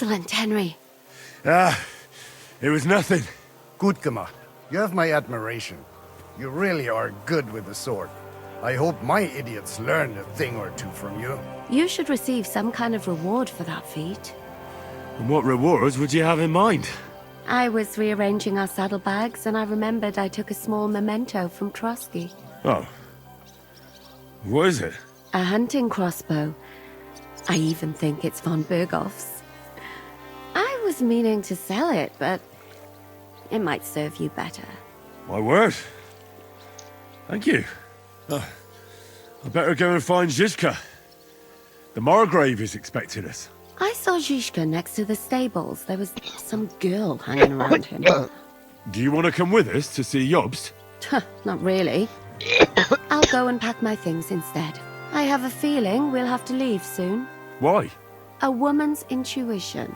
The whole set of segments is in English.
Excellent, Henry. Ah, it was nothing. Gut gemacht. You have my admiration. You really are good with the sword. I hope my idiots learned a thing or two from you. You should receive some kind of reward for that feat. And what rewards would you have in mind? I was rearranging our saddlebags, and I remembered I took a small memento from Trotsky. Oh. What is it? A hunting crossbow. I even think it's von Berghoff's. I was meaning to sell it, but it might serve you better. My word. Thank you. I better go and find Zizka. The Margrave is expecting us. I saw Zizka next to the stables. There was some girl hanging around him. Do you want to come with us to see Jobst? Not really. I'll go and pack my things instead. I have a feeling we'll have to leave soon. Why? A woman's intuition.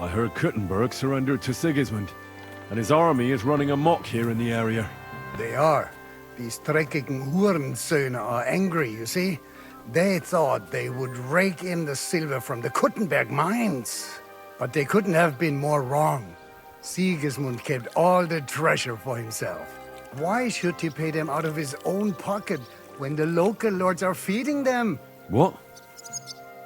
I heard Kuttenberg surrendered to Sigismund, and his army is running amok here in the area. They are. These dreckigen Hurensöhne are angry, you see? They thought they would rake in the silver from the Kuttenberg mines. But they couldn't have been more wrong. Sigismund kept all the treasure for himself. Why should he pay them out of his own pocket when the local lords are feeding them? What?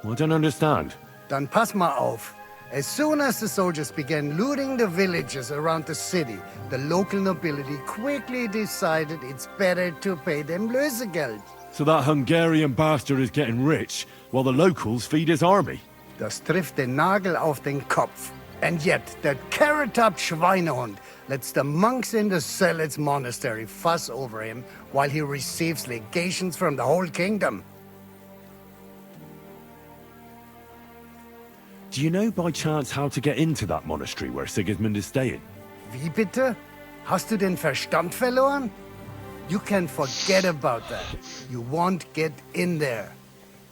I don't understand. Dann pass mal auf. As soon as the soldiers began looting the villages around the city, the local nobility quickly decided it's better to pay them Lösegeld. So that Hungarian bastard is getting rich, while the locals feed his army? Das trifft den Nagel auf den Kopf. And yet, that carrot-top Schweinehund lets the monks in the Zealots monastery fuss over him while he receives legations from the whole kingdom. Do you know by chance how to get into that monastery where Sigismund is staying? Wie bitte? Hast du den Verstand verloren? You can forget about that. You won't get in there.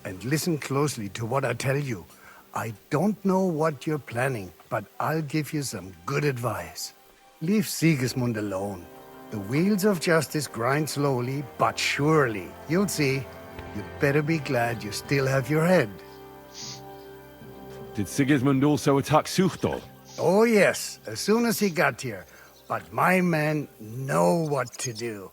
And listen closely to what I tell you. I don't know what you're planning, but I'll give you some good advice. Leave Sigismund alone. The wheels of justice grind slowly, but surely. You'll see. You'd better be glad you still have your head. Did Sigismund also attack Suchdol? Oh yes, as soon as he got here. But my men know what to do.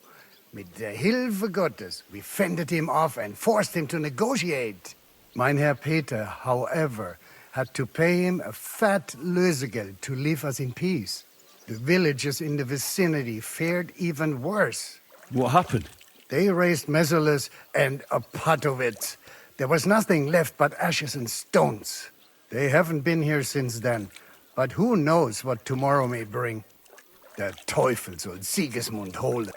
Mit der Hilfe Gottes, we fended him off and forced him to negotiate. Mein Herr Peter, however, had to pay him a fat Lösegeld to leave us in peace. The villagers in the vicinity fared even worse. What happened? They raised Mesolas and a pot of it. There was nothing left but ashes and stones. They haven't been here since then, but who knows what tomorrow may bring. Der Teufel soll Sigismund holen.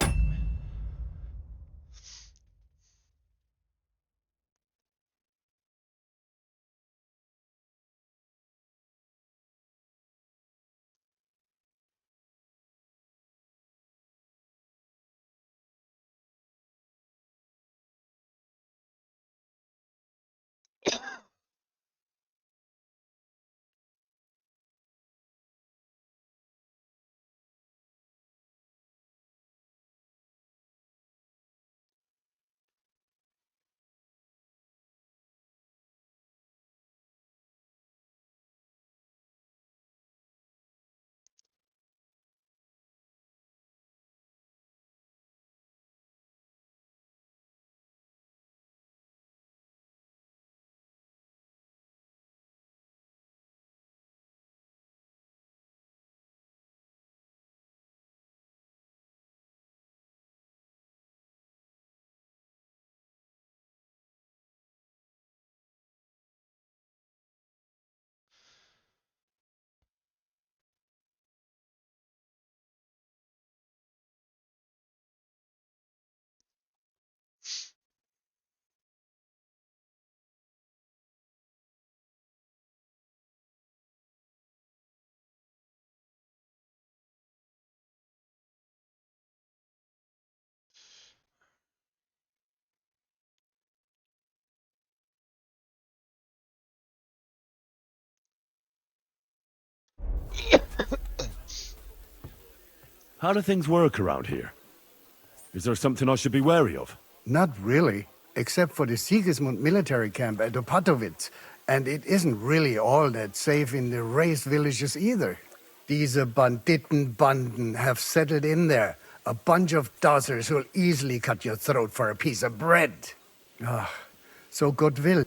How do things work around here? Is there something I should be wary of? Not really, except for the Sigismund military camp at Opatowitz. And it isn't really all that safe in the raised villages either. These Banditenbanden have settled in there. A bunch of dossers who'll easily cut your throat for a piece of bread. Ah, so Gott will.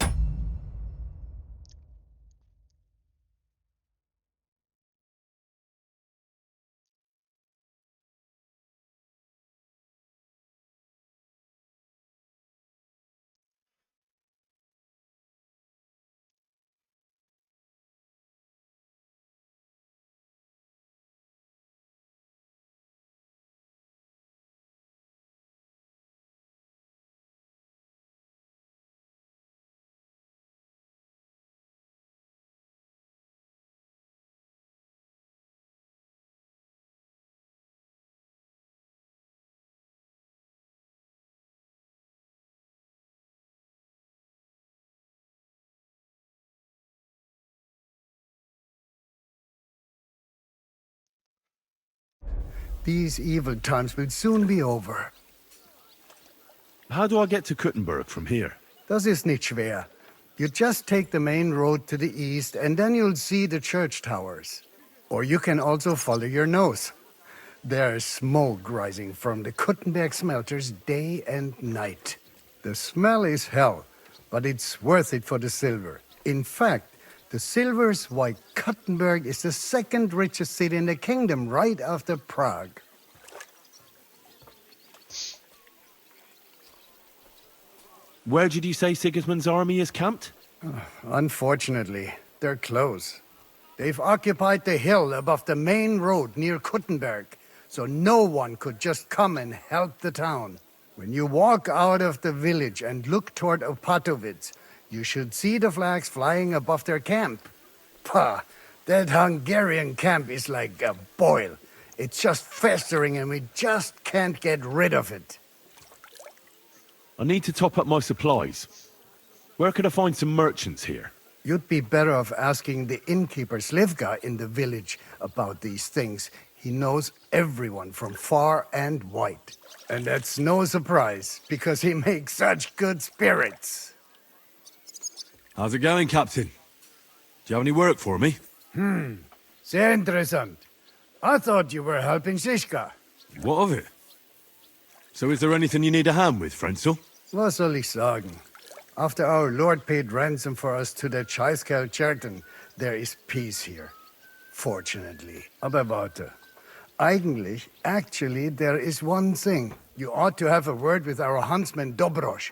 These evil times will soon be over. How do I get to Kuttenberg from here? Das ist nicht schwer. You just take the main road to the east, and then you'll see the church towers. Or you can also follow your nose. There's smoke rising from the Kuttenberg smelters day and night. The smell is hell, but it's worth it for the silver. In fact, the silver's why Kuttenberg is the second richest city in the kingdom, right after Prague. Where did you say Sigismund's army is camped? Unfortunately, they're close. They've occupied the hill above the main road near Kuttenberg, so no one could just come and help the town. When you walk out of the village and look toward Opatowitz, you should see the flags flying above their camp. Pah, that Hungarian camp is like a boil. It's just festering and we just can't get rid of it. I need to top up my supplies. Where could I find some merchants here? You'd be better off asking the innkeeper Slivka in the village about these things. He knows everyone from far and wide. And that's no surprise, because he makes such good spirits. How's it going, Captain? Do you have any work for me? Sehr interessant. I thought you were helping Zizka. What of it? So is there anything you need a hand with, Frenzel? Was soll ich sagen? After our lord paid ransom for us to the Chaiskel Cherton, there is peace here. Fortunately. Aber warte. Actually, there is one thing. You ought to have a word with our huntsman Dobrosch.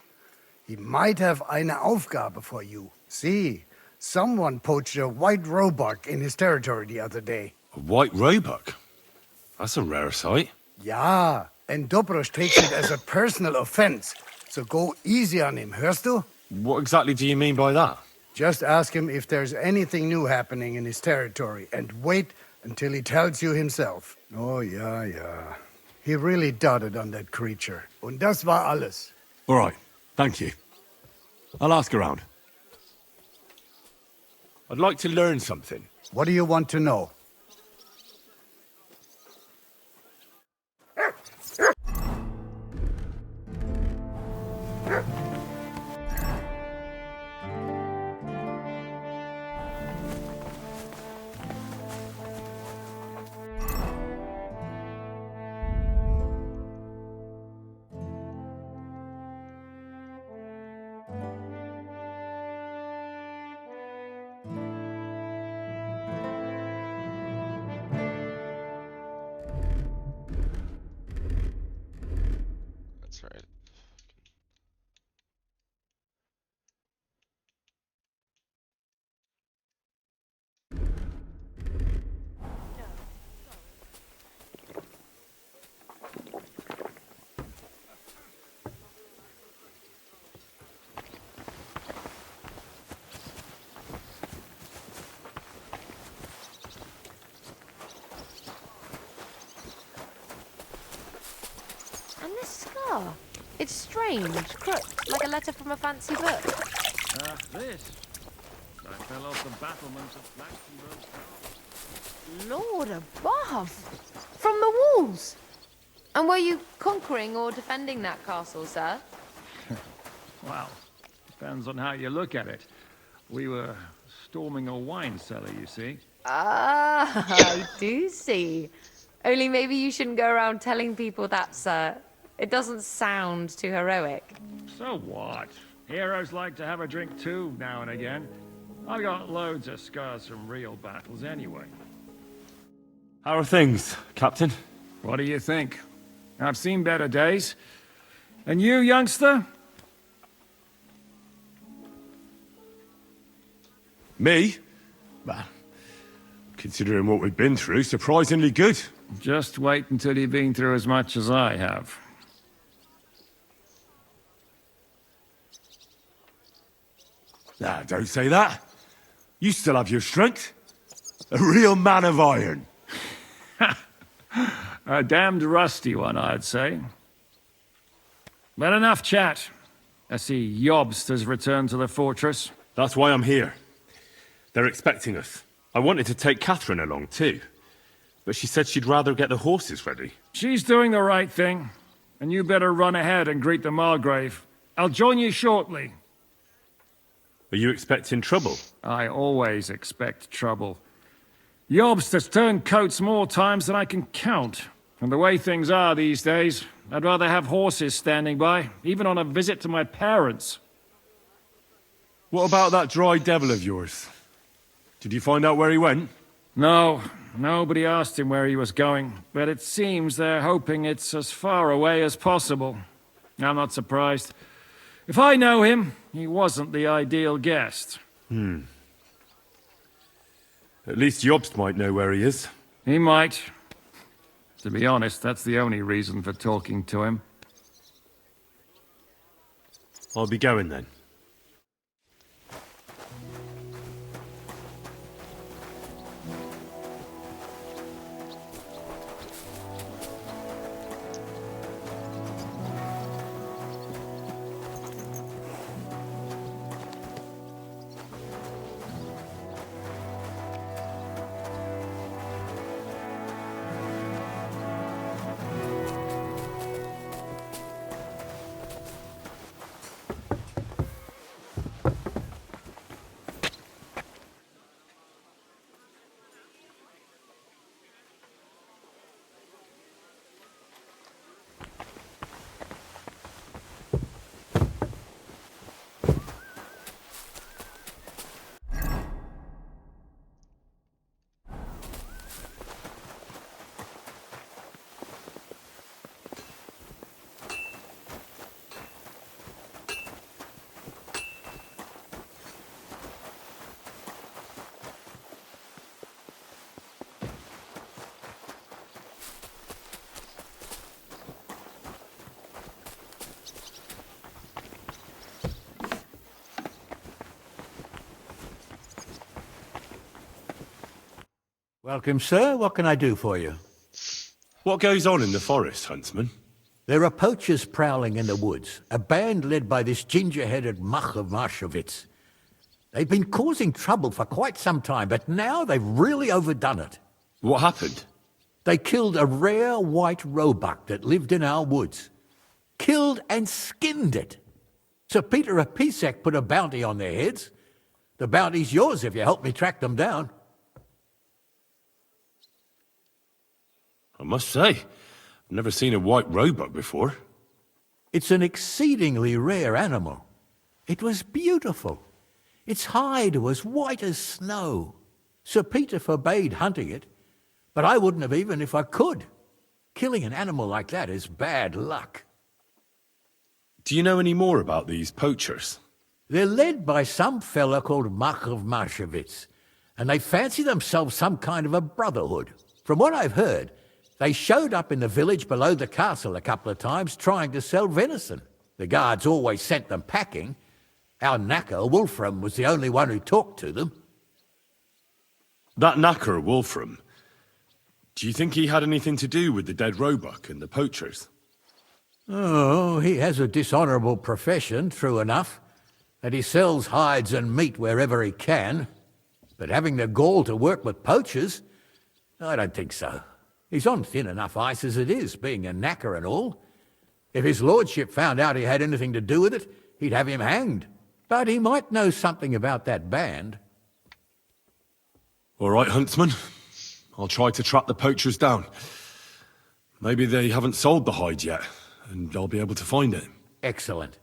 He might have eine Aufgabe for you. See, someone poached a white roebuck in his territory the other day. A white roebuck? That's a rare sight. Ja, and Dobrosch takes it as a personal offense. So go easy on him, hörst du? What exactly do you mean by that? Just ask him if there's anything new happening in his territory, and wait until he tells you himself. Oh, ja. He really doted on that creature. Und das war alles. All right, thank you. I'll ask around. I'd like to learn something. What do you want to know? That's right. And this scar. It's strange, crooked, like a letter from a fancy book. This. I fell off the battlements of Flaxenberg Tower. Lord above! From the walls! And were you conquering or defending that castle, sir? Well, depends on how you look at it. We were storming a wine cellar, you see. Ah, I do see. Only maybe you shouldn't go around telling people that, sir. It doesn't sound too heroic. So what? Heroes like to have a drink too, now and again. I've got loads of scars from real battles anyway. How are things, Captain? What do you think? I've seen better days. And you, youngster? Me? Well, considering what we've been through, surprisingly good. Just wait until you've been through as much as I have. Nah, don't say that. You still have your strength. A real man of iron. A damned rusty one, I'd say. But enough chat. I see Jobst has returned to the fortress. That's why I'm here. They're expecting us. I wanted to take Catherine along too, but she said she'd rather get the horses ready. She's doing the right thing, and you better run ahead and greet the Margrave. I'll join you shortly. Are you expecting trouble? I always expect trouble. Jobst has turned coats more times than I can count. And the way things are these days, I'd rather have horses standing by, even on a visit to my parents. What about that dry devil of yours? Did you find out where he went? No, nobody asked him where he was going, but it seems they're hoping it's as far away as possible. I'm not surprised. If I know him, he wasn't the ideal guest. At least Jobst might know where he is. He might. To be honest, that's the only reason for talking to him. I'll be going then. Welcome, sir. What can I do for you? What goes on in the forest, Huntsman? There are poachers prowling in the woods, a band led by this ginger-headed muck of Marshowitz. They've been causing trouble for quite some time, but now they've really overdone it. What happened? They killed a rare white roebuck that lived in our woods. Killed and skinned it. Sir Peter of Pisek put a bounty on their heads. The bounty's yours if you help me track them down. I must say, I've never seen a white roebuck before. It's an exceedingly rare animal. It was beautiful. Its hide was white as snow. Sir Peter forbade hunting it, but I wouldn't have even if I could. Killing an animal like that is bad luck. Do you know any more about these poachers? They're led by some fella called Mark of Marshowitz, and they fancy themselves some kind of a brotherhood. From what I've heard, they showed up in the village below the castle a couple of times trying to sell venison. The guards always sent them packing. Our knacker, Wolfram, was the only one who talked to them. That knacker, Wolfram, do you think he had anything to do with the dead roebuck and the poachers? Oh, he has a dishonourable profession, true enough, and he sells hides and meat wherever he can. But having the gall to work with poachers, I don't think so. He's on thin enough ice as it is, being a knacker and all. If his lordship found out he had anything to do with it, he'd have him hanged. But he might know something about that band. All right, huntsman. I'll try to track the poachers down. Maybe they haven't sold the hide yet, and I'll be able to find it. Excellent.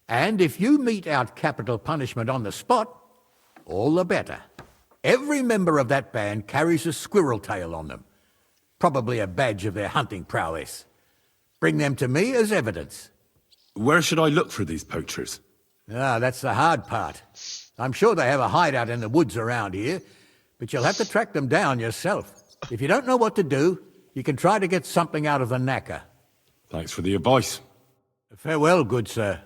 And if you mete out capital punishment on the spot, all the better. Every member of that band carries a squirrel tail on them. Probably a badge of their hunting prowess. Bring them to me as evidence. Where should I look for these poachers? Ah, that's the hard part. I'm sure they have a hideout in the woods around here, but you'll have to track them down yourself. If you don't know what to do, you can try to get something out of the knacker. Thanks for the advice. Farewell, good sir.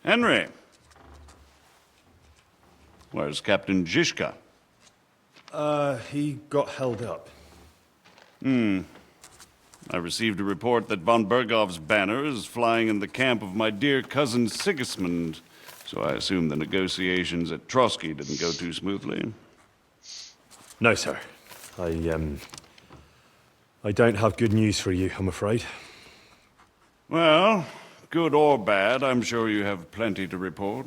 Henry. Where's Captain Zizka? He got held up. I received a report that von Bergov's banner is flying in the camp of my dear cousin Sigismund, so I assume the negotiations at Trotsky didn't go too smoothly. No, sir. I don't have good news for you, I'm afraid. Well, good or bad, I'm sure you have plenty to report.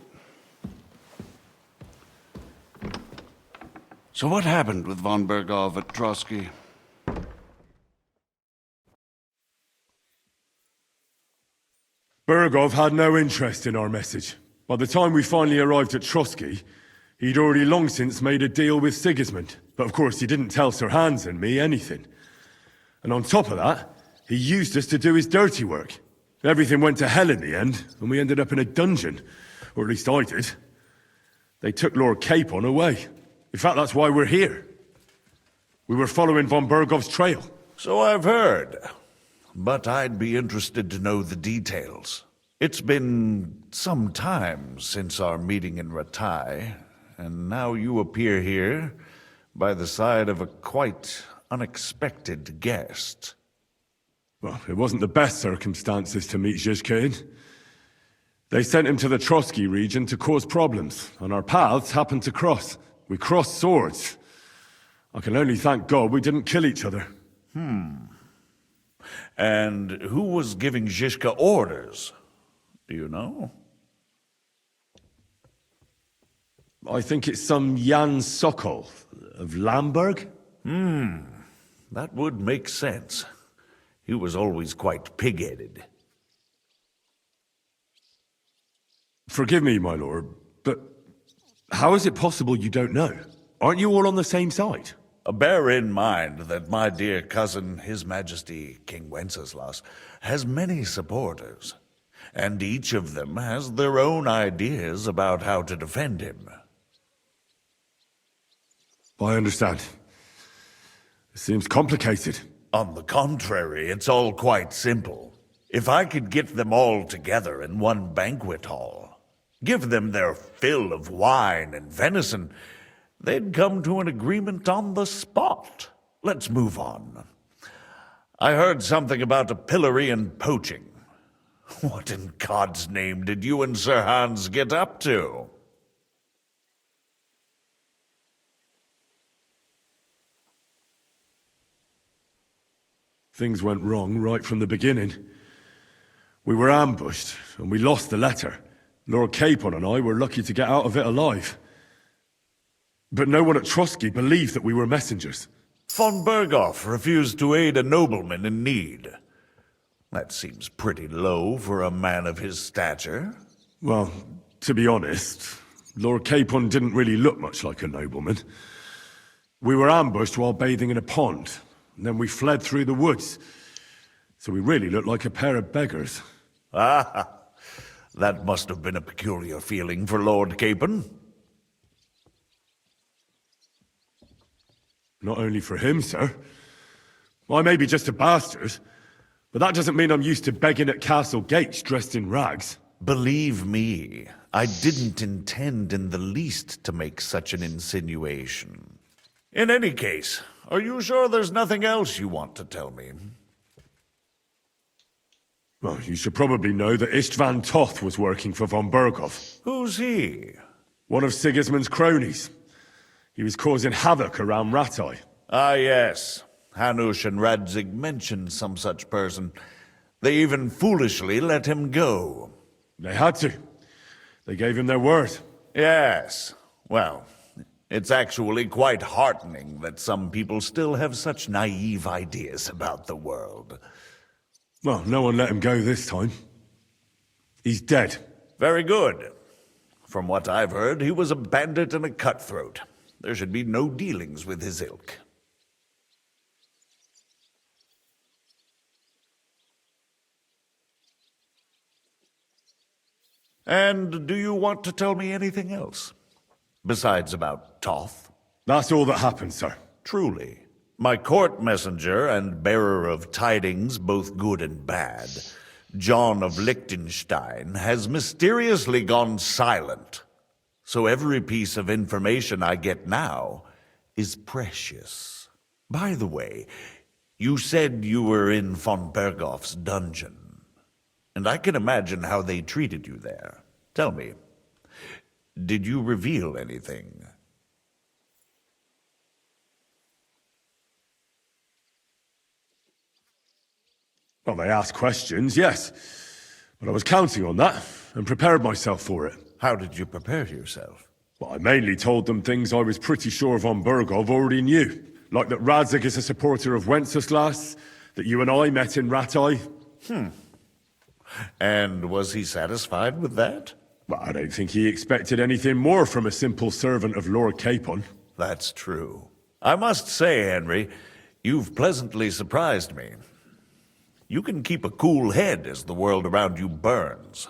So what happened with von Bergov at Trotsky? Bergov had no interest in our message. By the time we finally arrived at Trotsky, he'd already long since made a deal with Sigismund. But of course, he didn't tell Sir Hans and me anything. And on top of that, he used us to do his dirty work. Everything went to hell in the end, and we ended up in a dungeon. Or at least I did. They took Lord Capon away. In fact, that's why we're here. We were following von Bergov's trail. So I've heard. But I'd be interested to know the details. It's been some time since our meeting in Ratai, and now you appear here by the side of a quite unexpected guest. Well, it wasn't the best circumstances to meet Zizka in. They sent him to the Trotsky region to cause problems, and our paths happened to cross. We crossed swords. I can only thank God we didn't kill each other. And who was giving Zizka orders? Do you know? I think it's some Jan Sokol of Lamberg. That would make sense. He was always quite pig-headed. Forgive me, my lord, but how is it possible you don't know? Aren't you all on the same side? Bear in mind that my dear cousin, His Majesty King Wenceslas, has many supporters, and each of them has their own ideas about how to defend him. I understand. It seems complicated. On the contrary, it's all quite simple. If I could get them all together in one banquet hall, give them their fill of wine and venison, they'd come to an agreement on the spot. Let's move on. I heard something about a pillory and poaching. What in God's name did you and Sir Hans get up to? Things went wrong right from the beginning. We were ambushed, and we lost the letter. Lord Capon and I were lucky to get out of it alive. But no one at Trotsky believed that we were messengers. Von Berghoff refused to aid a nobleman in need. That seems pretty low for a man of his stature. Well, to be honest, Lord Capon didn't really look much like a nobleman. We were ambushed while bathing in a pond, and then we fled through the woods. So we really looked like a pair of beggars. Ah, that must have been a peculiar feeling for Lord Capon. Not only for him, sir. I may be just a bastard, but that doesn't mean I'm used to begging at castle gates dressed in rags. Believe me, I didn't intend in the least to make such an insinuation. In any case, are you sure there's nothing else you want to tell me? Well, you should probably know that Istvan Toth was working for von Berghoff. Who's he? One of Sigismund's cronies. He was causing havoc around Ratai. Ah, yes. Hanush and Radzig mentioned some such person. They even foolishly let him go. They had to. They gave him their word. Yes. Well, it's actually quite heartening that some people still have such naive ideas about the world. Well, no one let him go this time. He's dead. Very good. From what I've heard, he was a bandit and a cutthroat. There should be no dealings with his ilk. And do you want to tell me anything else? Besides about Toth? That's all that happened, sir. Truly. My court messenger and bearer of tidings, both good and bad, John of Liechtenstein, has mysteriously gone silent. So every piece of information I get now is precious. By the way, you said you were in von Berghoff's dungeon. And I can imagine how they treated you there. Tell me, did you reveal anything? Well, they asked questions, yes. But I was counting on that, and prepared myself for it. How did you prepare yourself? Well, I mainly told them things I was pretty sure von Berghoff already knew. Like that Radzig is a supporter of Wenceslas, that you and I met in Ratai. And was he satisfied with that? Well, I don't think he expected anything more from a simple servant of Lord Capon. That's true. I must say, Henry, you've pleasantly surprised me. You can keep a cool head as the world around you burns.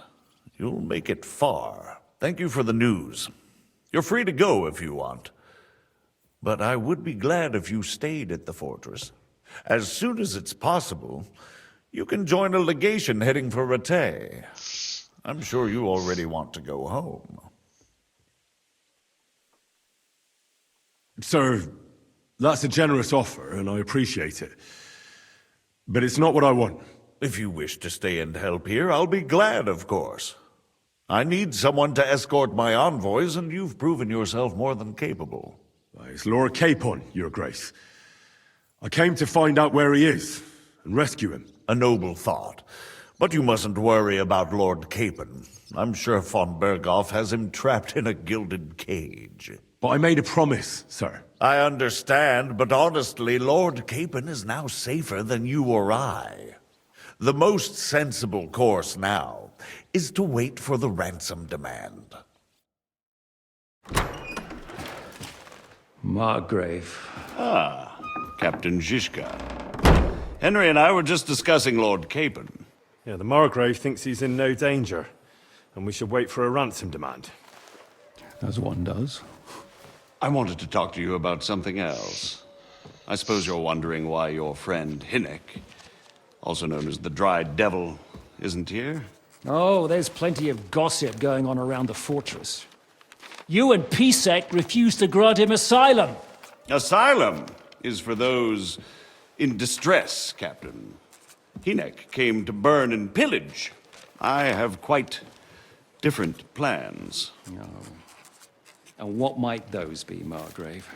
You'll make it far. Thank you for the news. You're free to go if you want. But I would be glad if you stayed at the fortress. As soon as it's possible, you can join a legation heading for Rattay. I'm sure you already want to go home. Sir, that's a generous offer, and I appreciate it. But it's not what I want. If you wish to stay and help here, I'll be glad, of course. I need someone to escort my envoys, and you've proven yourself more than capable. It's Lord Capon, Your Grace. I came to find out where he is, and rescue him. A noble thought. But you mustn't worry about Lord Capon. I'm sure von Berghoff has him trapped in a gilded cage. But I made a promise, sir. I understand, but honestly, Lord Capon is now safer than you or I. The most sensible course now is to wait for the ransom demand. Margrave. Captain Zizka. Henry and I were just discussing Lord Capon. Yeah, the Margrave thinks he's in no danger, and we should wait for a ransom demand. As one does. I wanted to talk to you about something else. I suppose you're wondering why your friend Hinnek, also known as the Dry Devil, isn't here? Oh, there's plenty of gossip going on around the fortress. You and Pisek refused to grant him asylum. Asylum is for those in distress, Captain. Hinnek came to burn and pillage. I have quite different plans. And what might those be, Margrave?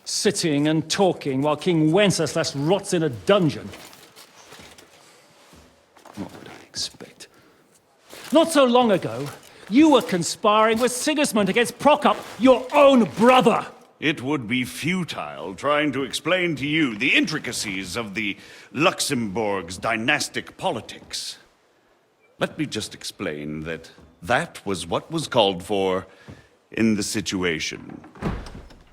Sitting and talking while King Wenceslas rots in a dungeon. What would I expect? Not so long ago, you were conspiring with Sigismund against Prokop, your own brother! It would be futile trying to explain to you the intricacies of the Luxembourg's dynastic politics. Let me just explain that that was what was called for in the situation.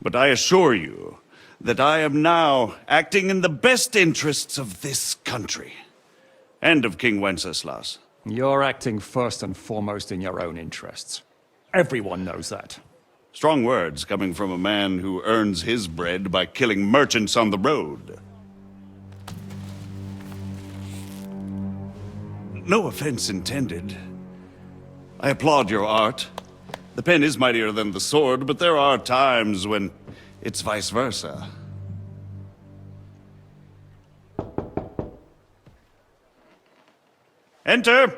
But I assure you that I am now acting in the best interests of this country and of King Wenceslas. You're acting first and foremost in your own interests. Everyone knows that. Strong words coming from a man who earns his bread by killing merchants on the road. No offense intended. I applaud your art. The pen is mightier than the sword, but there are times when it's vice versa. Enter!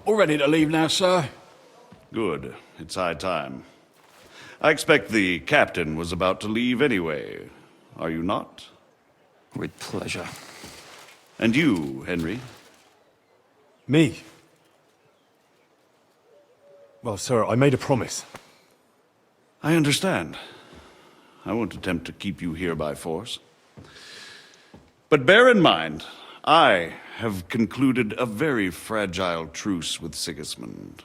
All ready to leave now, sir? Good. It's high time. I expect the captain was about to leave anyway. Are you not? With pleasure. And you, Henry? Me? Well, sir, I made a promise. I understand. I won't attempt to keep you here by force. But bear in mind, I have concluded a very fragile truce with Sigismund,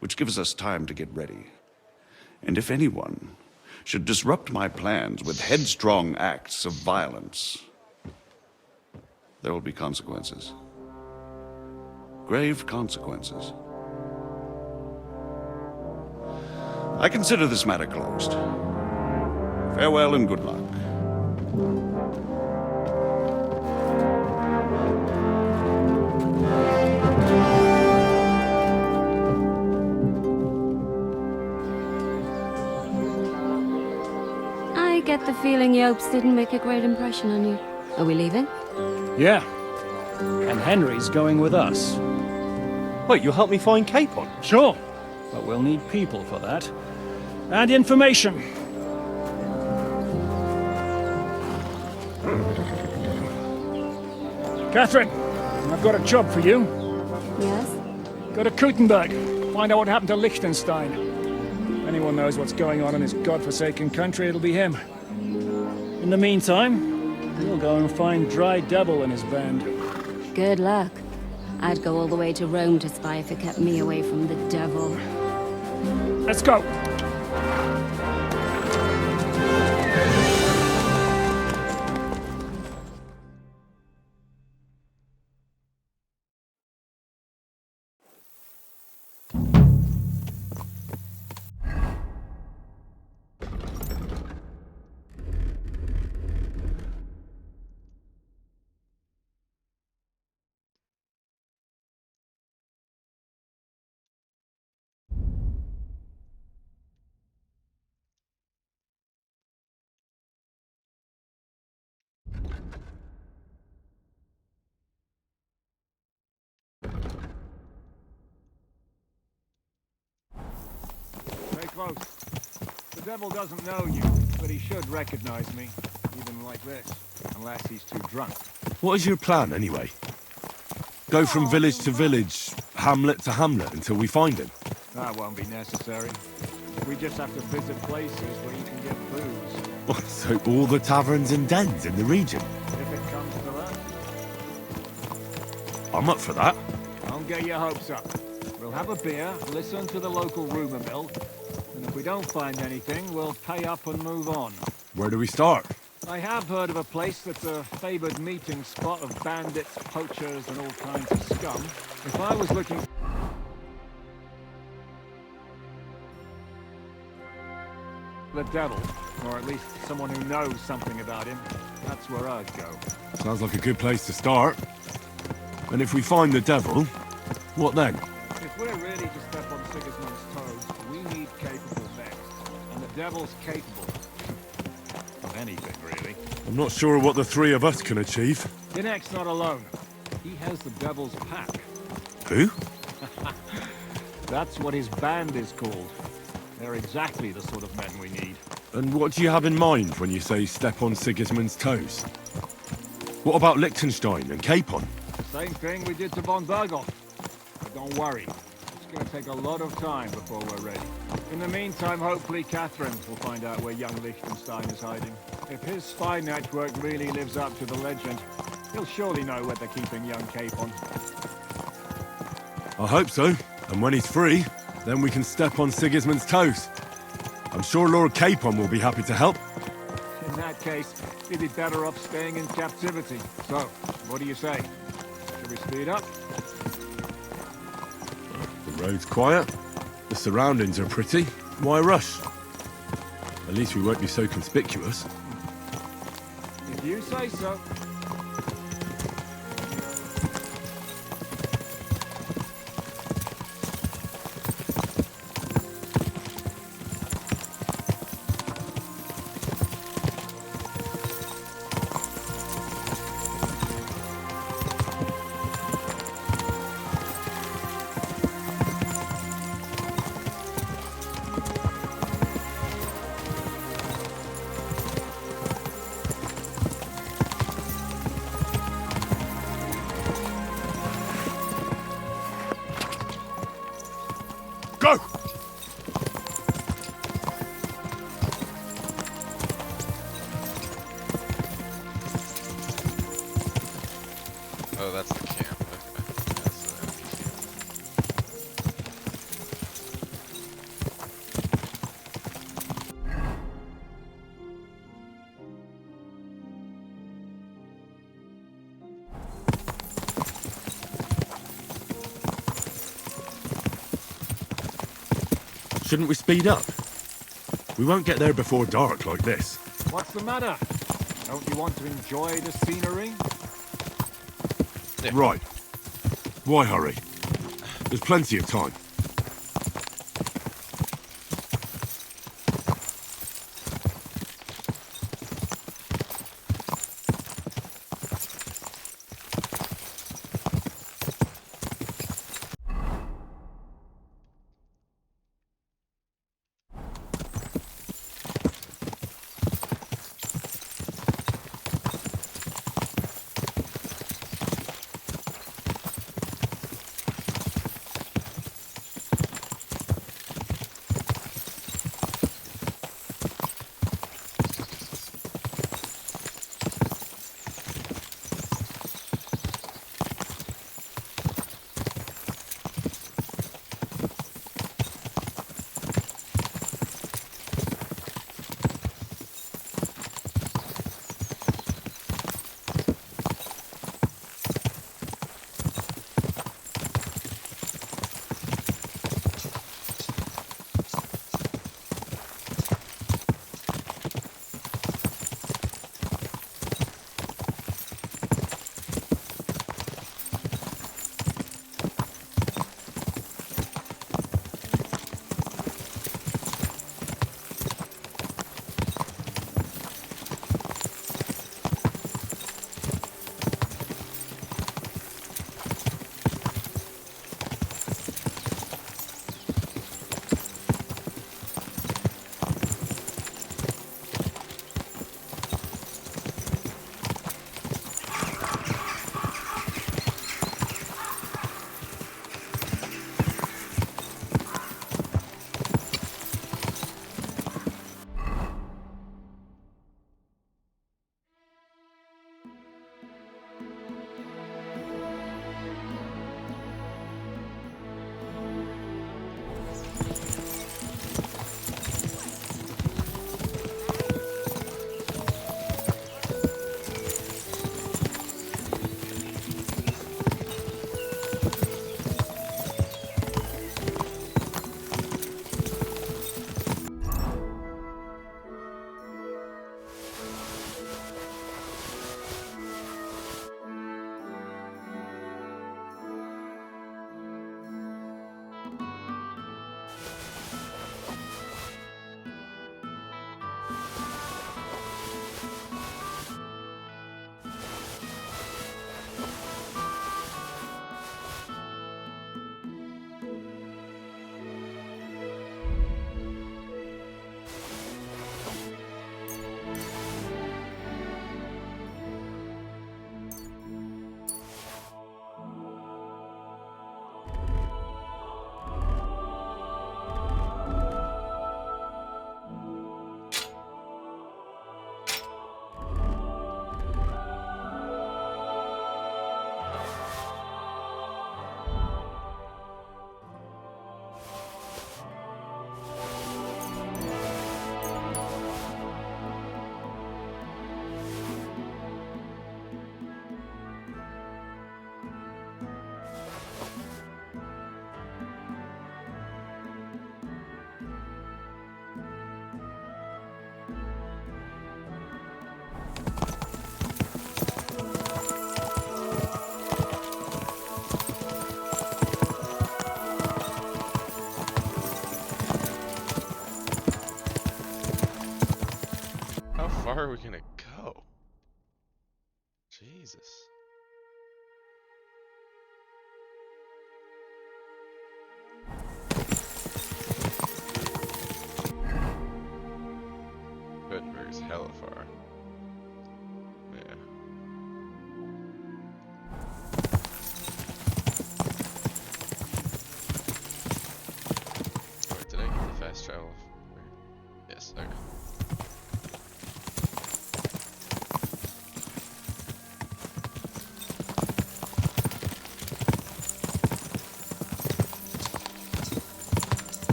which gives us time to get ready. And if anyone should disrupt my plans with headstrong acts of violence, there will be consequences. Grave consequences. I consider this matter closed. Farewell and good luck. I get the feeling Yopes didn't make a great impression on you. Are we leaving? Yeah. And Henry's going with us. Wait, you'll help me find Capon? Sure. But we'll need people for that. And information. Catherine, I've got a job for you. Yes? Go to Kuttenberg. Find out what happened to Liechtenstein. If anyone knows what's going on in this godforsaken country, it'll be him. In the meantime, we'll go and find Dry Devil and his band. Good luck. I'd go all the way to Rome to spy if it kept me away from the devil. Let's go! Stay close. The devil doesn't know you, but he should recognize me, even like this, unless he's too drunk. What is your plan, anyway? Go from village to village, hamlet to hamlet, until we find him? That won't be necessary. We just have to visit places where you can get booze. So all the taverns and dens in the region? If it comes to that, I'm up for that. don't get your hopes up. We'll have a beer, listen to the local rumor mill, and if we don't find anything, we'll pay up and move on. Where do we start? I have heard of a place that's a favored meeting spot of bandits, poachers, and all kinds of scum. If I was looking... the devil, or at least someone who knows something about him, that's where I'd go. Sounds like a good place to start. And if we find the devil, what then? If we're really to step on Sigismund's toes, we need capable men. And the devil's capable of anything, really. I'm not sure what the three of us can achieve. Dinek's not alone. He has the devil's pack. Who? That's what his band is called. They're exactly the sort of men we need. And what do you have in mind when you say step on Sigismund's toes? What about Liechtenstein and Capon? Same thing we did to von Berghoff. But don't worry. It's going to take a lot of time before we're ready. In the meantime, hopefully Catherine will find out where young Liechtenstein is hiding. If his spy network really lives up to the legend, he'll surely know where they're keeping young Capon. I hope so. And when he's free, then we can step on Sigismund's toes. I'm sure Lord Capon will be happy to help. In that case, he'd be better off staying in captivity. So, what do you say? Shall we speed up? The road's quiet. The surroundings are pretty. Why rush? At least we won't be so conspicuous. If you say so. Go! Oh, that's the camp. Okay. That's the NPC. Shouldn't we speed up? We won't get there before dark like this. What's the matter? Don't you want to enjoy the scenery? Yeah. Right. Why hurry? There's plenty of time. How far are we gonna go? Jesus. Gutenberg's hella far. Yeah. Wait, did I get the fast travel? Yes, okay.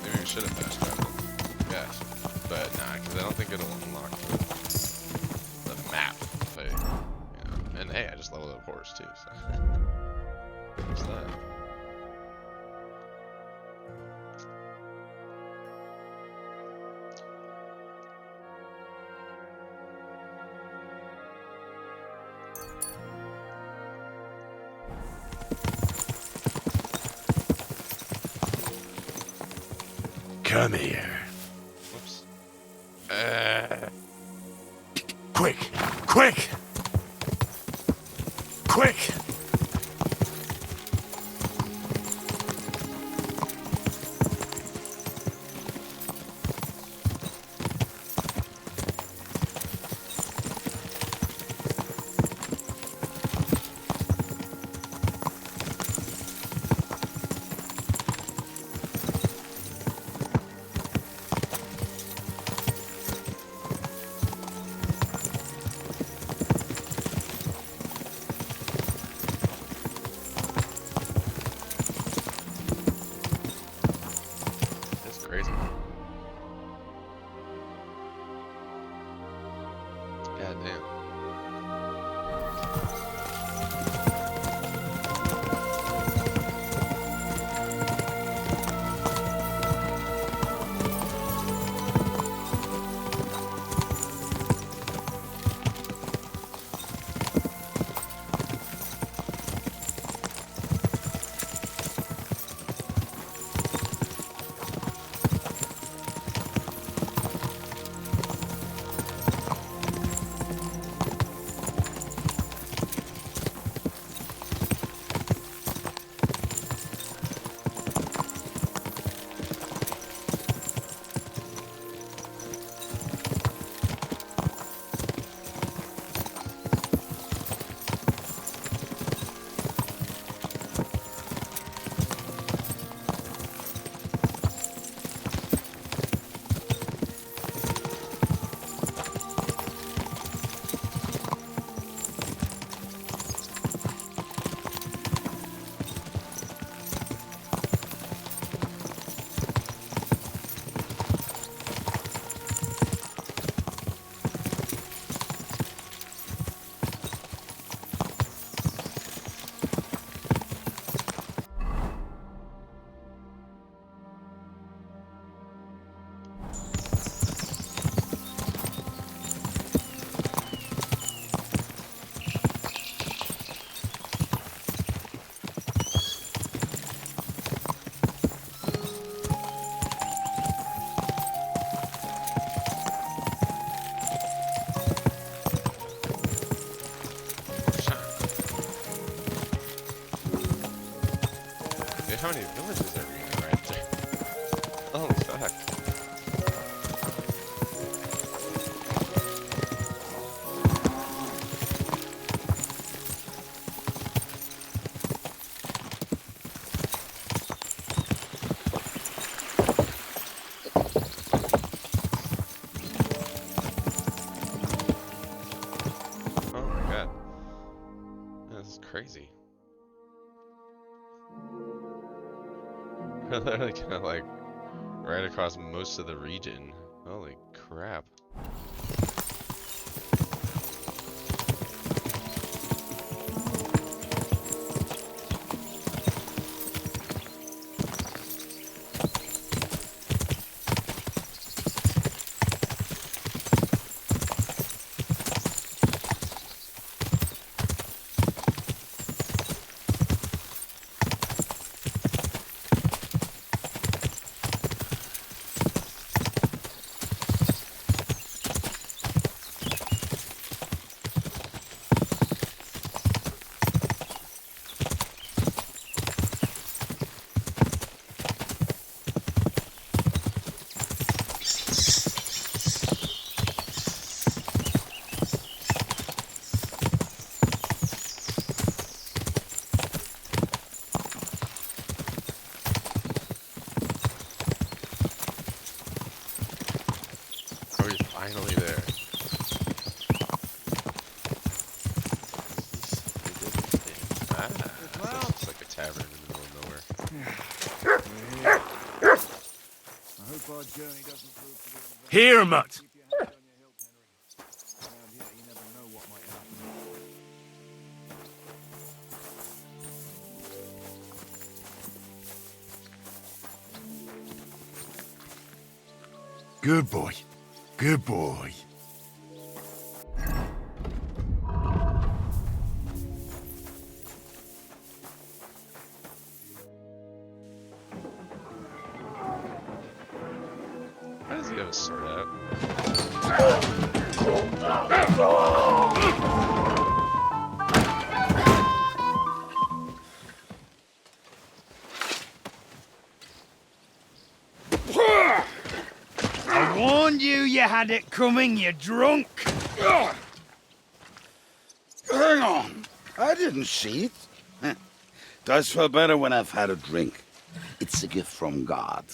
Maybe we should have fast traveled. Yes. But nah, because I don't think it'll unlock the map if I, And hey, I just leveled up horse too, so. What's that? Come here. Whoops. Quick! Quick! Quick! That's crazy. God damn. Dude, how many villages are we in right there? Holy fuck. Oh my god. This is crazy. We're literally kind of like right across most of the region. Holy crap. finally there. Ah, this looks like a tavern in the middle of nowhere. I hope our journey doesn't prove to be Here, Mutt! keep your hands on your hilt, Henry. Around here, you never know what might happen. Good boy. Good boy. Why does he have a sword out? I warned you you had it coming, you drunk! Hang on. I didn't see it. Does feel better when I've had a drink. It's a gift from God.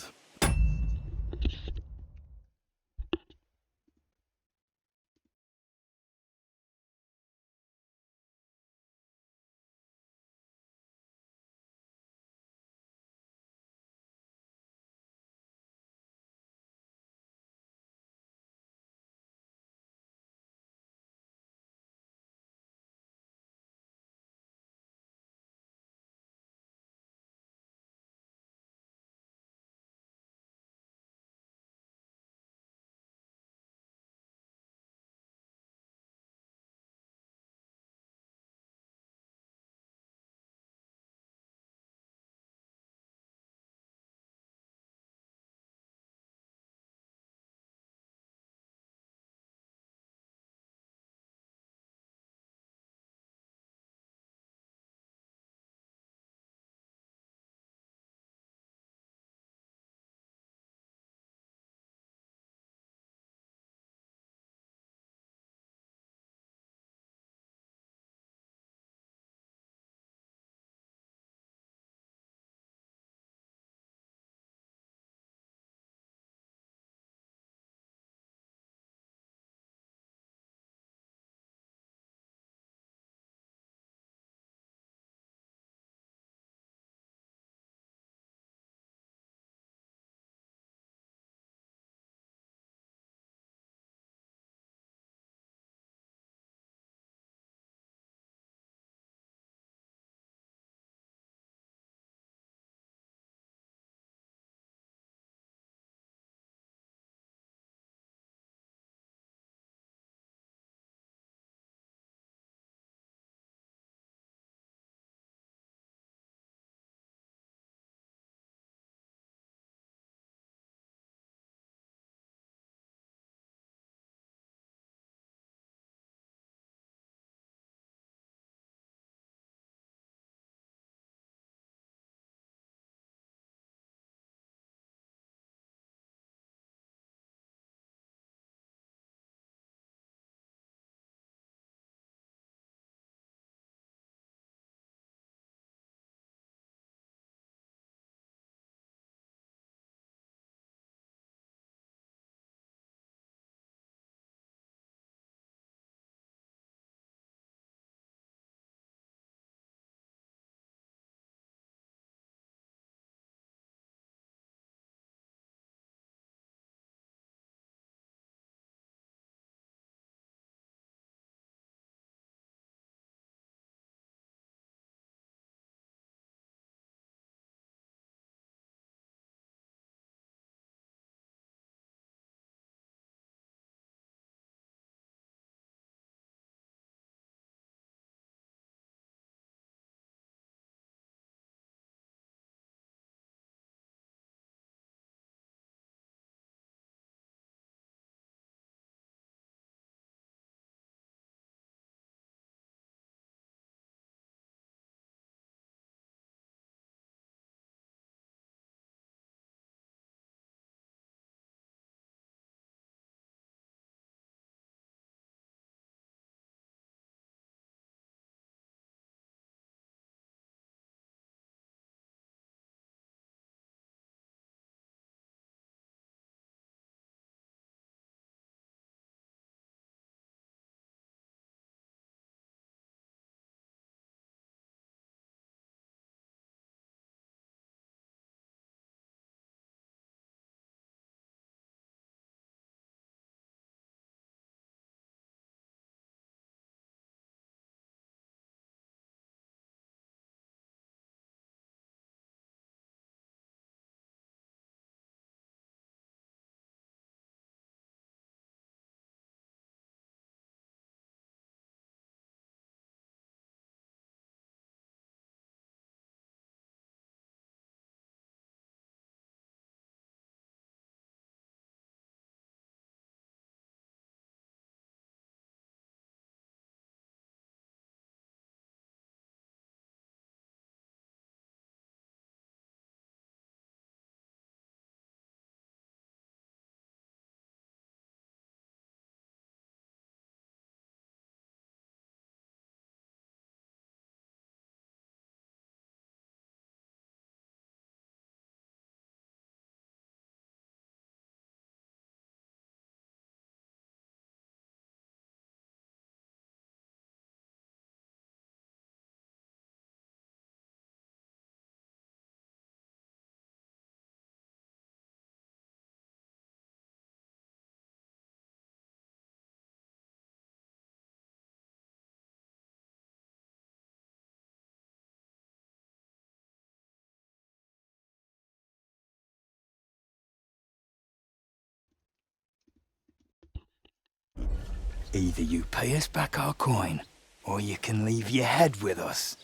Either you pay us back our coin, or you can leave your head with us.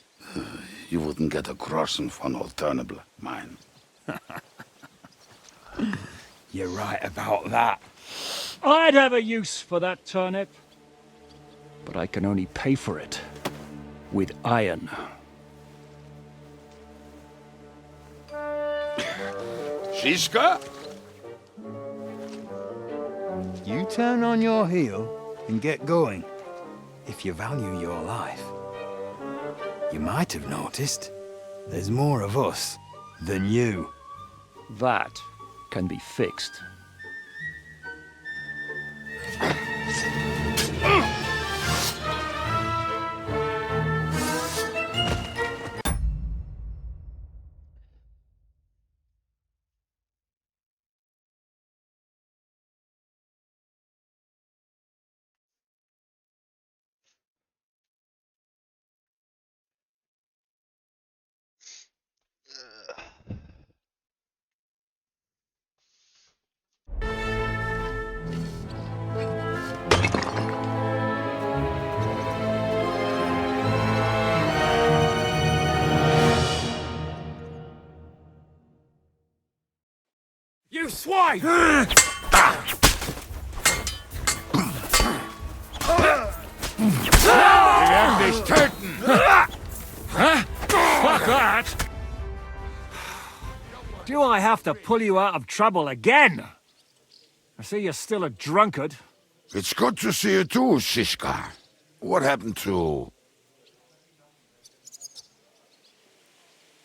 You wouldn't get a groschen von Alternable, mine. You're right about that. I'd have a use for that turnip. But I can only pay for it with iron. Shiska? You turn on your heel and get going, if you value your life. You might have noticed there's more of us than you. That can be fixed. You swine! This curtain! Huh? Fuck that! Do I have to pull you out of trouble again? I see you're still a drunkard. It's good to see you too, Shishka. What happened to...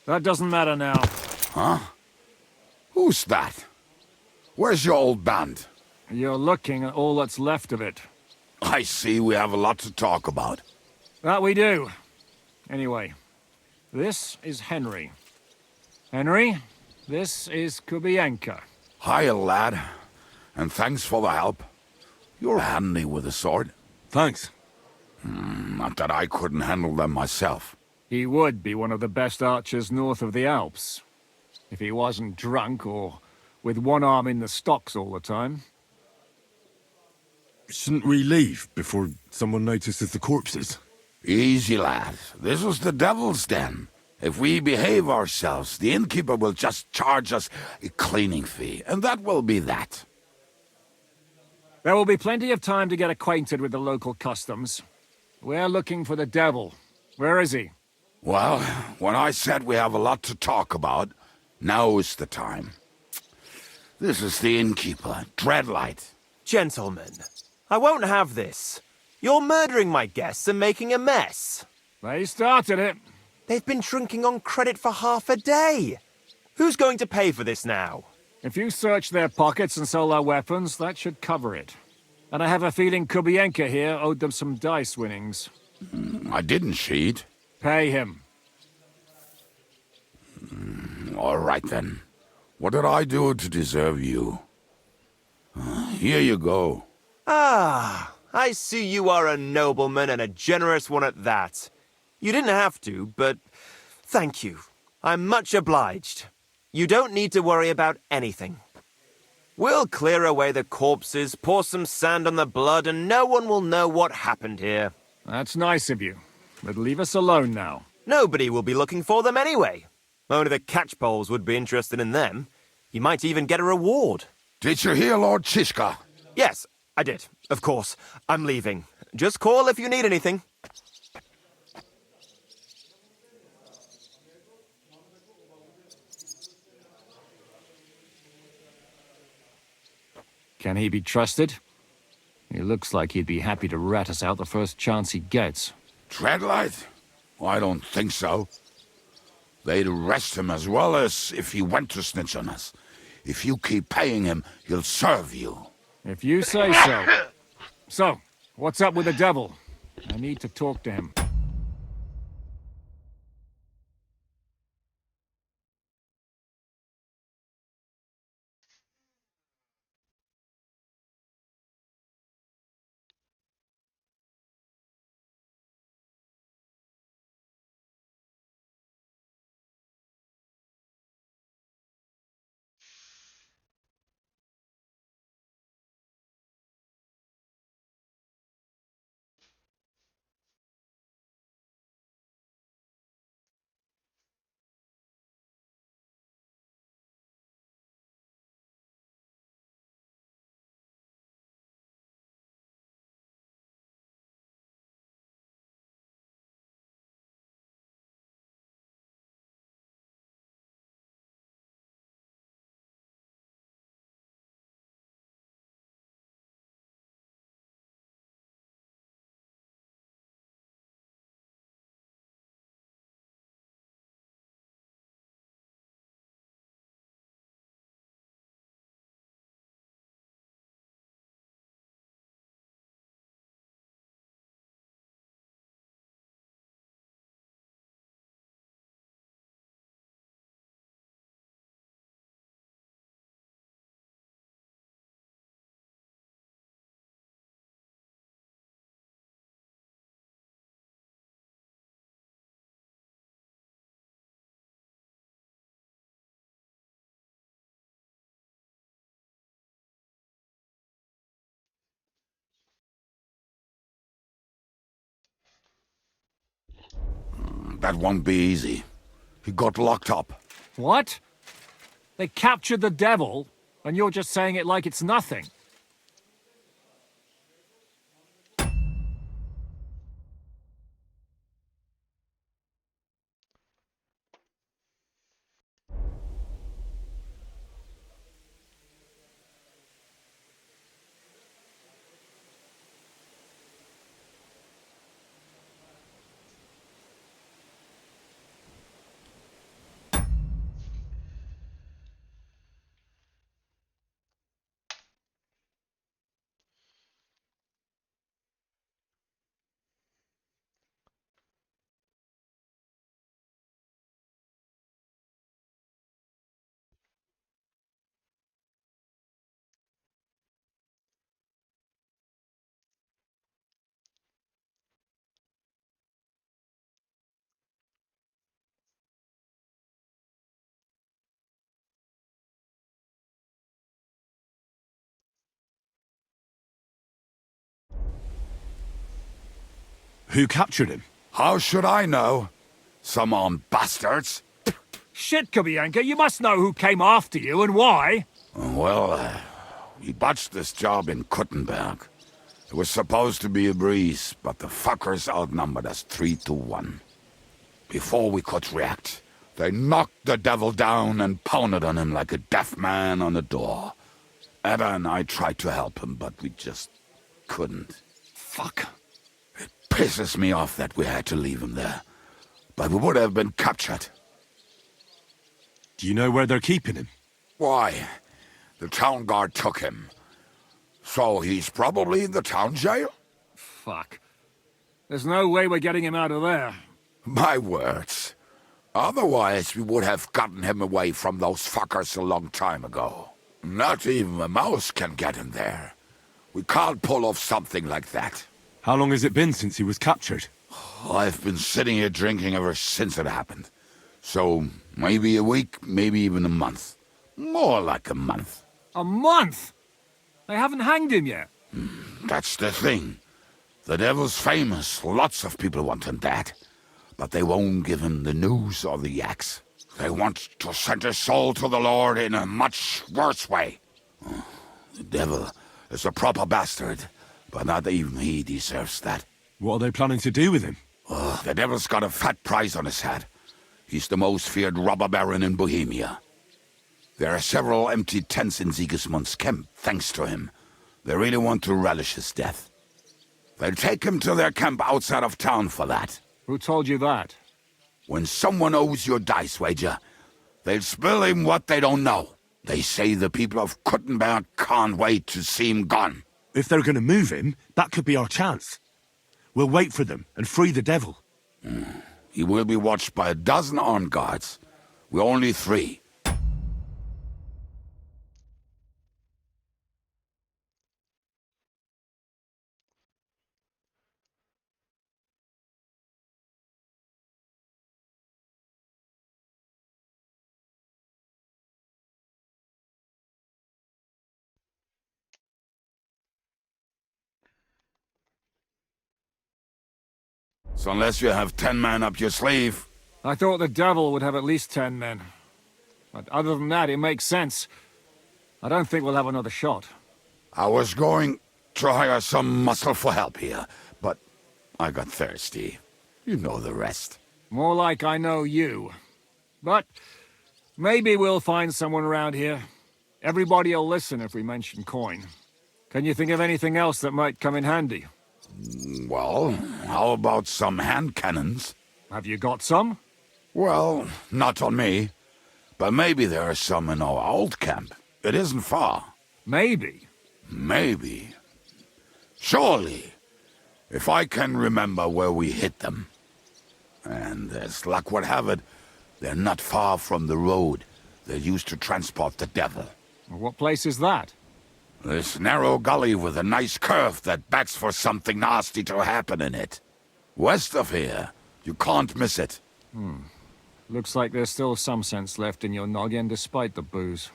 That doesn't matter now. Huh? Who's that? Where's your old band? You're looking at all that's left of it. I see we have a lot to talk about. That we do. Anyway, this is Henry. Henry, this is Kubienka. Hiya, lad. And thanks for the help. You're handy with a sword. Thanks. Not that I couldn't handle them myself. He would be one of the best archers north of the Alps. If he wasn't drunk or with one arm in the stocks all the time. Shouldn't we leave before someone notices the corpses? Easy, lad. This was the devil's den. If we behave ourselves, the innkeeper will just charge us a cleaning fee, and that will be that. There will be plenty of time to get acquainted with the local customs. We're looking for the devil. Where is he? Well, when I said we have a lot to talk about, now is the time. This is the innkeeper, Dreadlight. Gentlemen, I won't have this. You're murdering my guests and making a mess. They started it. They've been drinking on credit for half a day. Who's going to pay for this now? If you search their pockets and sell their weapons, that should cover it. And I have a feeling Kubienka here owed them some dice winnings. I didn't cheat. Pay him. All right, then. What did I do to deserve you? Here you go. Ah, I see you are a nobleman and a generous one at that. You didn't have to, but thank you. I'm much obliged. You don't need to worry about anything. We'll clear away the corpses, pour some sand on the blood, and no one will know what happened here. That's nice of you. But leave us alone now. Nobody will be looking for them anyway. Only the catchpoles would be interested in them. You might even get a reward. Did you hear Lord Shishka? Yes, I did. Of course. I'm leaving. Just call if you need anything. Can he be trusted? He looks like he'd be happy to rat us out the first chance he gets. Dreadlight? I don't think so. They'd arrest him as well as if he went to snitch on us. If you keep paying him, he'll serve you. If you say so. So, what's up with the devil? I need to talk to him. that won't be easy. He got locked up. What? They captured the devil, and you're just saying it like it's nothing. Who captured him? How should I know? Some armed bastards. Shit, Kubianka, you must know who came after you and why. Well, we botched this job in Kuttenberg. It was supposed to be a breeze, but the fuckers outnumbered us 3-1. Before we could react, they knocked the devil down and pounded on him like a deaf man on a door. Ada and I tried to help him, but we just couldn't. Fuck. It pisses me off that we had to leave him there. But we would have been captured. Do you know where they're keeping him? Why? The town guard took him. So he's probably in the town jail? Fuck. There's no way we're getting him out of there. My words. Otherwise, we would have gotten him away from those fuckers a long time ago. Not even a mouse can get in there. We can't pull off something like that. How long has it been since he was captured? I've been sitting here drinking ever since it happened. So, maybe a week, maybe even a month. More like a month. A month? They haven't hanged him yet. That's the thing. The devil's famous. Lots of people want him dead. But they won't give him the news or the axe. They want to send his soul to the Lord in a much worse way. The devil is a proper bastard, but not even he deserves that. What are they planning to do with him? The devil's got a fat price on his head. He's the most feared robber baron in Bohemia. There are several empty tents in Sigismund's camp, thanks to him. They really want to relish his death. They'll take him to their camp outside of town for that. Who told you that? When someone owes you a dice wager, they'll spill him what they don't know. They say the people of Kuttenberg can't wait to see him gone. If they're going to move him, that could be our chance. We'll wait for them and free the devil. He will be watched by 12 armed guards. We're only 3. So unless you have 10 men up your sleeve... I thought the devil would have at least 10 men. But other than that, it makes sense. I don't think we'll have another shot. I was going to hire some muscle for help here, but I got thirsty. You know the rest. More like I know you. But maybe we'll find someone around here. Everybody will listen if we mention coin. Can you think of anything else that might come in handy? Well, how about some hand cannons? Have you got some? Well, not on me. But maybe there are some in our old camp. It isn't far. Maybe. Maybe. Surely. If I can remember where we hid them. And as luck would have it, they're not far from the road that used to transport the devil. What place is that? This narrow gully with a nice curve that backs for something nasty to happen in it. West of here. You can't miss it. Looks like there's still some sense left in your noggin despite the booze.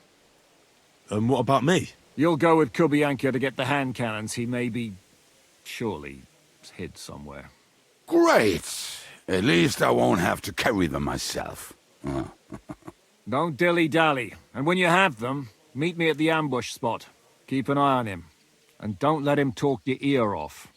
And what about me? You'll go with Kubianka to get the hand cannons he may be... surely hid somewhere. Great! At least I won't have to carry them myself. Don't dilly-dally. And when you have them, meet me at the ambush spot. Keep an eye on him. And don't let him talk your ear off.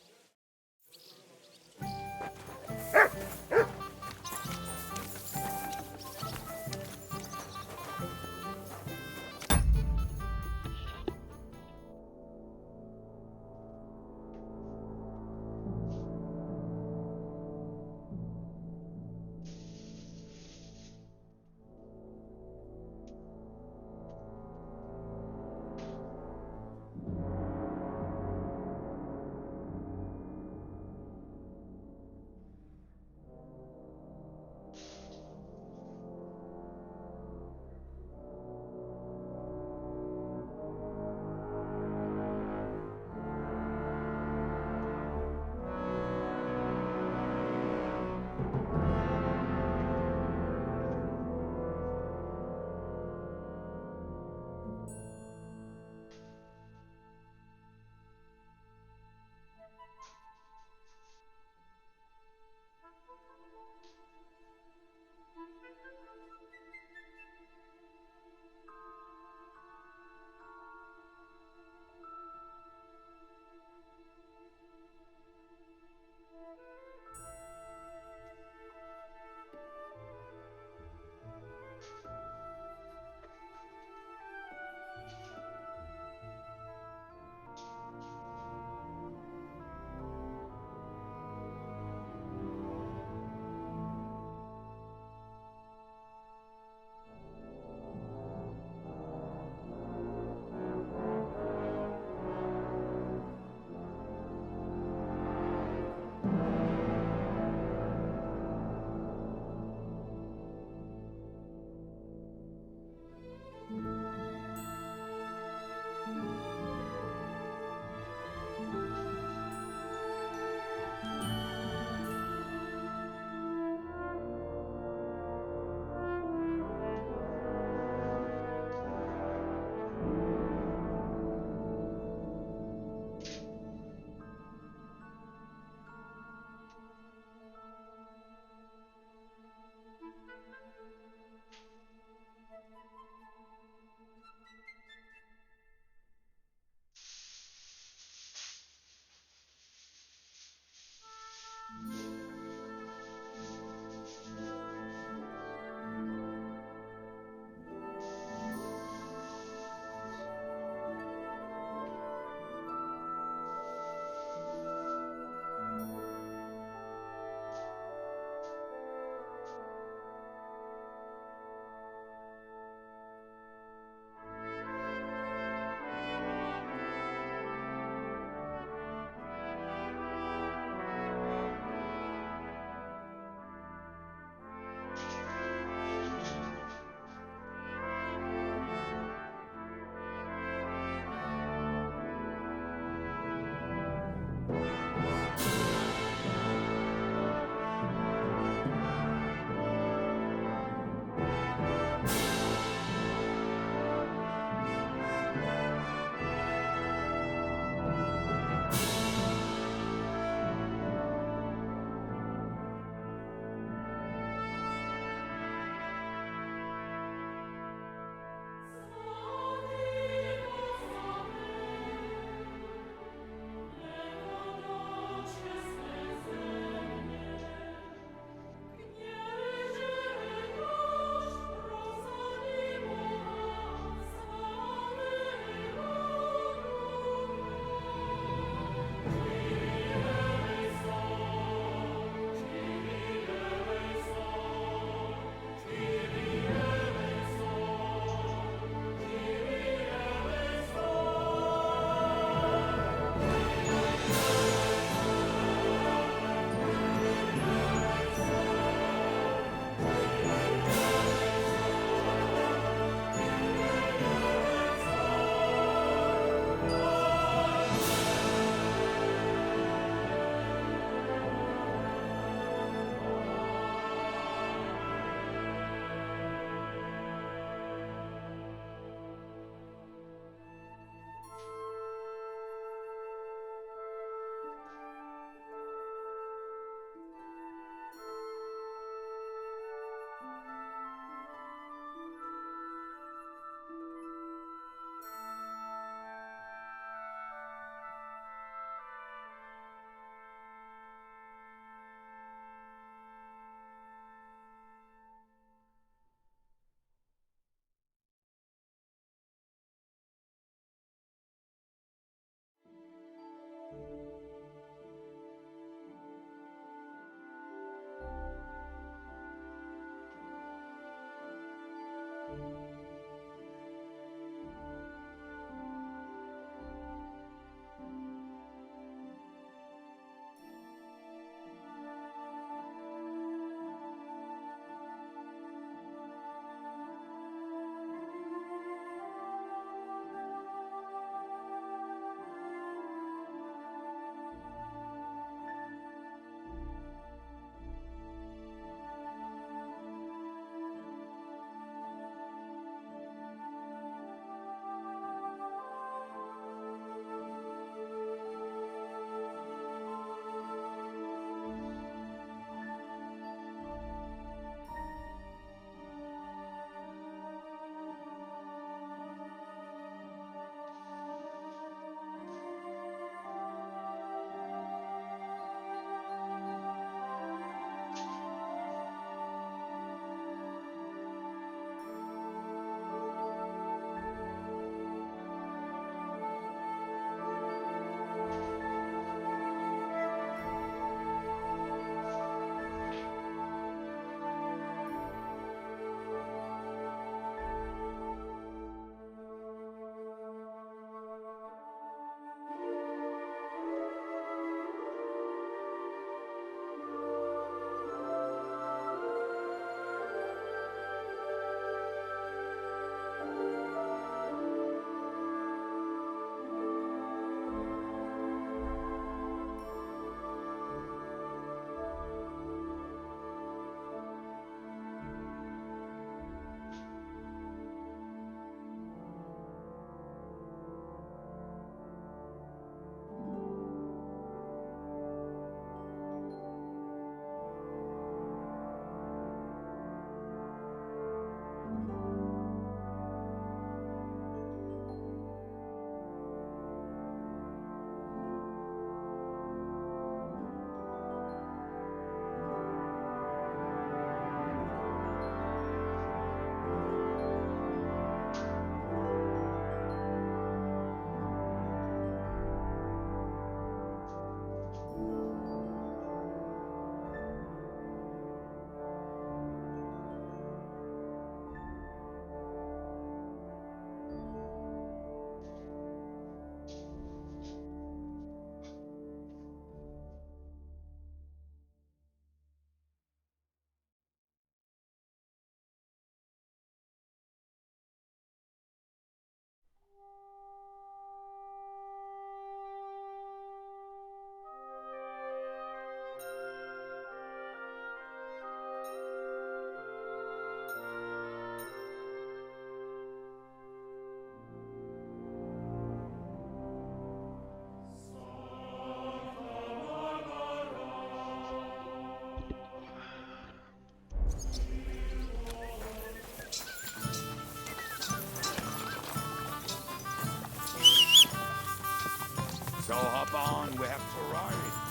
So hop on, we have to ride.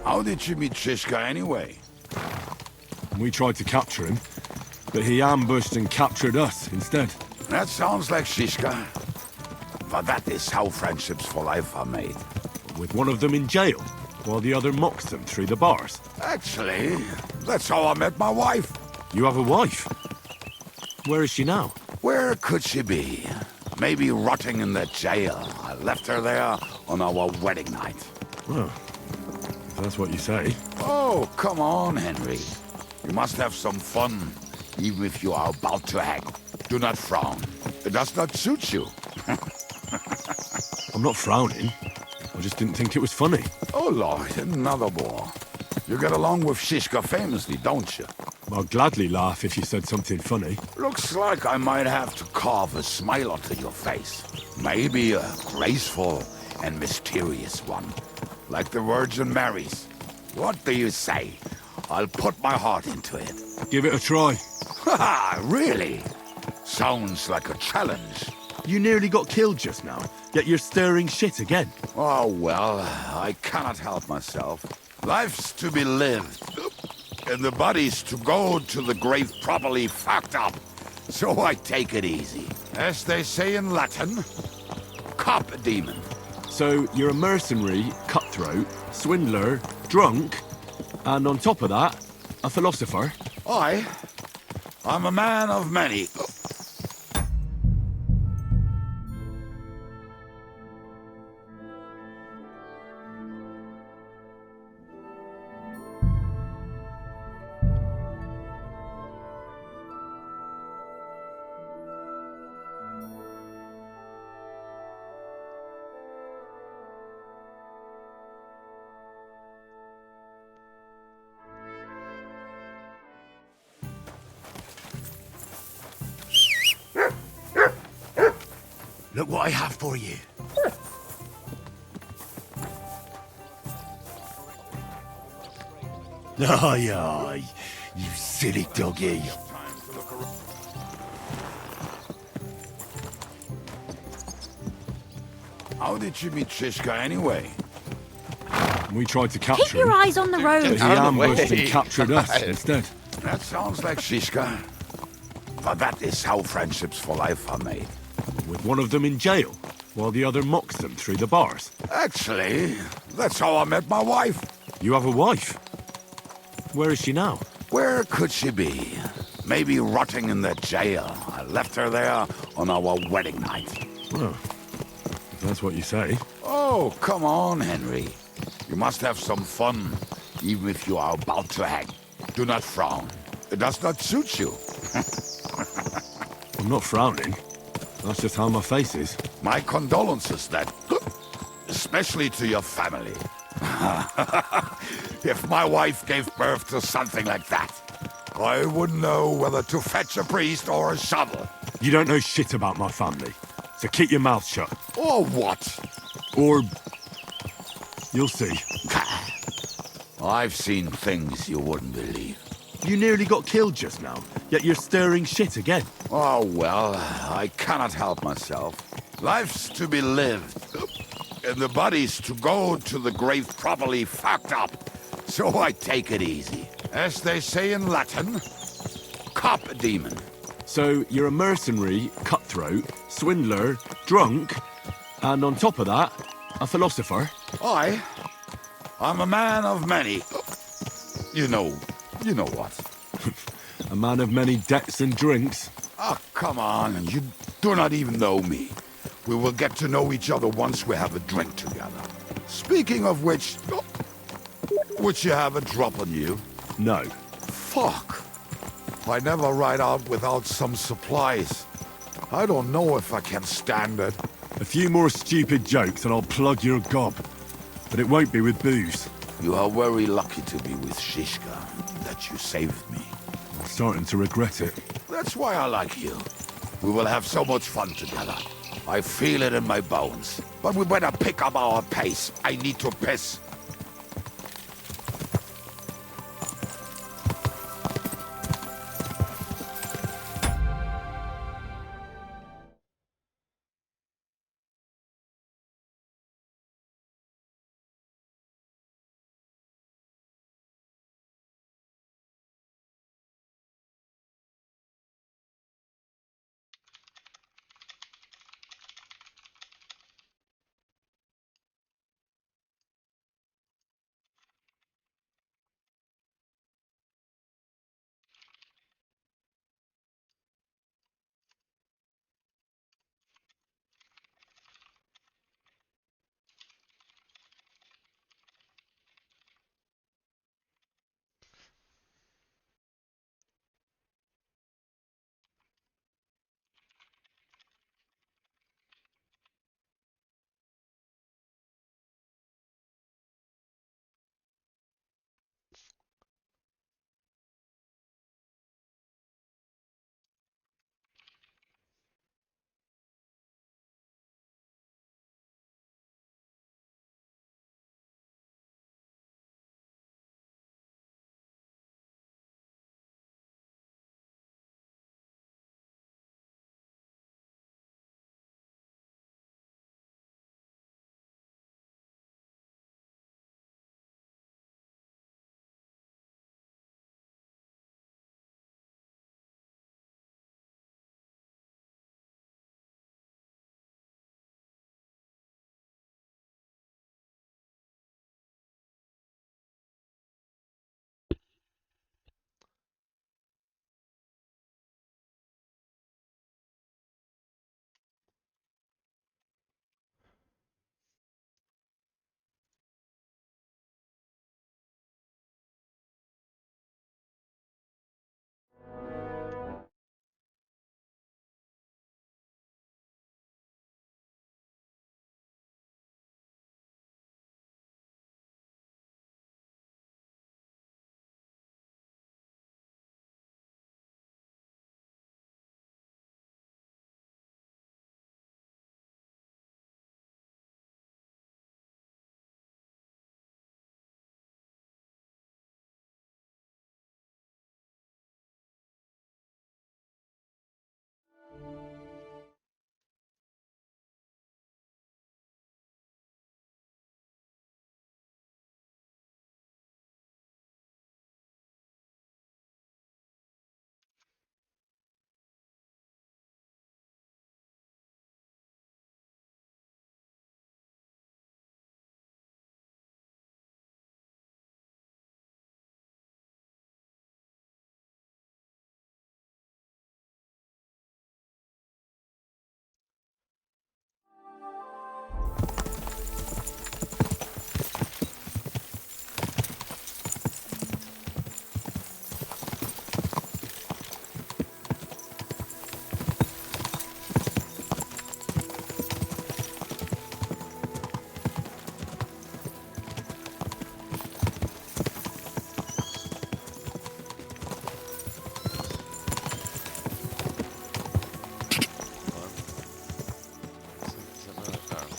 How did you meet Shishka anyway? We tried to capture him, but he ambushed and captured us instead. That sounds like Shishka. But that is how friendships for life are made. With one of them in jail, while the other mocks them through the bars. Actually, that's how I met my wife. You have a wife? Where is she now? Where could she be? Maybe rotting in the jail. I left her there on our wedding night. Well, if that's what you say. Oh, come on, Henry. You must have some fun, even if you are about to hang. Do not frown. It does not suit you. I'm not frowning. I just didn't think it was funny. Oh, Lord, another bore. You get along with Shishka famously, don't you? I'll gladly laugh if you said something funny. Looks like I might have to carve a smile onto your face. Maybe a graceful and mysterious one, like the Virgin Mary's. What do you say? I'll put my heart into it. Give it a try. Haha, really? Sounds like a challenge. You nearly got killed just now, yet you're stirring shit again. Oh, well, I cannot help myself. Life's to be lived, and the body's to go to the grave properly fucked up. So I take it easy. As they say in Latin, cop a demon. So you're a mercenary, cutthroat, swindler, drunk, and on top of that, a philosopher? I'm a man of many. Look what I have for you. Aye, aye, you silly doggy. How did you meet Shishka anyway? We tried to capture Keep your him, eyes on the road. but he ambushed and captured us instead. That sounds like Shishka. But that is how friendships for life are made. With one of them in jail, while the other mocks them through the bars. Actually, that's how I met my wife. You have a wife? Where is she now? Where could she be? Maybe rotting in the jail. I left her there on our wedding night. Well, if that's what you say. Oh, come on, Henry. You must have some fun, even if you are about to hang. Do not frown. It does not suit you. I'm not frowning. That's just how my face is. My condolences, then. Especially to your family. If my wife gave birth to something like that, I wouldn't know whether to fetch a priest or a shovel. You don't know shit about my family, so keep your mouth shut. Or what? Or... you'll see. I've seen things you wouldn't believe. You nearly got killed just now, yet you're stirring shit again. Oh, well, I cannot help myself. Life's to be lived, and the body's to go to the grave properly fucked up. So I take it easy. As they say in Latin, cop a demon. So you're a mercenary, cutthroat, swindler, drunk, and on top of that, a philosopher? I'm a man of many. You know what? A man of many debts and drinks. Oh, come on, you do not even know me. We will get to know each other once we have a drink together. Speaking of which, would you have a drop on you? No. Fuck. I never ride out without some supplies. I don't know if I can stand it. A few more stupid jokes and I'll plug your gob. But it won't be with booze. You are very lucky to be with Shishka, that you saved me. I'm starting to regret it. That's why I like you. We will have so much fun together. I feel it in my bones. But we better pick up our pace. I need to piss.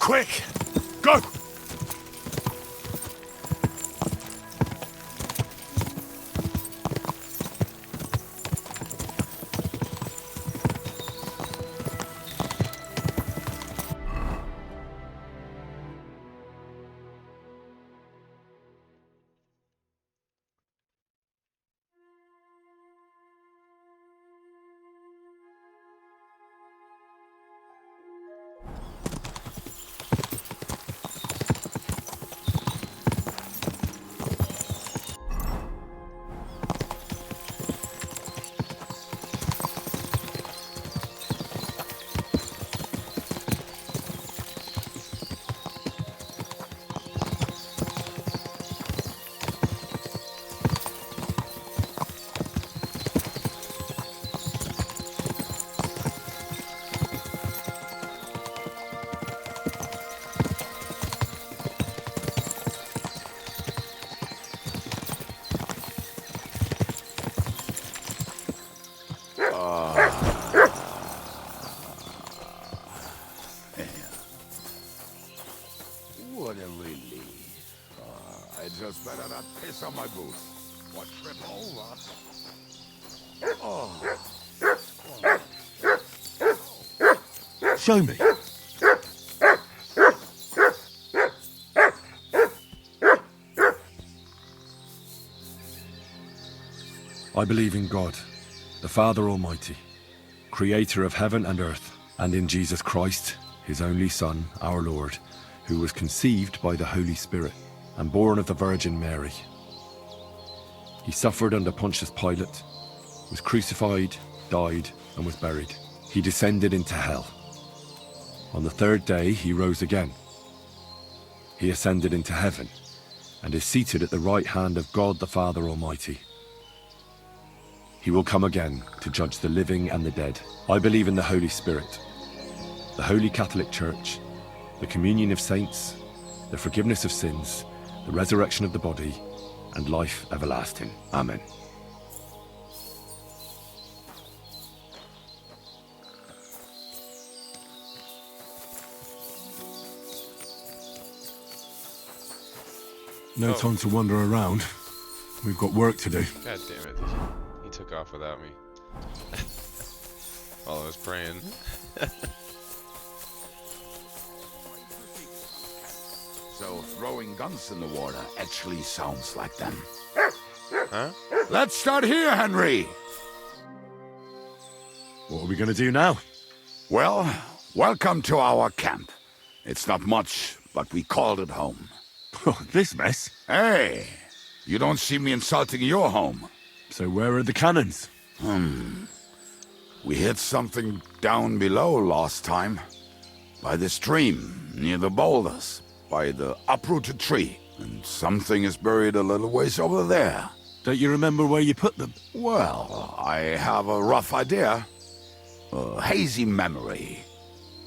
Quick! Go! What a relief. I just better not piss on my boots. Or trip over. Show me. I believe in God, the Father Almighty, creator of heaven and earth, and in Jesus Christ, his only Son, our Lord, who was conceived by the Holy Spirit and born of the Virgin Mary. He suffered under Pontius Pilate, was crucified, died, and was buried. He descended into hell. On the third day, he rose again. He ascended into heaven and is seated at the right hand of God the Father Almighty. He will come again to judge the living and the dead. I believe in the Holy Spirit, the Holy Catholic Church, the communion of saints, the forgiveness of sins, the resurrection of the body, and life everlasting. Amen. No time to wander around. We've got work to do. God damn it. He took off without me. While I was praying. So throwing guns in the water actually sounds like them. Huh? Let's start here, Henry! What are we going to do now? Well, welcome to our camp. It's not much, but we called it home. This mess? Hey, you don't see me insulting your home. So where are the cannons? We hit something down below last time. By the stream, near the boulders. By the uprooted tree. And something is buried a little ways over there. Don't you remember where you put them? Well, I have a rough idea. A hazy memory.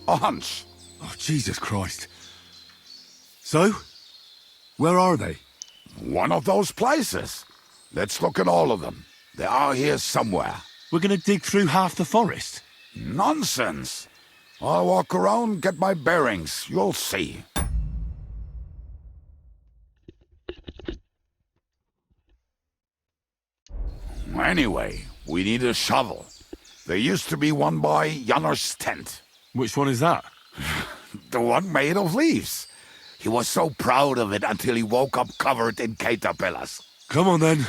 A hunch. Oh, Jesus Christ. So? Where are they? One of those places. Let's look at all of them. They are here somewhere. We're gonna dig through half the forest. Nonsense. I'll walk around, get my bearings. You'll see. Anyway, we need a shovel. There used to be one by Janner's tent. Which one is that? The one made of leaves. He was so proud of it until he woke up covered in caterpillars. Come on then.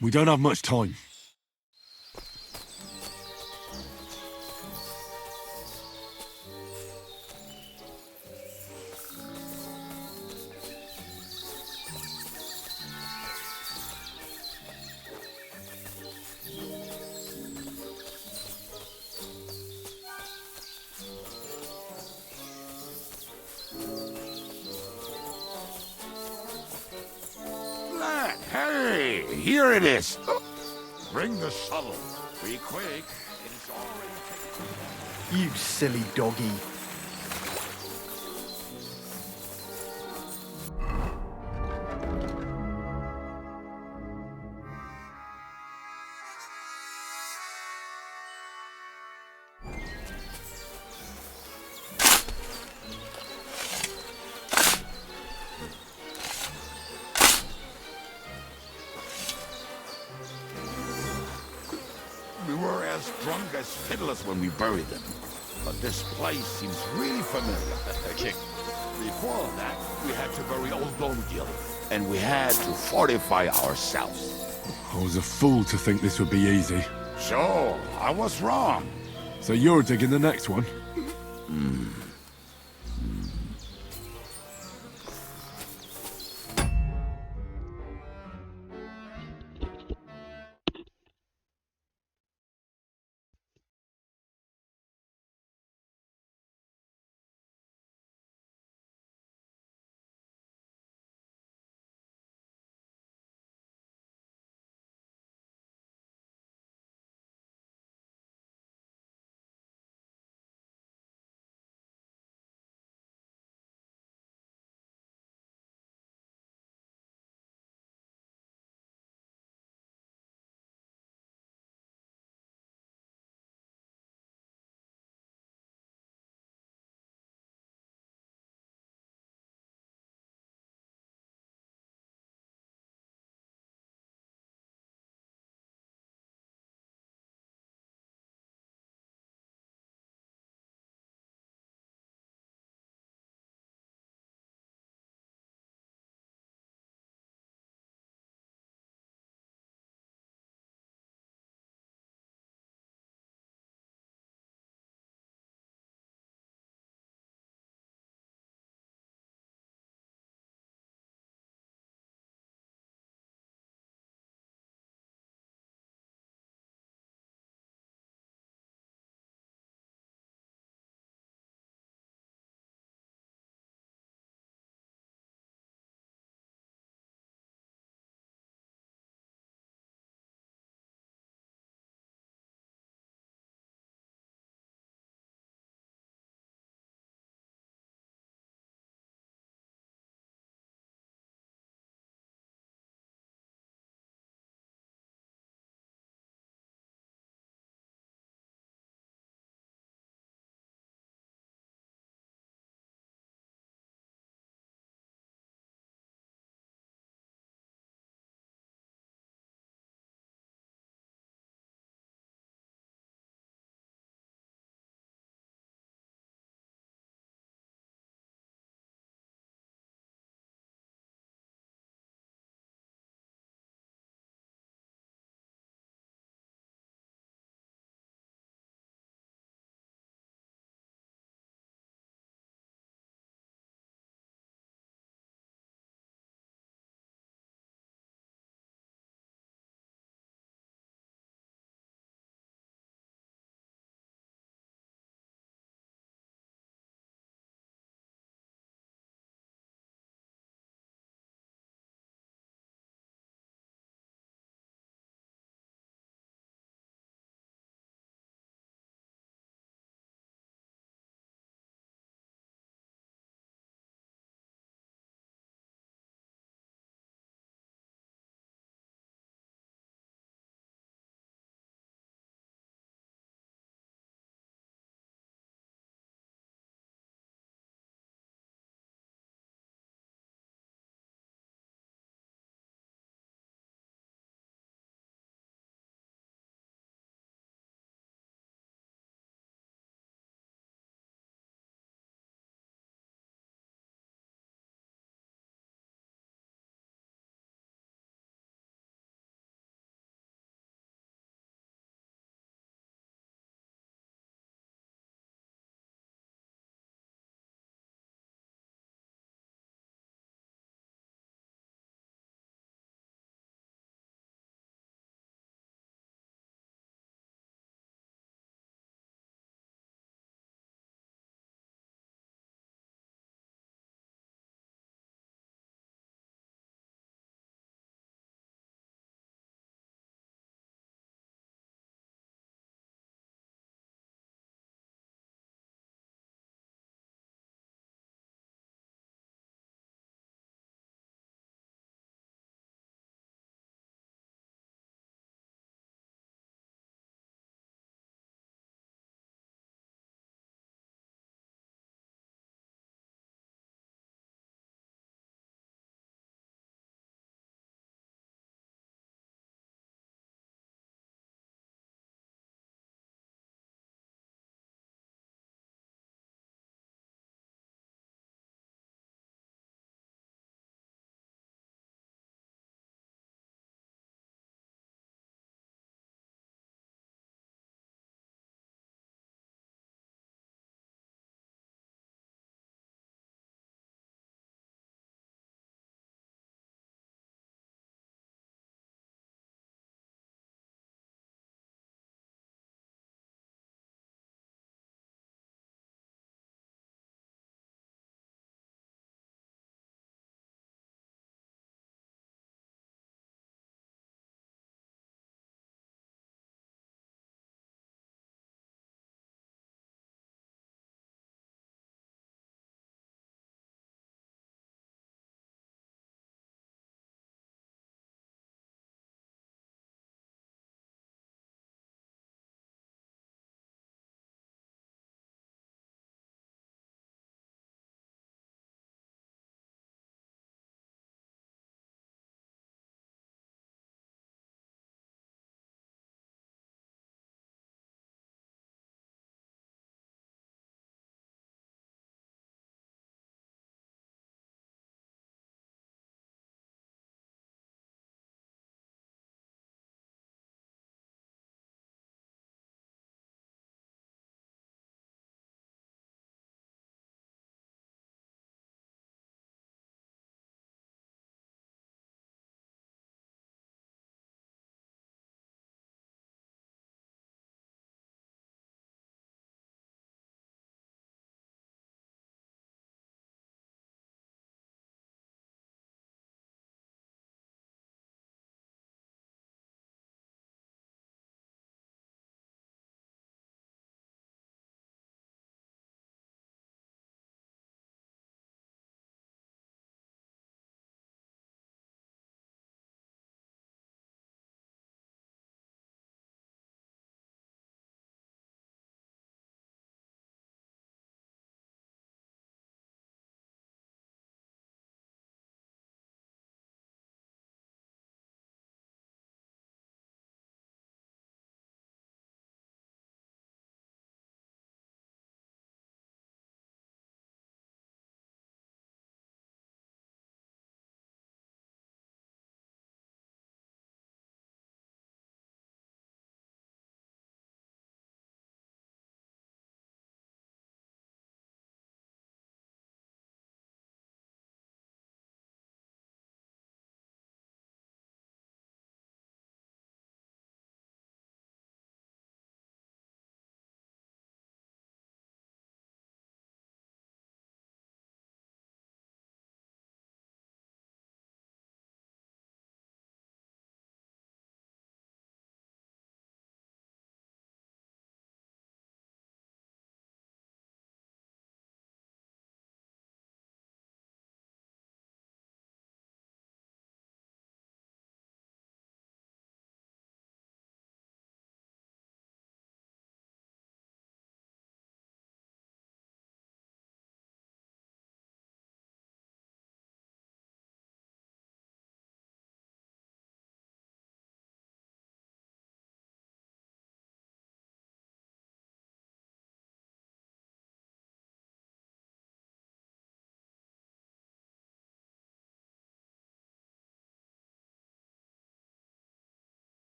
We don't have much time. Hey, here it is. Bring the shovel. Be quick. It's already... You silly doggy. as fiddlers when we buried them. But this place seems really familiar. Okay. Before that, we had to bury old Don Gil, and we had to fortify ourselves. I was a fool to think this would be easy. So, I was wrong. So you're digging the next one?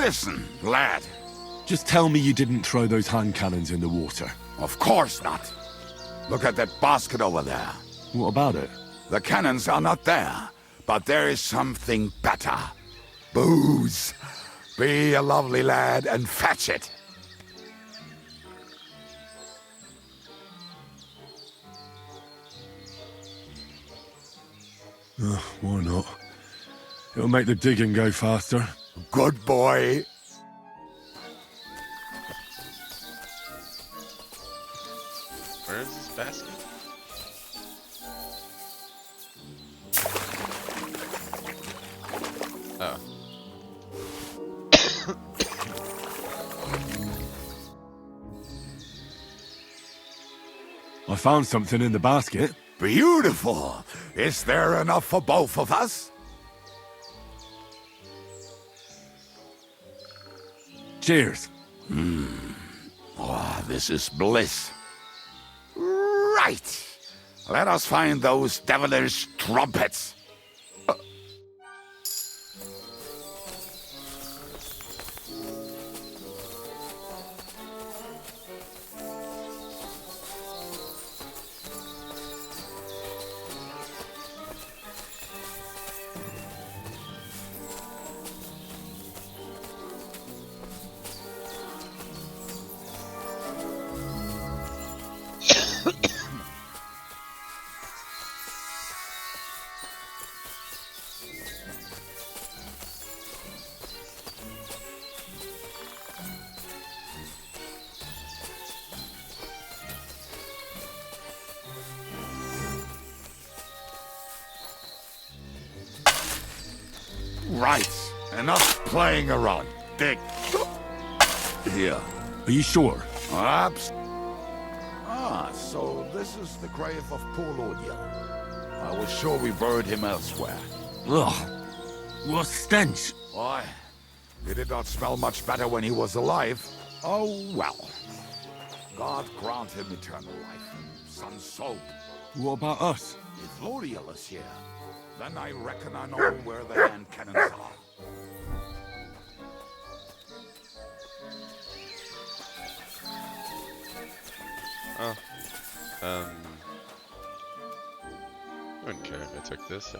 Listen, lad. Just tell me you didn't throw those hand cannons in the water. Of course not. Look at that basket over there. What about it? The cannons are not there, but there is something better. Booze. Be a lovely lad and fetch it. Why not? It'll make the digging go faster. Good boy. Where is this basket? Oh. I found something in the basket. Beautiful. Is there enough for both of us? Cheers. Oh, this is bliss. Right. Let us find those devilish trumpets. Right. Enough playing around. Dig. Here. Are you sure? So this is the grave of poor Lord Yell. I was sure we buried him elsewhere. Ugh. What stench. Why? He did not smell much better when he was alive. Oh, well. God grant him eternal life. Some soap. What about us? If Lord Yell is here, then I reckon I know where the hand cannons are. Oh. I wouldn't care if I took this.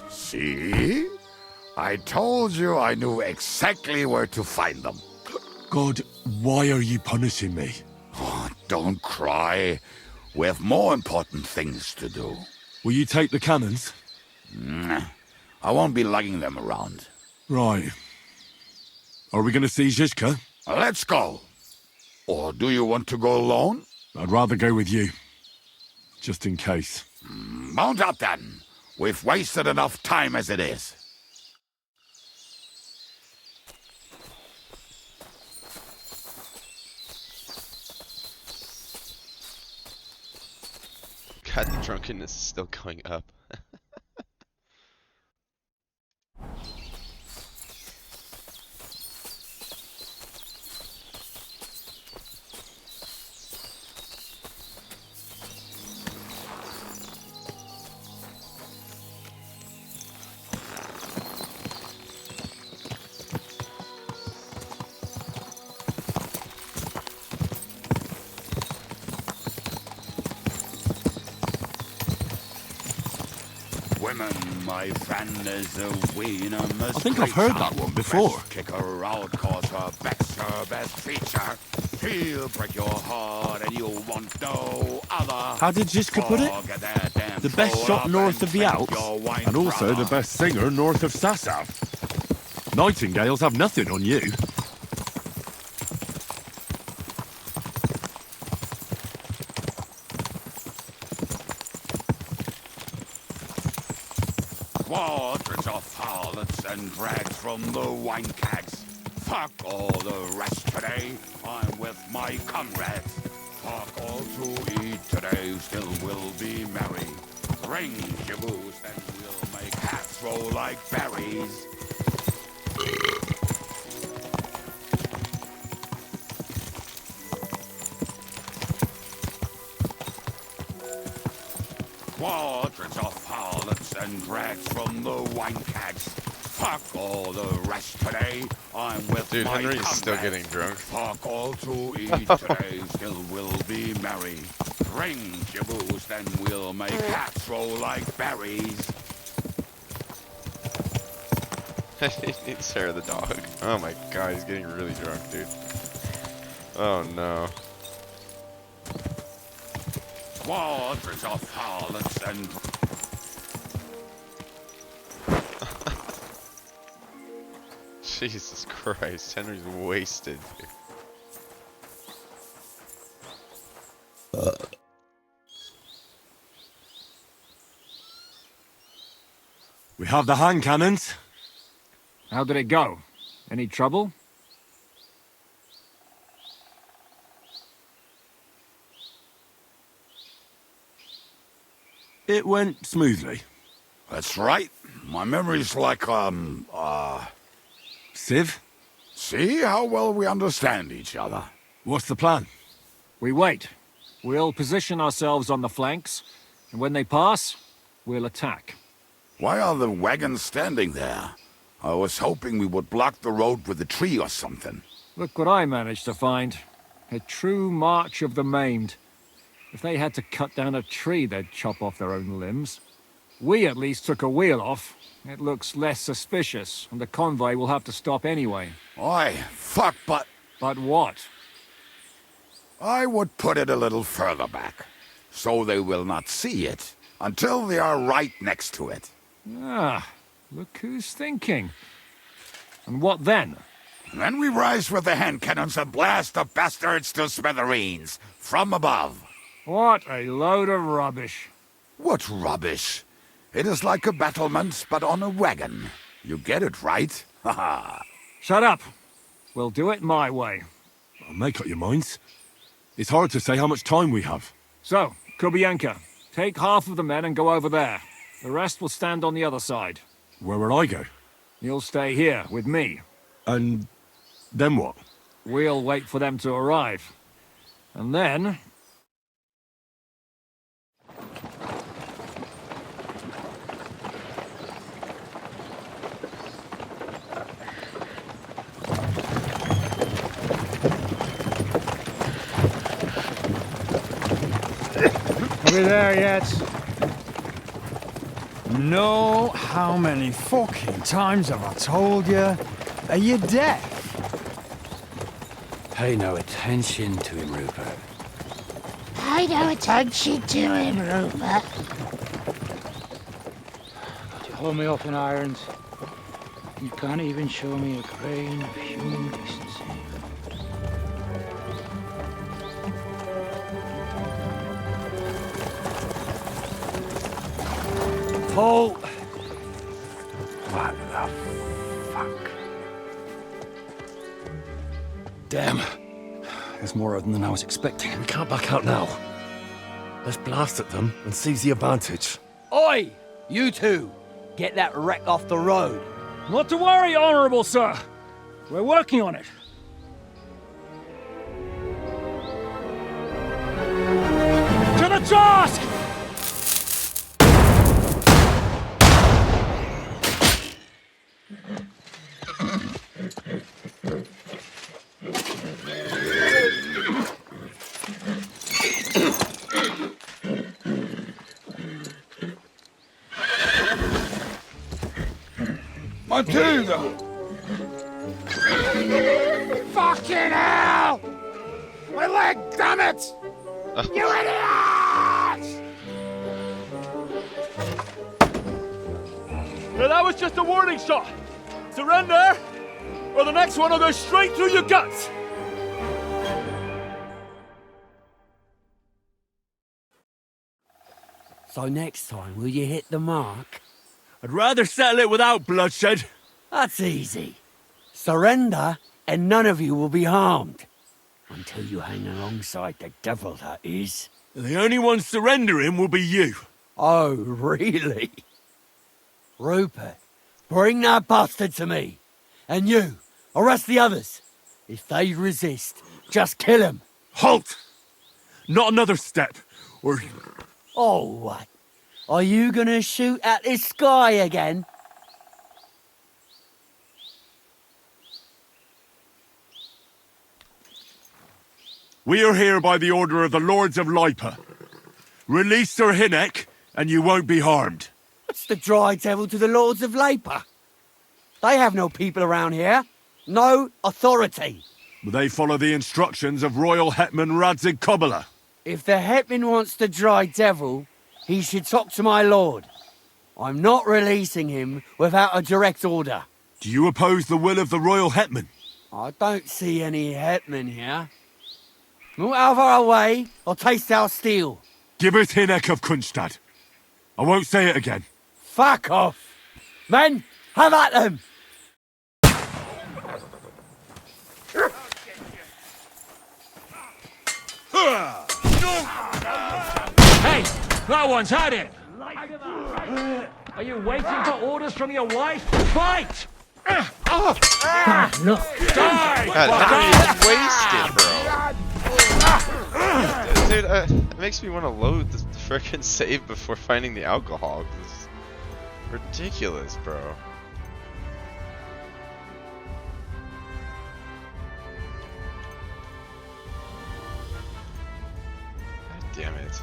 See? I told you I knew exactly where to find them. God, why are you punishing me? Oh, don't cry. We have more important things to do. Will you take the cannons? I won't be lugging them around. Right. Are we going to see Zizka? Let's go. Or do you want to go alone? I'd rather go with you. Just in case. Mount up then. We've wasted enough time as it is. God, the drunkenness is still going up. Women, my friend, is a winner. I think I've heard that one before. Kick her out, cause her back's her best feature. He'll break your heart and you'll want no other. How did Zizka put it? The best shot north of the Alps, and also the best singer north of Sassav. Nightingales have nothing on you. Squadrons of harlots and drags from the wine kegs. Fuck all the rest today, I'm with my comrades. Fuck all to eat today, still we'll be merry. Bring your booze, then we'll make hats roll like berries. Squadrons of harlots and drags from the wine kegs. Fuck all the rest today, I'm with Dude, my Henry's comrades. still getting drunk. Fuck all to eat today, still we'll be merry. Bring your booze, then we'll make hats roll like berries. It's Sarah the dog. Oh my god, he's getting really drunk, dude. Oh no. Squadrons of harlots and... Jesus Christ, Henry's wasted, dude. We have the hand cannons. How did it go? Any trouble? It went smoothly. That's right. My memory's like, Civ? See how well we understand each other. What's the plan? We wait. We'll position ourselves on the flanks, and when they pass, we'll attack. Why are the wagons standing there? I was hoping we would block the road with a tree or something. Look what I managed to find. A true march of the maimed. If they had to cut down a tree, they'd chop off their own limbs. We at least took a wheel off. It looks less suspicious, and the convoy will have to stop anyway. Oi, fuck, but... But what? I would put it a little further back, so they will not see it until they are right next to it. Ah, look who's thinking. And what then? Then we rise with the hand cannons and blast the bastards to smithereens, from above. What a load of rubbish. What rubbish? It is like a battlement, but on a wagon. You get it, right? Haha. Shut up. We'll do it my way. Make up your minds. It's hard to say how much time we have. So, Kubienka, take half of the men and go over there. The rest will stand on the other side. Where will I go? You'll stay here with me. And then what? We'll wait for them to arrive. And then... Are we there yet? No, how many fucking times have I told you? Are you deaf? Pay no attention to him, Rupert. Pay no attention to him, Rupert. You hold me up in irons. You can't even show me a grain of human decency. Paul! What the fuck? Damn. There's more of them than I was expecting. We can't back out now. Let's blast at them and seize the advantage. Oi! You two! Get that wreck off the road. Not to worry, Honorable Sir. We're working on it. To the task! Matilda! Fucking hell! My leg, damn it! You idiots! No, that was just a warning shot. Surrender, or the next one will go straight through your guts! So next time, will you hit the mark? I'd rather settle it without bloodshed. That's easy. Surrender, and none of you will be harmed. Until you hang alongside the devil, that is. The only one surrendering will be you. Oh, really? Rupert, bring that bastard to me. And you, arrest the others. If they resist, just kill them. Halt! Not another step, or... Oh, what? Are you gonna shoot at the sky again? We are here by the order of the Lords of Lipa. Release Sir Hinnek, and you won't be harmed. What's the dry devil to the Lords of Labour? They have no people around here. No authority. They follow the instructions of Royal Hetman Radzig Kobyla. If the hetman wants the dry devil, he should talk to my lord. I'm not releasing him without a direct order. Do you oppose the will of the Royal Hetman? I don't see any hetman here. Move out of our way, or taste our steel. Give us Hinnek of Kunstad. I won't say it again. Fuck off! Men, have at them! Hey, that one's had it! Are you waiting for orders from your wife? Fight! Look! God, how wasted, bro. Dude, it makes me want to load the frickin' save before finding the alcohol. This is ridiculous, bro. God damn it.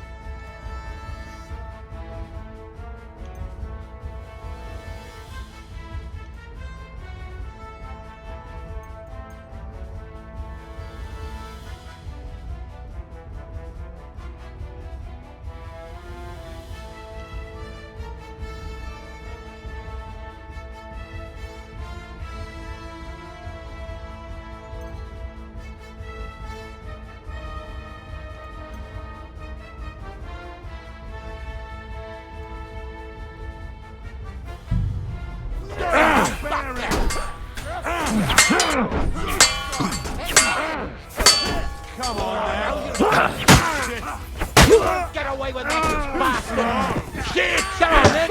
Come on now. Get away with that, you bastard! Shit! Come on, then!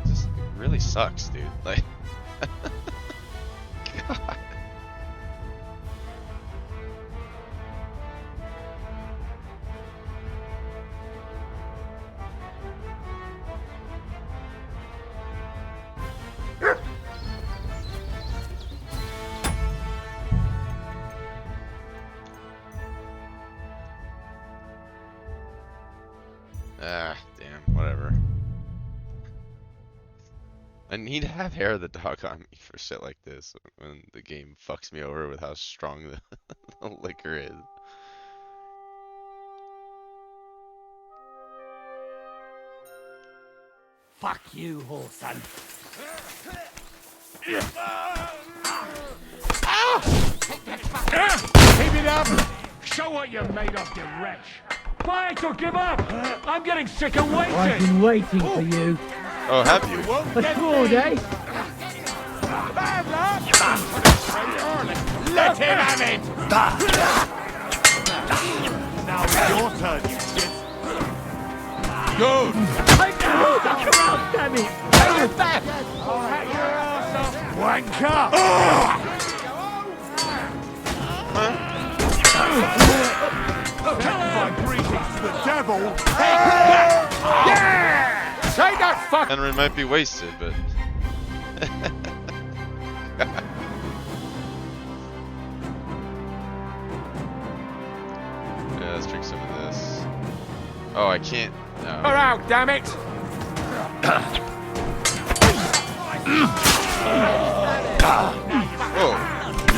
This really sucks, dude. Like, God. Ah, damn, whatever. I need to have hair of the dog on me for shit like this when the game fucks me over with how strong the liquor is. Fuck you, whoreson. Keep it up! Show what you're made of, you wretch! Fight or give up! I'm getting sick of waiting! I've been waiting for you. Oh, have you? A sword, eh? Bad luck! Let him have it! Now it's your turn, you shit. Good! Take the hook around, damn it! Take it back! Wanker! My greetings to the devil! Yeah! Say that fuck! Henry might be wasted, but... Yeah, let's drink some of this. Oh, I can't. No. We're out, damn it!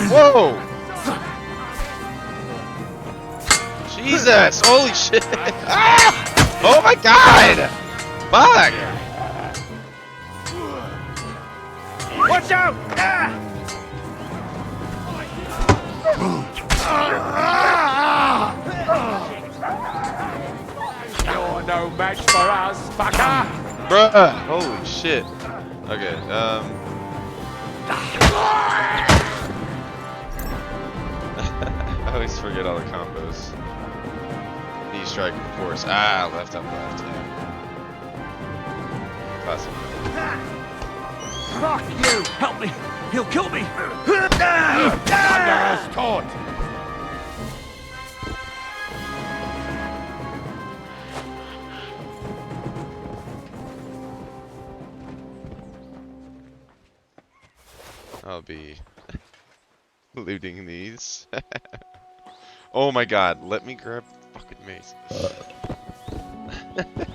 Whoa! Jesus! Holy shit! Ah! Oh my god! Fuck! Watch out! You're no match for us, fucker! Bruh! Holy shit. Okay, I always forget all the combos. Knee strike, of course. Ah, left up left. Classic. Fuck you! Help me! He'll kill me! Thunder has taught! I'll be looting these. Oh my god, let me grab the fucking mace.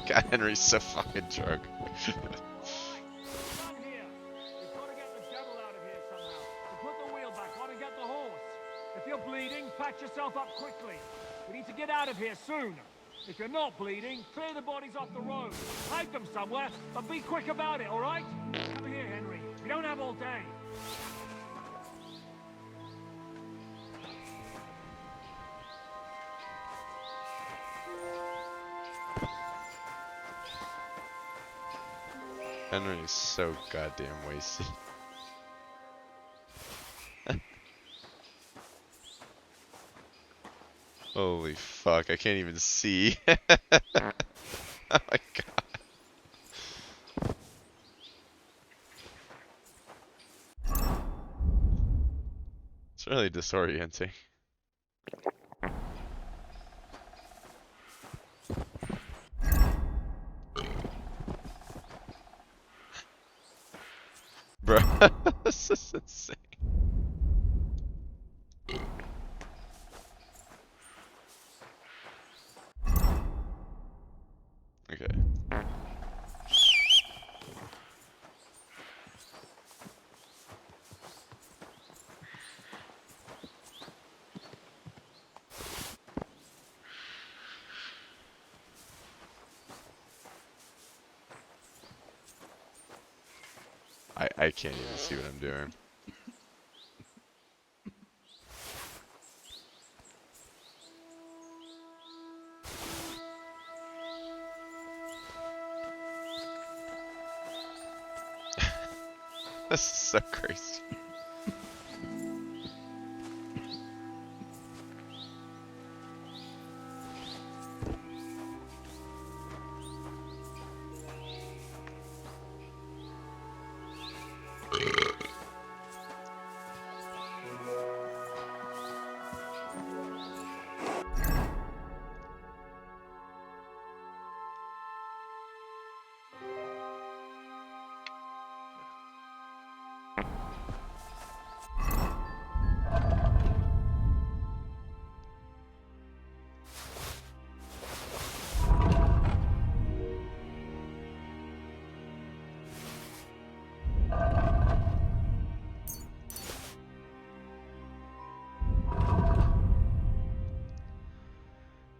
God, Henry's so fucking drunk. If you're bleeding, patch yourself up quickly. We need to get out of here soon. If you're not bleeding, clear the bodies off the road. Hide them somewhere, but be quick about it, all right? Come here, Henry. We don't have all day. Henry's so goddamn wasted. Holy fuck, I can't even see. Oh my god. It's really disorienting. Bro, this is insane. Okay. I can't even see what I'm doing. This is so crazy.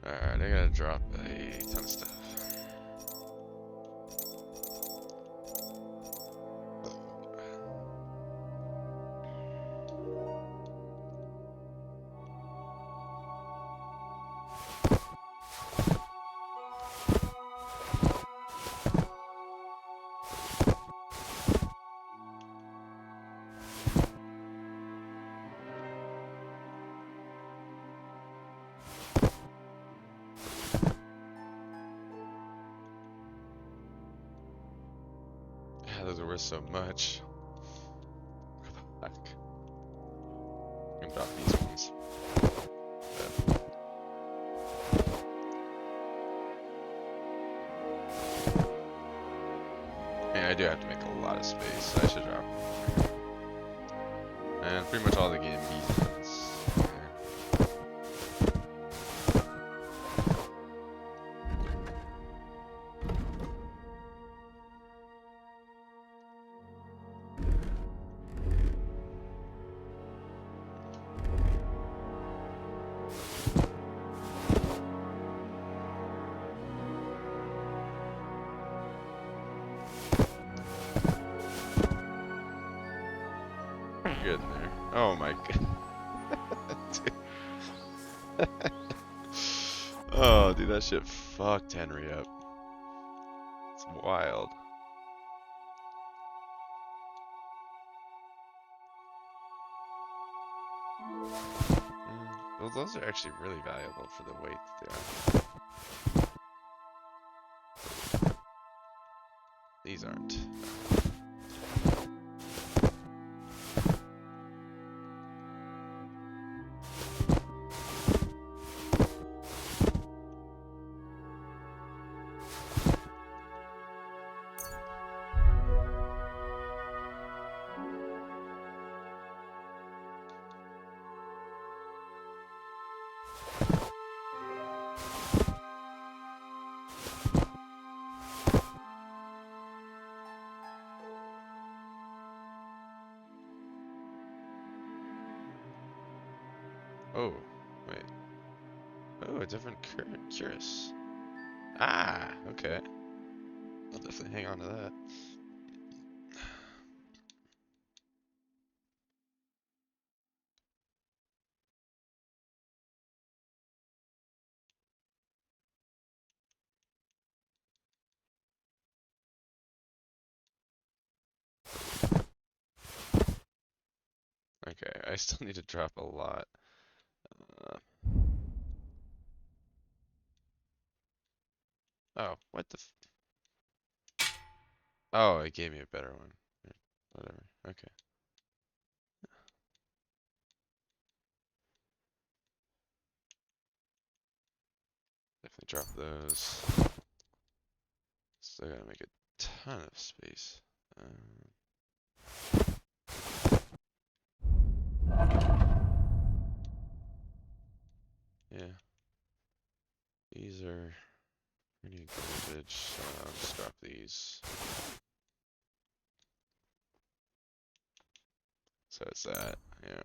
Alright, I gotta drop a ton of stuff. Those are worth so much. What the fuck? I'm gonna drop these ones. I do have to make a lot of space, so I should drop them. And pretty much all the game beats. Oh my god. Oh, dude, that shit fucked Henry up. It's wild. Well, those are actually really valuable for the weight that they are. These aren't. Oh, wait. Oh, a different cuirass. Ah, okay. I'll definitely hang on to that. Okay, I still need to drop a lot. Oh, what the Oh, it gave me a better one. Whatever, okay. Definitely drop those. Still gotta make a ton of space. Yeah. These are pretty garbage, so I'll just drop these. So it's that, yeah.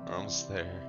We're almost there.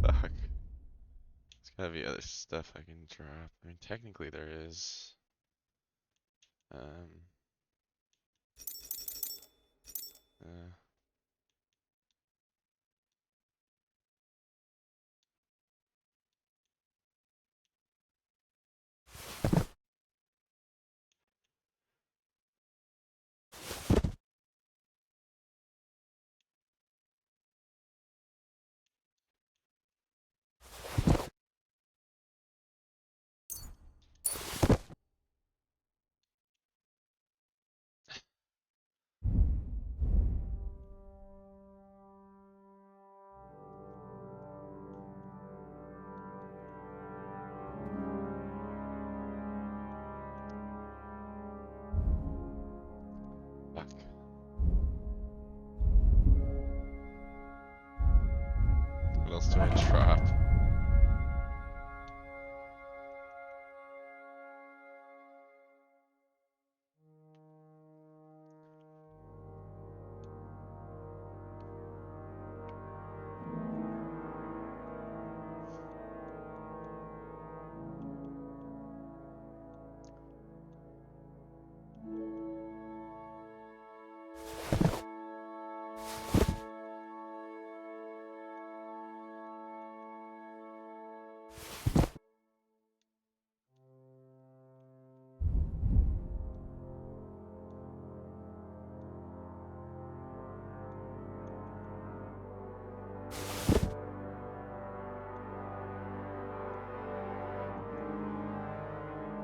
Fuck. There's gotta be other stuff I can drop. I mean, technically there is. Um. Uh, Fuck. What else do I drop?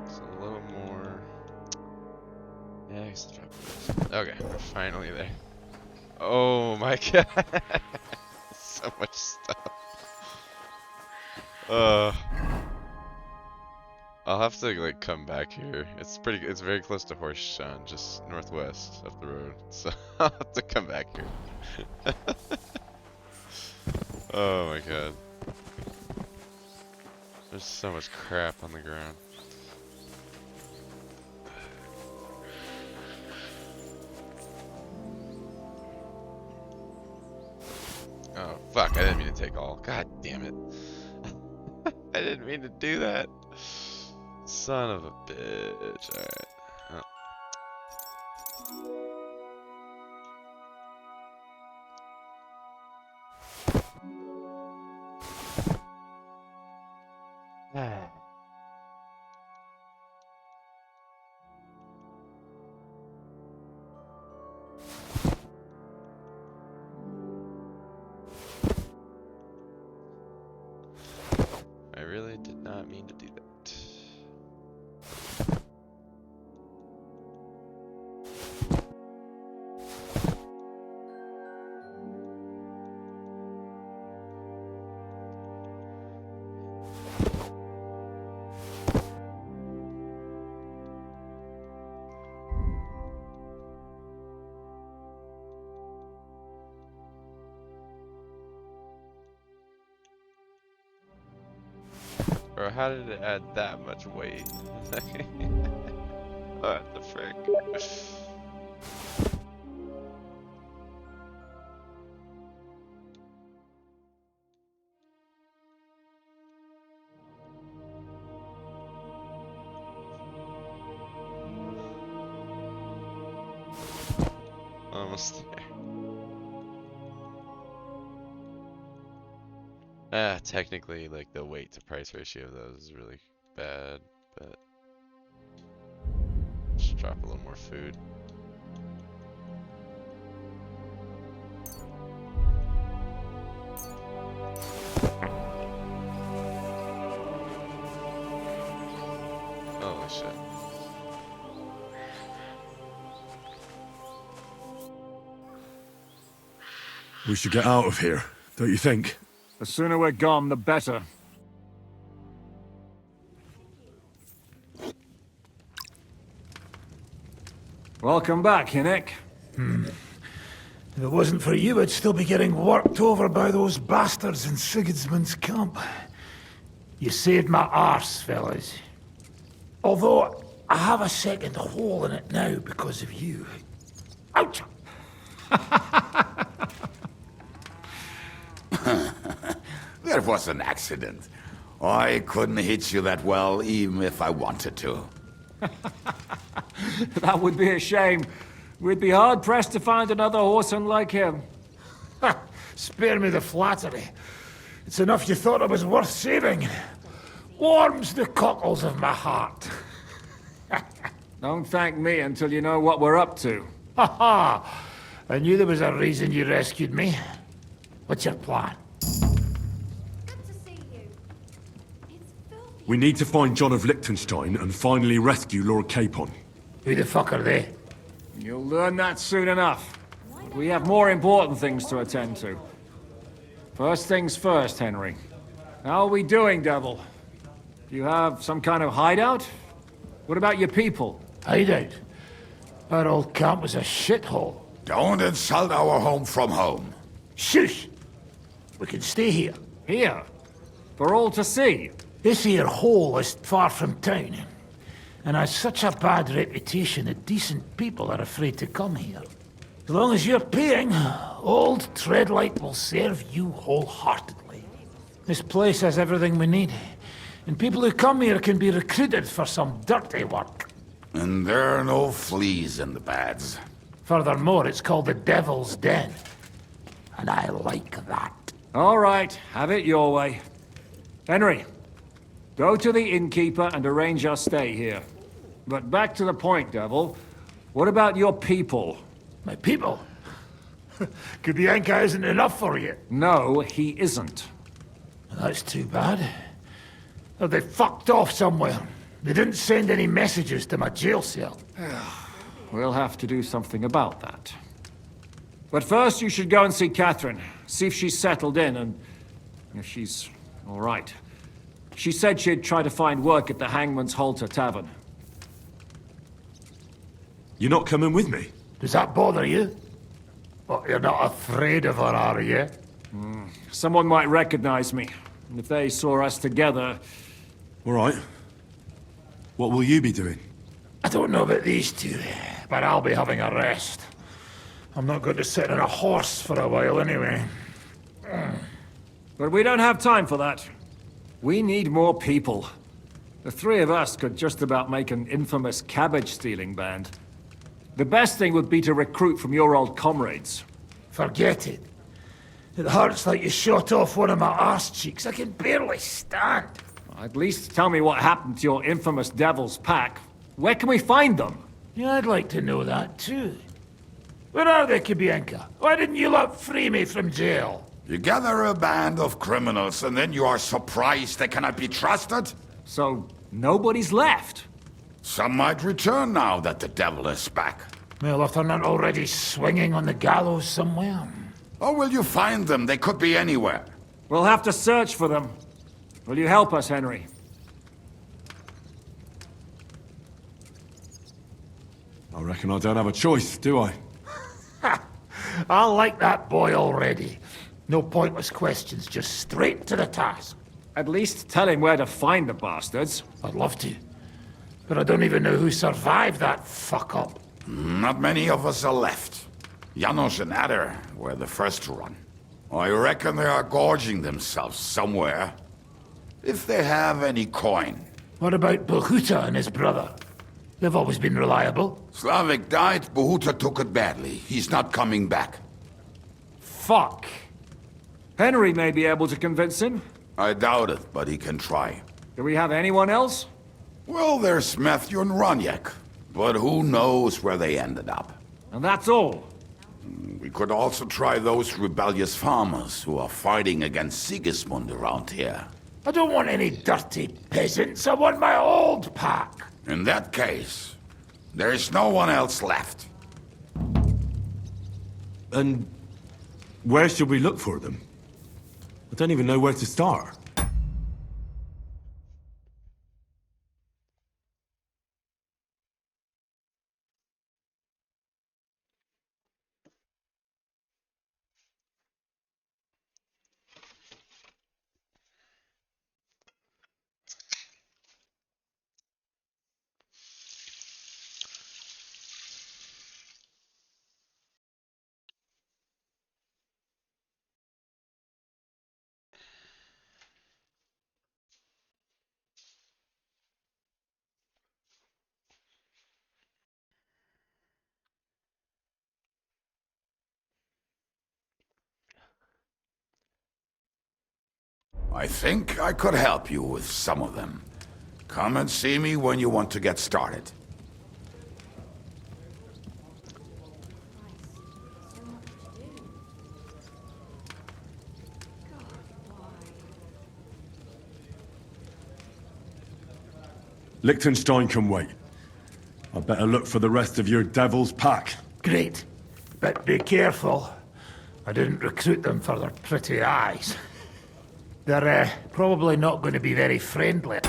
It's a little more. Yeah, I guess I'll drop this. Okay, we're finally there. Oh my god. So much stuff. I'll have to like come back here. It's very close to Horseshawn, just northwest up the road. So I'll have to come back here. Oh my god. There's so much crap on the ground. Oh, fuck, I didn't mean to take all. God damn it. I didn't mean to do that. Son of a bitch. Alright. Oh. I really did not mean to do that. Bro, how did it add that much weight? What the frick? Almost there. Technically, like, the weight to price ratio of those is really bad, but just drop a little more food. Holy shit. We should get out of here, don't you think? The sooner we're gone, the better. Welcome back, Hinnick. If it wasn't for you, I'd still be getting worked over by those bastards in Sigismund's camp. You saved my arse, fellas. Although, I have a second hole in it now because of you. Ouch! There was an accident. I couldn't hit you that well, even if I wanted to. That would be a shame. We'd be hard-pressed to find another horseman like him. Spare me the flattery. It's enough you thought I was worth saving. Warms the cockles of my heart. Don't thank me until you know what we're up to. Ha ha! I knew there was a reason you rescued me. What's your plan? We need to find John of Liechtenstein and finally rescue Lord Capon. Who the fuck are they? You'll learn that soon enough. We have more important things to attend to. First things first, Henry. How are we doing, Devil? Do you have some kind of hideout? What about your people? Hideout? Our old camp was a shithole. Don't insult our home from home. Shush! We can stay here. Here? For all to see? This here hole is far from town, and has such a bad reputation that decent people are afraid to come here. As long as you're paying, old Treadlight will serve you wholeheartedly. This place has everything we need, and people who come here can be recruited for some dirty work. And there are no fleas in the beds. Furthermore, it's called the Devil's Den, and I like that. All right, have it your way. Henry, go to the innkeeper and arrange our stay here. But back to the point, Devil. What about your people? My people? Kubienka isn't enough for you. No, he isn't. That's too bad. Oh, they fucked off somewhere. They didn't send any messages to my jail cell. We'll have to do something about that. But first you should go and see Catherine. See if she's settled in and if she's all right. She said she'd try to find work at the Hangman's Halter Tavern. You're not coming with me? Does that bother you? But you're not afraid of her, are you? Someone might recognize me. And if they saw us together... All right. What will you be doing? I don't know about these two, but I'll be having a rest. I'm not going to sit on a horse for a while anyway. But we don't have time for that. We need more people. The three of us could just about make an infamous cabbage-stealing band. The best thing would be to recruit from your old comrades. Forget it. It hurts like you shot off one of my arse cheeks. I can barely stand. At least tell me what happened to your infamous Devil's Pack. Where can we find them? Yeah, I'd like to know that too. Where are they, Kubienka? Why didn't you lot free me from jail? You gather a band of criminals and then you are surprised they cannot be trusted? So, nobody's left? Some might return now that the devil is back. Well, if they're not already swinging on the gallows somewhere. Or will you find them? They could be anywhere. We'll have to search for them. Will you help us, Henry? I reckon I don't have a choice, do I? I like that boy already. No pointless questions, just straight to the task. At least tell him where to find the bastards. I'd love to. But I don't even know who survived that fuck-up. Not many of us are left. Janos and Adder were the first to run. I reckon they are gorging themselves somewhere. If they have any coin. What about Bohuta and his brother? They've always been reliable. Slavik died, Bohuta took it badly. He's not coming back. Fuck. Henry may be able to convince him. I doubt it, but he can try. Do we have anyone else? Well, there's Matthew and Roniak. But who knows where they ended up. And that's all. We could also try those rebellious farmers who are fighting against Sigismund around here. I don't want any dirty peasants. I want my old pack. In that case, there's no one else left. And where should we look for them? I don't even know where to start. I think I could help you with some of them. Come and see me when you want to get started. Liechtenstein can wait. I better look for the rest of your devil's pack. Great. But be careful. I didn't recruit them for their pretty eyes. They're probably not going to be very friendly.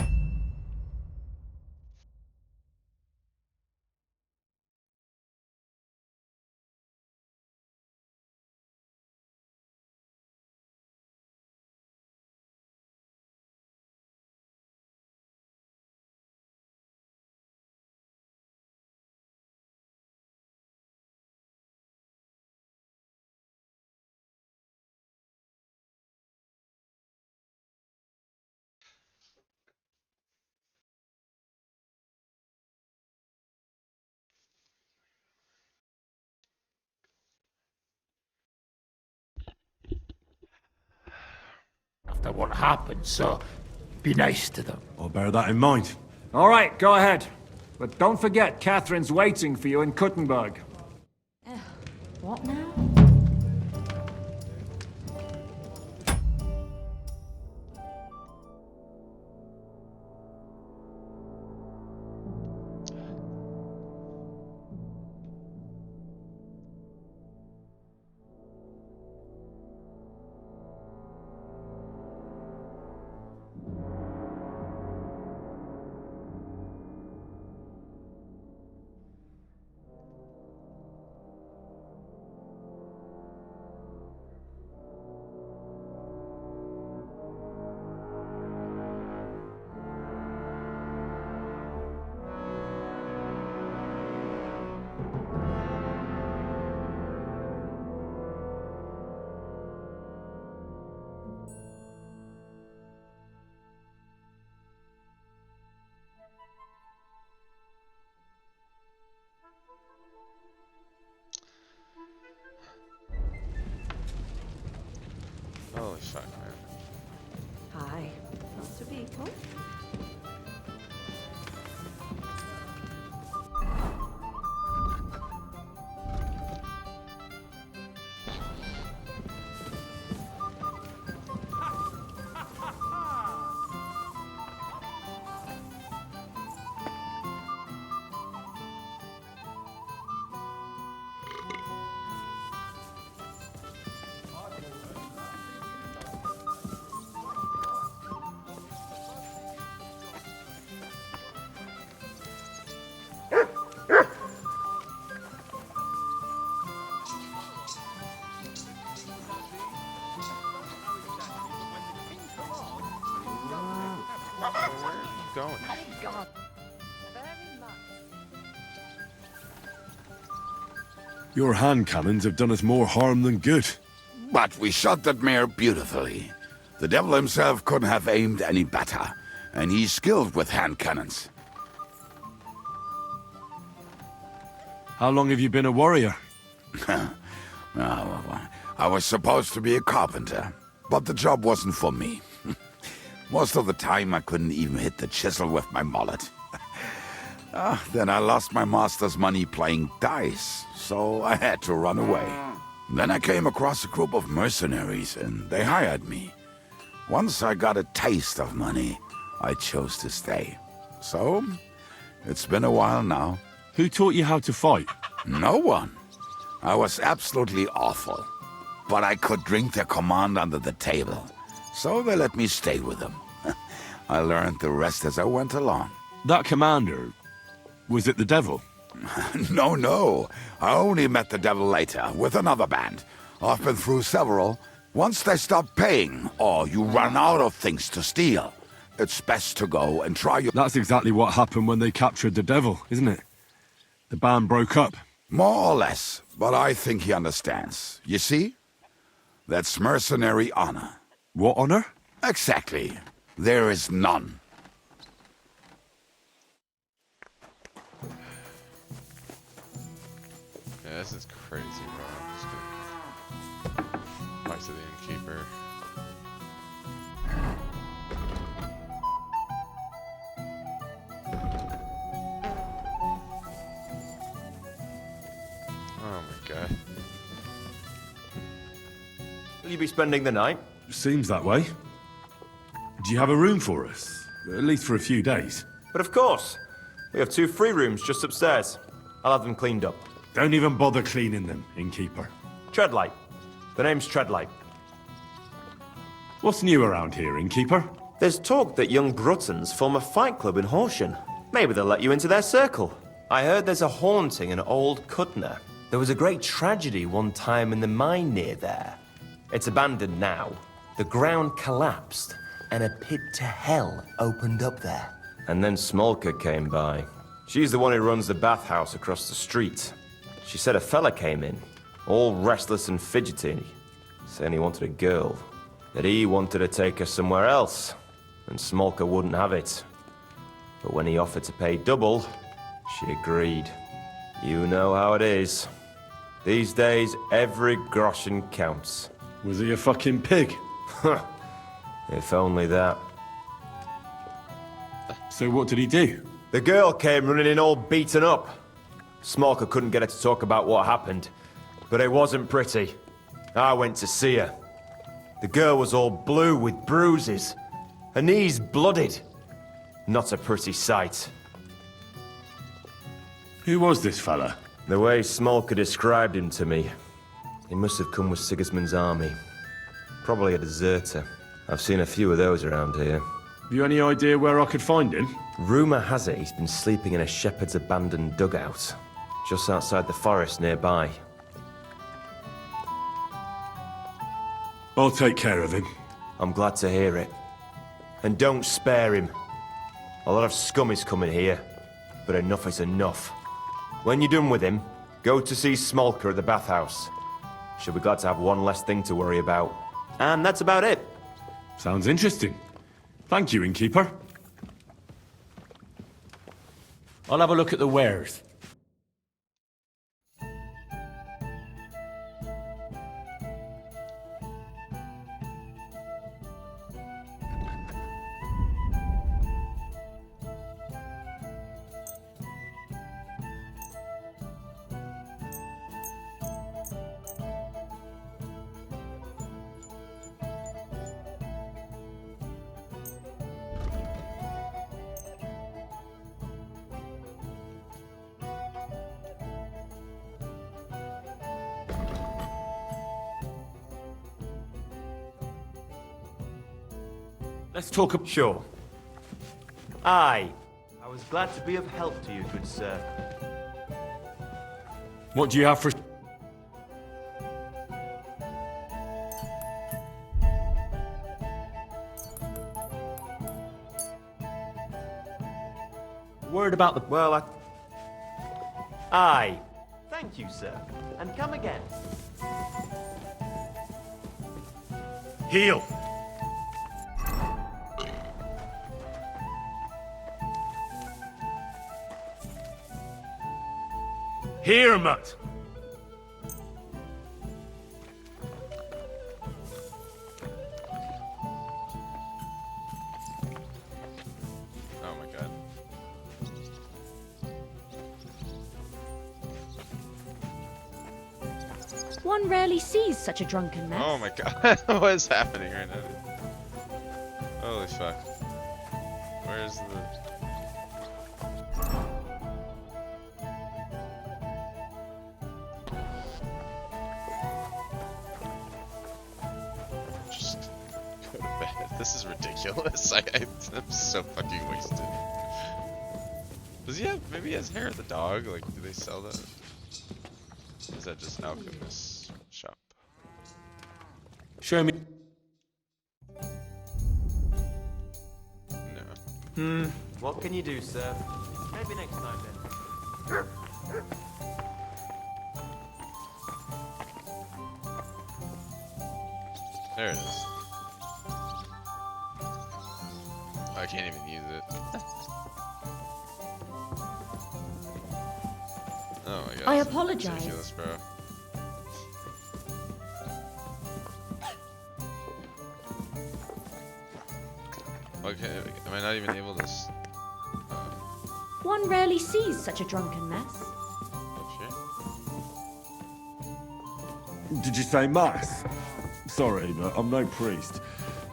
After what happened, so be nice to them. I'll bear that in mind. All right, go ahead. But don't forget, Catherine's waiting for you in Kuttenberg. What now? Holy fuck, man. Hi. Lots of people. Where are you going? Thank God. Very much. Your hand cannons have done us more harm than good. But we shot that mare beautifully. The devil himself couldn't have aimed any better, and he's skilled with hand cannons. How long have you been a warrior? I was supposed to be a carpenter, but the job wasn't for me. Most of the time I couldn't even hit the chisel with my mallet. Then I lost my master's money playing dice, so I had to run away. Then I came across a group of mercenaries, and they hired me. Once I got a taste of money, I chose to stay. So, it's been a while now. Who taught you how to fight? No one. I was absolutely awful. But I could drink their command under the table, so they let me stay with them. I learned the rest as I went along. That commander, was it the devil? No. I only met the devil later, with another band. I've been through several. Once they stop paying, or you run out of things to steal, it's best to go and try your... That's exactly what happened when they captured the devil, isn't it? The band broke up. More or less, but I think he understands. You see? That's mercenary honor. What honor? Exactly. There is none. Yeah, this is crazy, bro. I'm just gonna... Back to the innkeeper. you be spending the night? Seems that way. Do you have a room for us? At least for a few days. But of course. We have 2 free rooms just upstairs. I'll have them cleaned up. Don't even bother cleaning them, innkeeper. Treadlight. The name's Treadlight. What's new around here, innkeeper? There's talk that young Bruttons form a fight club in Horsham. Maybe they'll let you into their circle. I heard there's a haunting in Old Cutner. There was a great tragedy one time in the mine near there. It's abandoned now. The ground collapsed, and a pit to hell opened up there. And then Smolka came by. She's the one who runs the bathhouse across the street. She said a fella came in, all restless and fidgety, saying he wanted a girl. That he wanted to take her somewhere else, and Smolka wouldn't have it. But when he offered to pay double, she agreed. You know how it is. These days, every groschen counts. Was he a fucking pig? If only that. So what did he do? The girl came running in all beaten up. Smolka couldn't get her to talk about what happened, but it wasn't pretty. I went to see her. The girl was all blue with bruises, her knees blooded. Not a pretty sight. Who was this fella? The way Smolka described him to me, he must have come with Sigismund's army. Probably a deserter. I've seen a few of those around here. Have you any idea where I could find him? Rumour has it he's been sleeping in a shepherd's abandoned dugout, just outside the forest nearby. I'll take care of him. I'm glad to hear it. And don't spare him. A lot of scum is coming here, but enough is enough. When you're done with him, go to see Smolka at the bathhouse. She'll be glad to have one less thing to worry about. And that's about it. Sounds interesting. Thank you, innkeeper. I'll have a look at the wares. Let's talk about... Sure. Aye. I was glad to be of help to you, good sir. What do you have for... Word about the... Well, Aye. Thank you, sir. And come again. Heal! Here, mutt! Oh my god. One rarely sees such a drunken mess. Oh my god. What is happening right now? Holy fuck. Where's the... This is ridiculous. I'm so fucking wasted. Does he have, maybe he has hair of the dog? Like, do they sell that? Is that just Alchemist's shop? Show me. No. What can you do, sir? Maybe next time then. There it is. I can't even use it. Oh my god. I this is apologize. ridiculous, bro. Okay, am I not even able to... One rarely sees such a drunken mess. Oh Did you say mass? Sorry, but I'm no priest.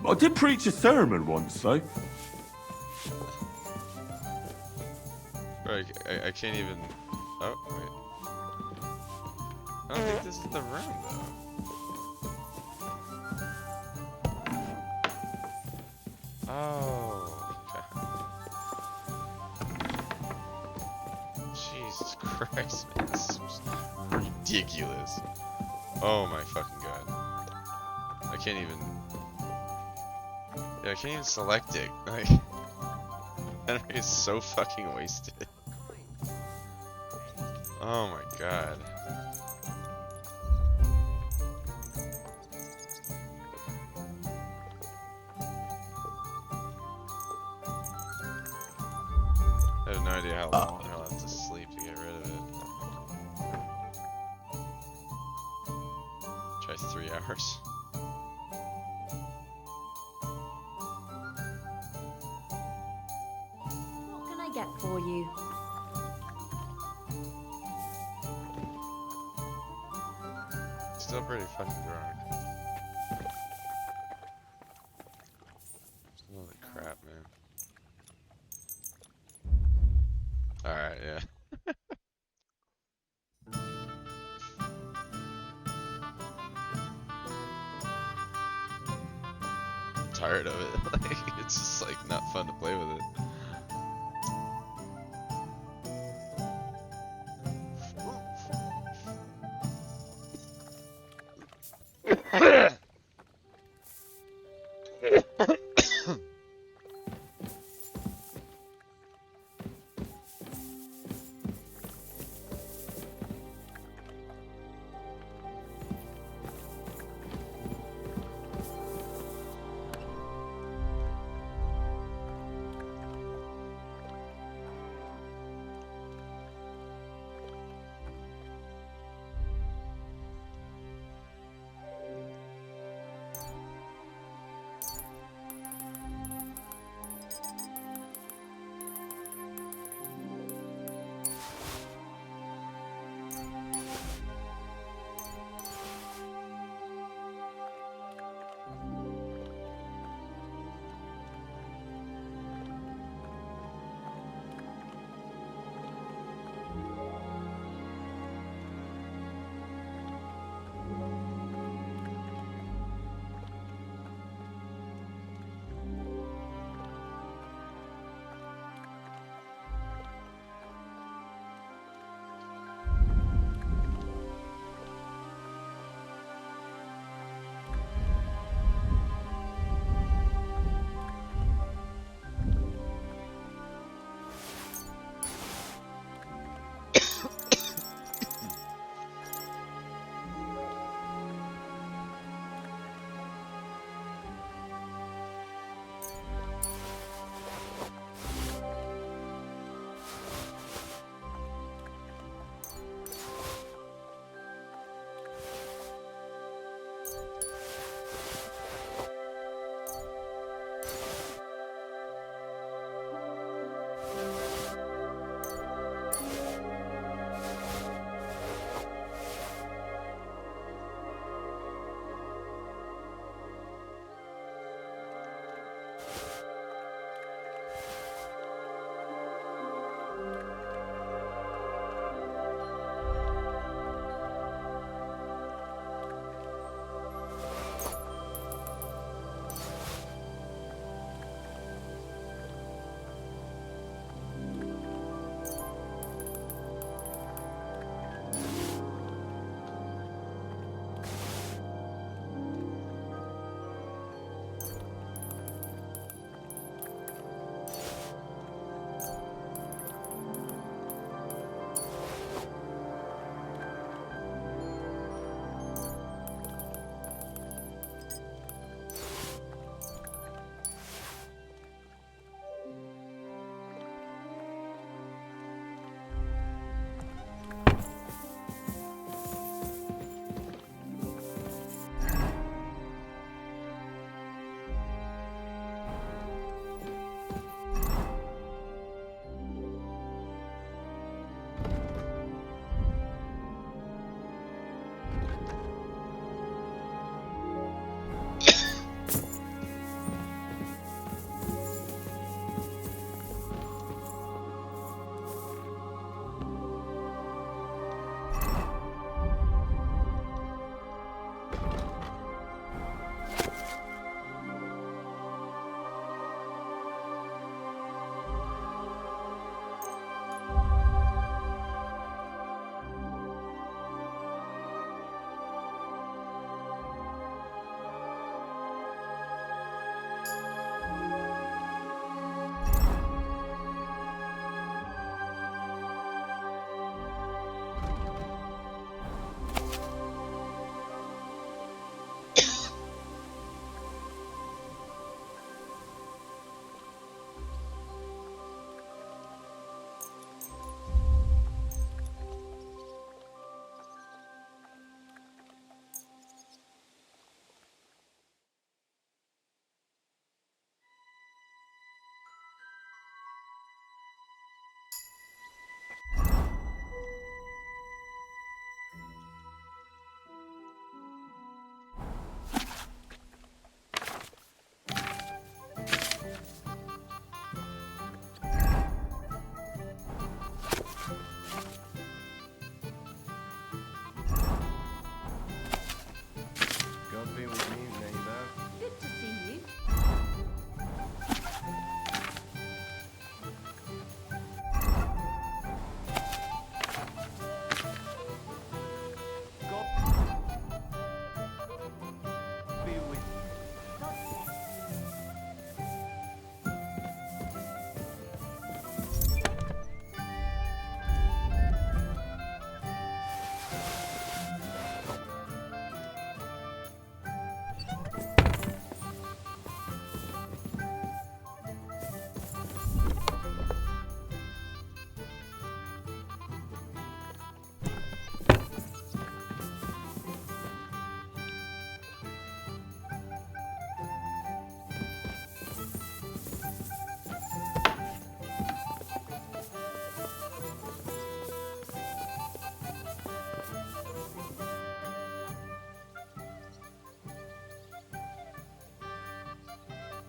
I did preach a sermon once, though. Bro, I can't even... Oh, wait. I don't think this is the room, though. Oh, okay. Jesus Christ, man. This is ridiculous. Oh my fucking god. I can't even... Yeah, I can't even select it. Like... Henry is so fucking wasted. Oh my god. I have no idea how long I'll have to sleep to get rid of it. Try 3 hours. What can I get for you? Still pretty fucking drunk. Holy crap, man. Alright, yeah. I'm tired of it. Like, it's just like not fun to play with it.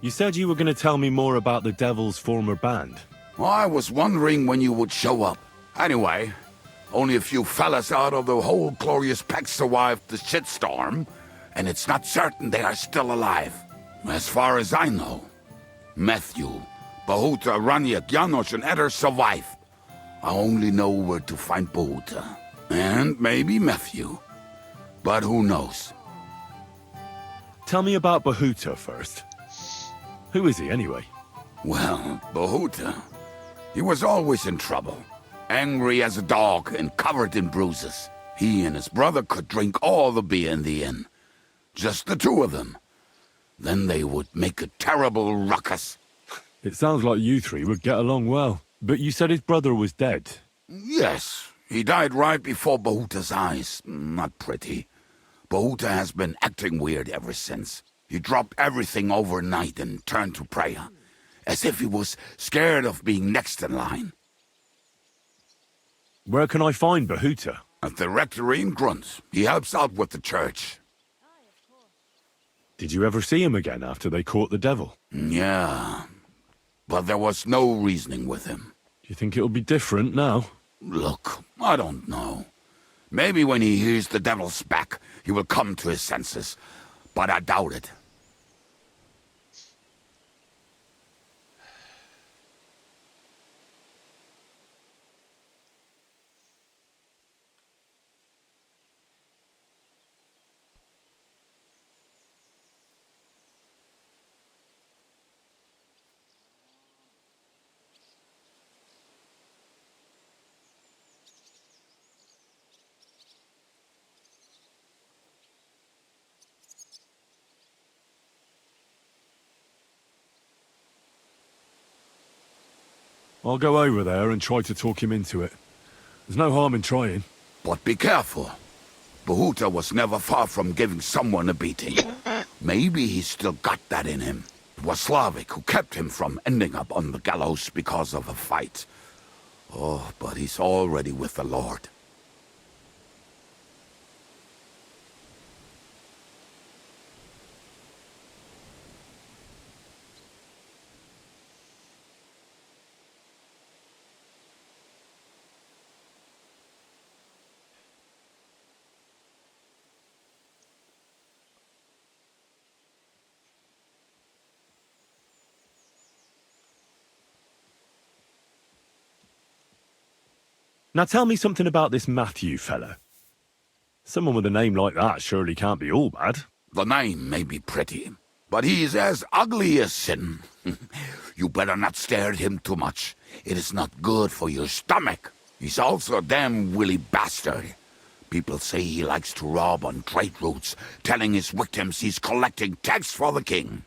You said you were going to tell me more about the Devil's former band. I was wondering when you would show up. Anyway, only a few fellas out of the whole glorious pack survived the shitstorm, and it's not certain they are still alive. As far as I know, Matthew, Bahuta, Raniak, Janosch, and Eder survived. I only know where to find Bahuta. And maybe Matthew. But who knows? Tell me about Bahuta first. Who is he, anyway? Well, Bahuta, he was always in trouble. Angry as a dog and covered in bruises. He and his brother could drink all the beer in the inn. Just the two of them. Then they would make a terrible ruckus. It sounds like you three would get along well. But you said his brother was dead. Yes, he died right before Bahuta's eyes. Not pretty. Bahuta has been acting weird ever since. He dropped everything overnight and turned to prayer. As if he was scared of being next in line. Where can I find Bahuta? At the rectory in Grunt. He helps out with the church. Did you ever see him again after they caught the devil? Yeah, but there was no reasoning with him. Do you think it'll be different now? Look, I don't know. Maybe when he hears the devil's back, he will come to his senses. But I doubt it. I'll go over there and try to talk him into it. There's no harm in trying. But be careful. Bahuta was never far from giving someone a beating. Maybe he's still got that in him. It was Slavik who kept him from ending up on the gallows because of a fight. Oh, but he's already with the Lord. Now tell me something about this Matthew fella. Someone with a name like that surely can't be all bad. The name may be pretty, but he's as ugly as sin. You better not stare at him too much. It is not good for your stomach. He's also a damn willy bastard. People say he likes to rob on trade routes, telling his victims he's collecting tax for the king.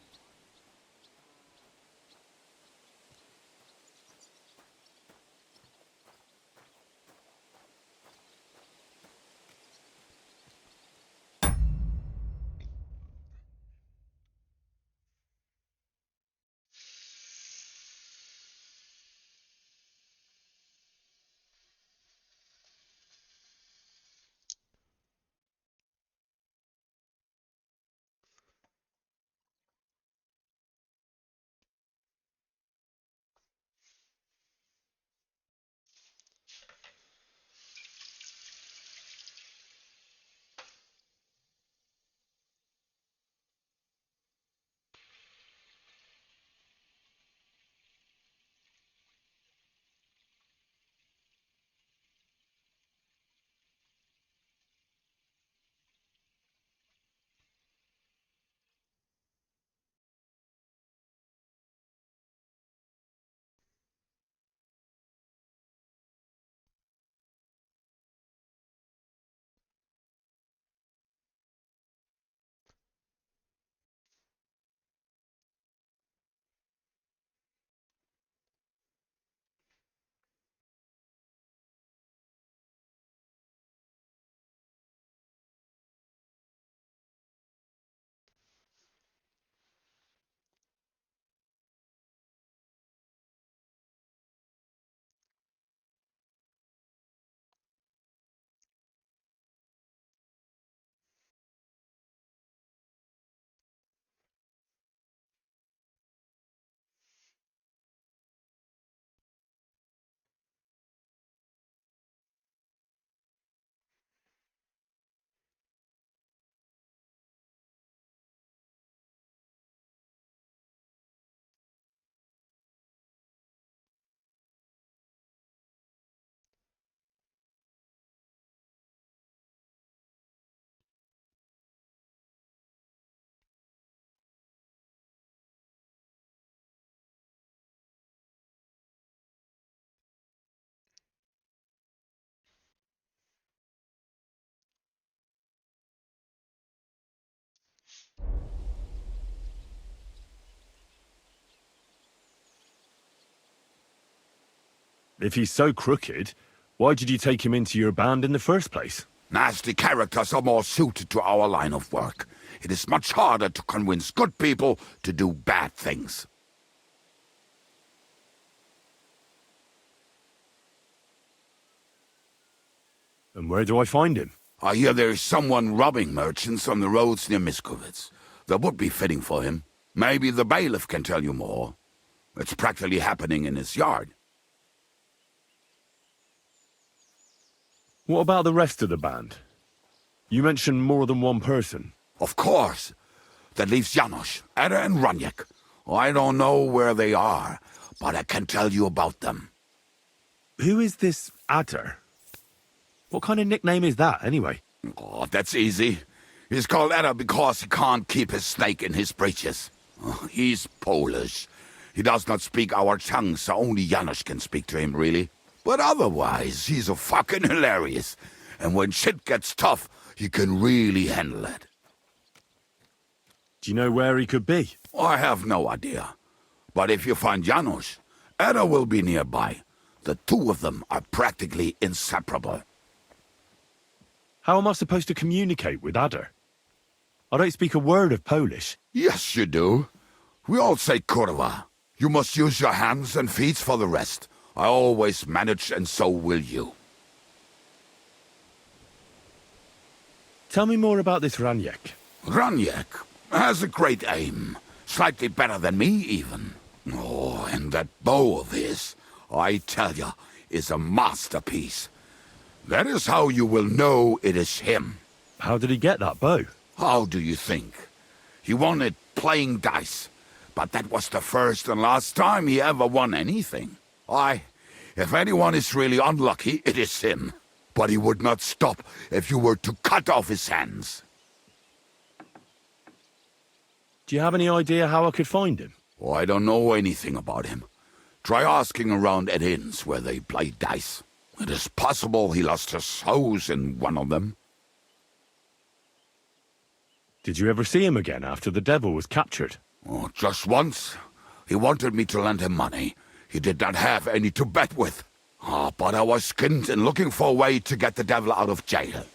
If he's so crooked, why did you take him into your band in the first place? Nasty characters are more suited to our line of work. It is much harder to convince good people to do bad things. And where do I find him? I hear there is someone robbing merchants on the roads near Miskovitz. That would be fitting for him. Maybe the bailiff can tell you more. It's practically happening in his yard. What about the rest of the band? You mentioned more than one person. Of course. That leaves Janos, Ada and Raniek. I don't know where they are, but I can tell you about them. Who is this Adder? What kind of nickname is that, anyway? Oh, that's easy. He's called Ada because he can't keep his snake in his breeches. He's Polish. He does not speak our tongue, so only Janos can speak to him, really. But otherwise, he's a fucking hilarious. And when shit gets tough, he can really handle it. Do you know where he could be? I have no idea. But if you find Janos, Ada will be nearby. The two of them are practically inseparable. How am I supposed to communicate with Adder? I don't speak a word of Polish. Yes, you do. We all say kurwa. You must use your hands and feet for the rest. I always manage, and so will you. Tell me more about this Raniek. Raniek has a great aim. Slightly better than me, even. Oh, and that bow of his, I tell ya, is a masterpiece. That is how you will know it is him. How did he get that bow? How do you think? He won it playing dice. But that was the first and last time he ever won anything. If anyone is really unlucky, it is him. But he would not stop if you were to cut off his hands. Do you have any idea how I could find him? Oh, I don't know anything about him. Try asking around at inns where they play dice. It is possible he lost his hose in one of them. Did you ever see him again after the devil was captured? Oh, just once. He wanted me to lend him money. He did not have any to bet with. But I was skinned and looking for a way to get the devil out of jail.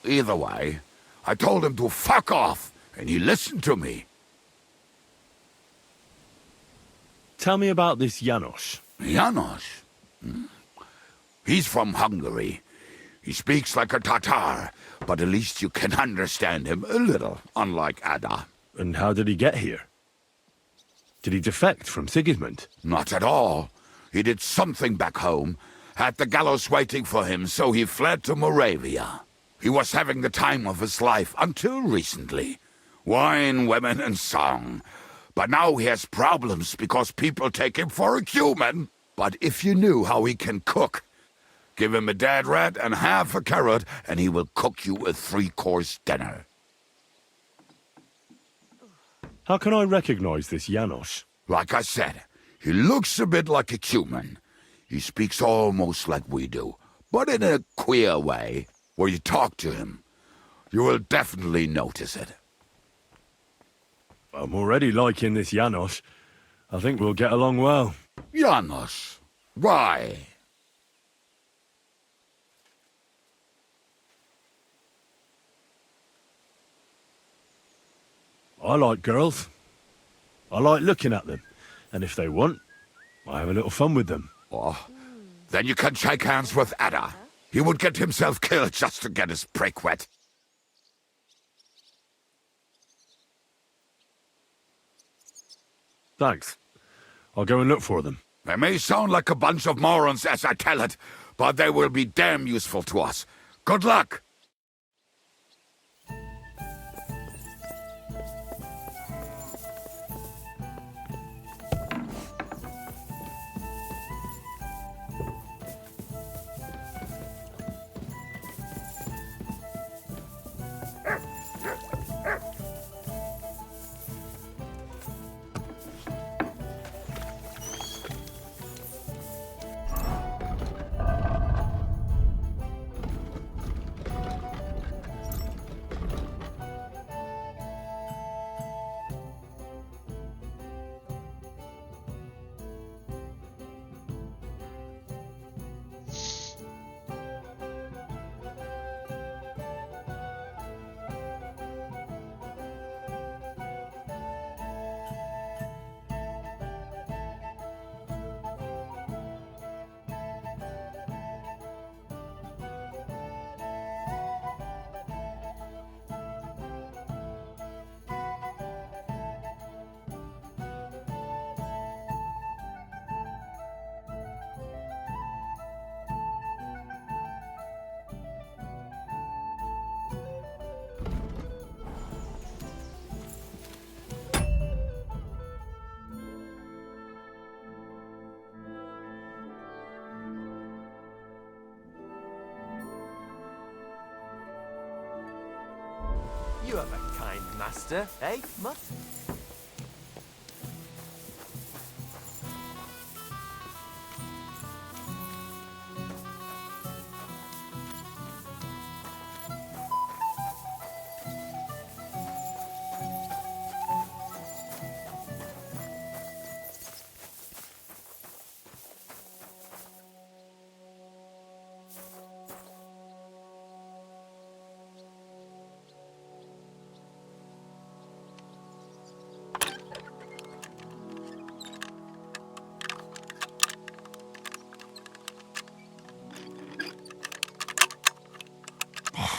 Either way, I told him to fuck off, and he listened to me. Tell me about this Janos. Janos? He's from Hungary. He speaks like a Tatar, but at least you can understand him a little, unlike Ada. And how did he get here? Did he defect from Sigismund? Not at all. He did something back home, had the gallows waiting for him, so he fled to Moravia. He was having the time of his life until recently. Wine, women, and song. But now he has problems because people take him for a human. But if you knew how he can cook, give him a dead rat and half a carrot, and he will cook you a 3-course dinner. How can I recognize this Janos? Like I said, he looks a bit like a human. He speaks almost like we do, but in a queer way. Where you talk to him, you will definitely notice it. I'm already liking this Janos. I think we'll get along well. Janos? Why? I like girls. I like looking at them. And if they want, I have a little fun with them. Oh, then you can shake hands with Ada. He would get himself killed just to get his prick wet. Thanks. I'll go and look for them. They may sound like a bunch of morons as I tell it, but they will be damn useful to us. Good luck! You have a kind master, eh, Mutt?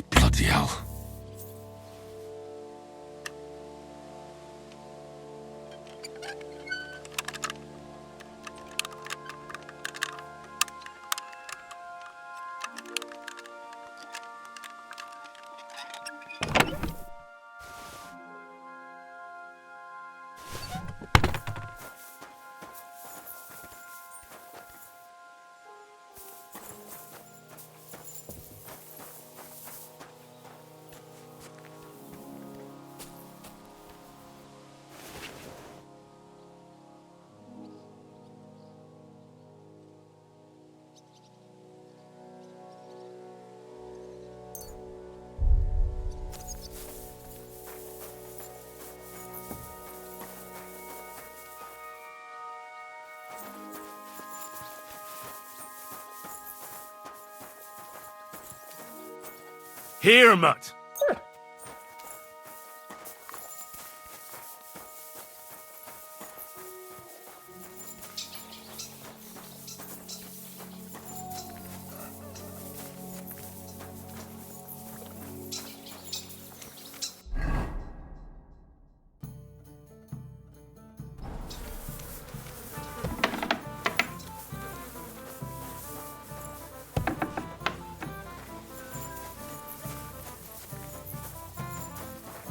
Bloody hell. Here, Mutt!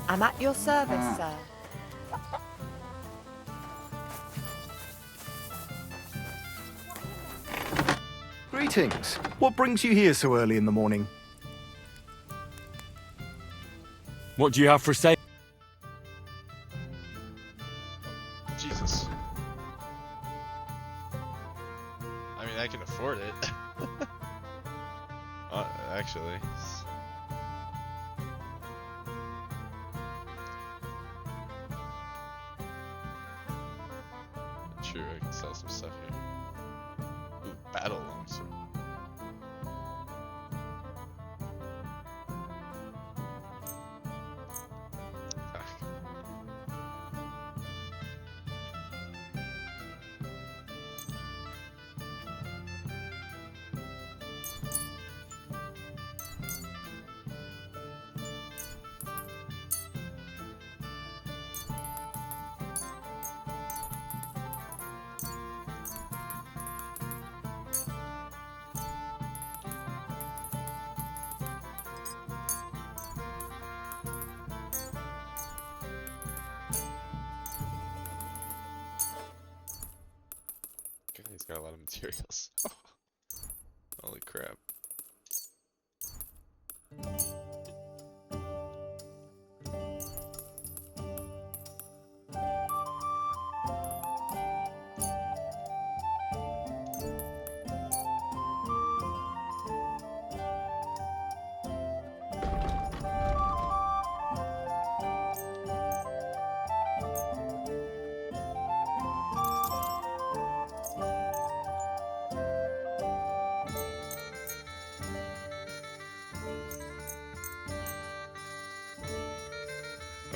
I'm at your service, sir. Greetings. What brings you here so early in the morning? What do you have for sale? Jesus. I mean, I can afford it. Actually. True, I can sell some stuff here. Ooh, battle longsword. Okay, he's got a lot of materials. Holy crap.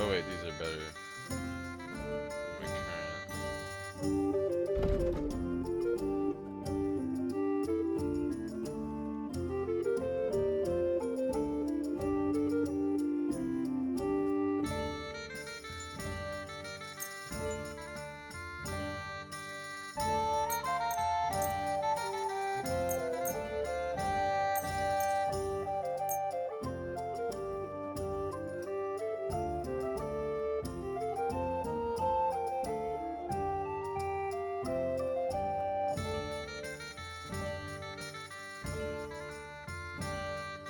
Oh wait, these are better.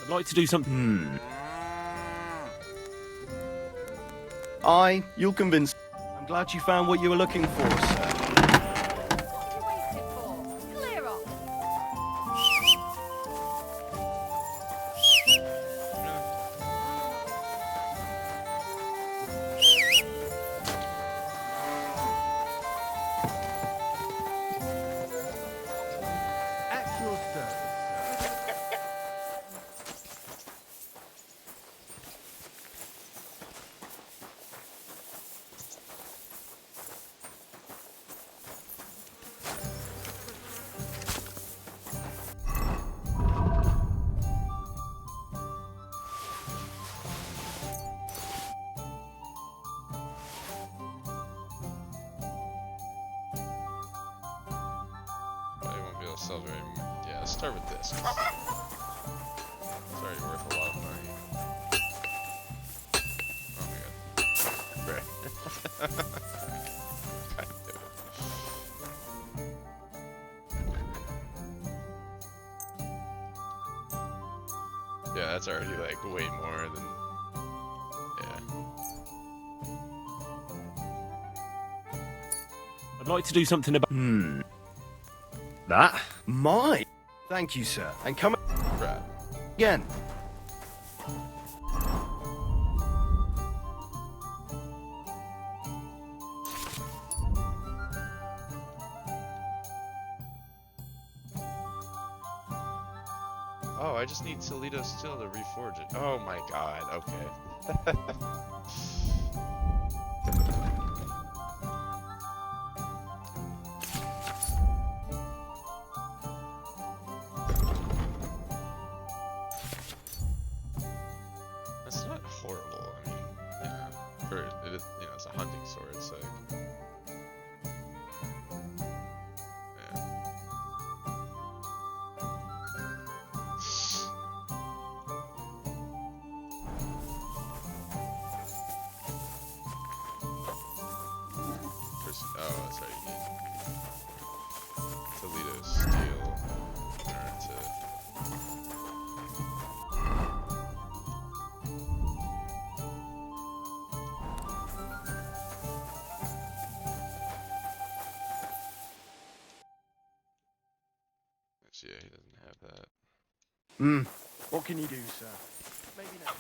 I'd like to do something. Aye, you'll convince. I'm glad you found what you were looking for, sir. At your service. Probably won't be able to sell very much. Yeah, let's start with this. It's already worth a lot of money. Oh my god. Right. God damn it. Yeah, that's already like way more than. Yeah. I'd like to do something about. That? My. Thank you, sir. And come Crap. again. Oh, I just need Toledo Steel to reforge it. Oh my god, okay. That's not horrible, I mean, you know, for, it is, you know, it's a hunting sword, so... Oh, that's right, you need Toledo Steel in order to... Yeah, he doesn't have that. What can you do, sir? Maybe not.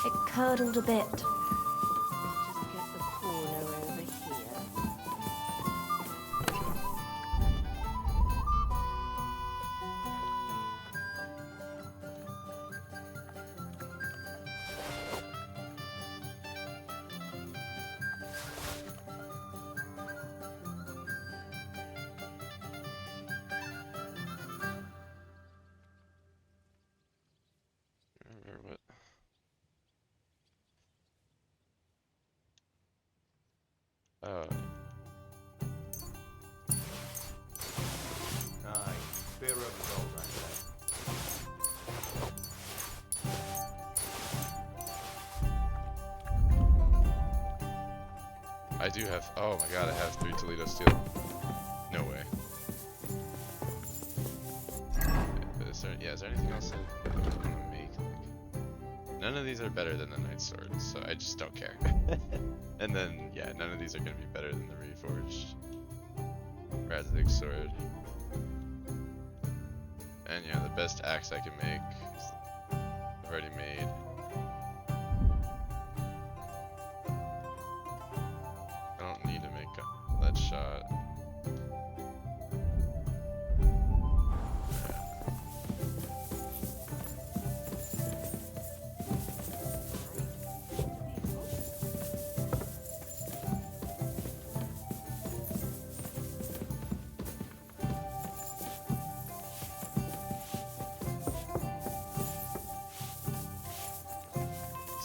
It curdled a bit. Just get the corner over here. Remember what? Oh. I do have. Oh my god, I have 3 Toledo steel. No way. But is there anything else I want to make? Like, none of these are better than the Knight's Sword, so I just don't care. And then, yeah, none of these are going to be better than the Reforged Razzik Sword. And yeah, the best axe I can make, I've already made. I don't need to make a lead shot.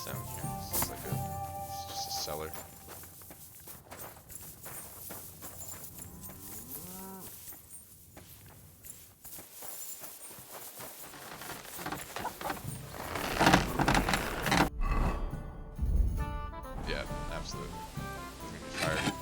Down here, it's like it's just a cellar. Yeah, absolutely. It's gonna be fire.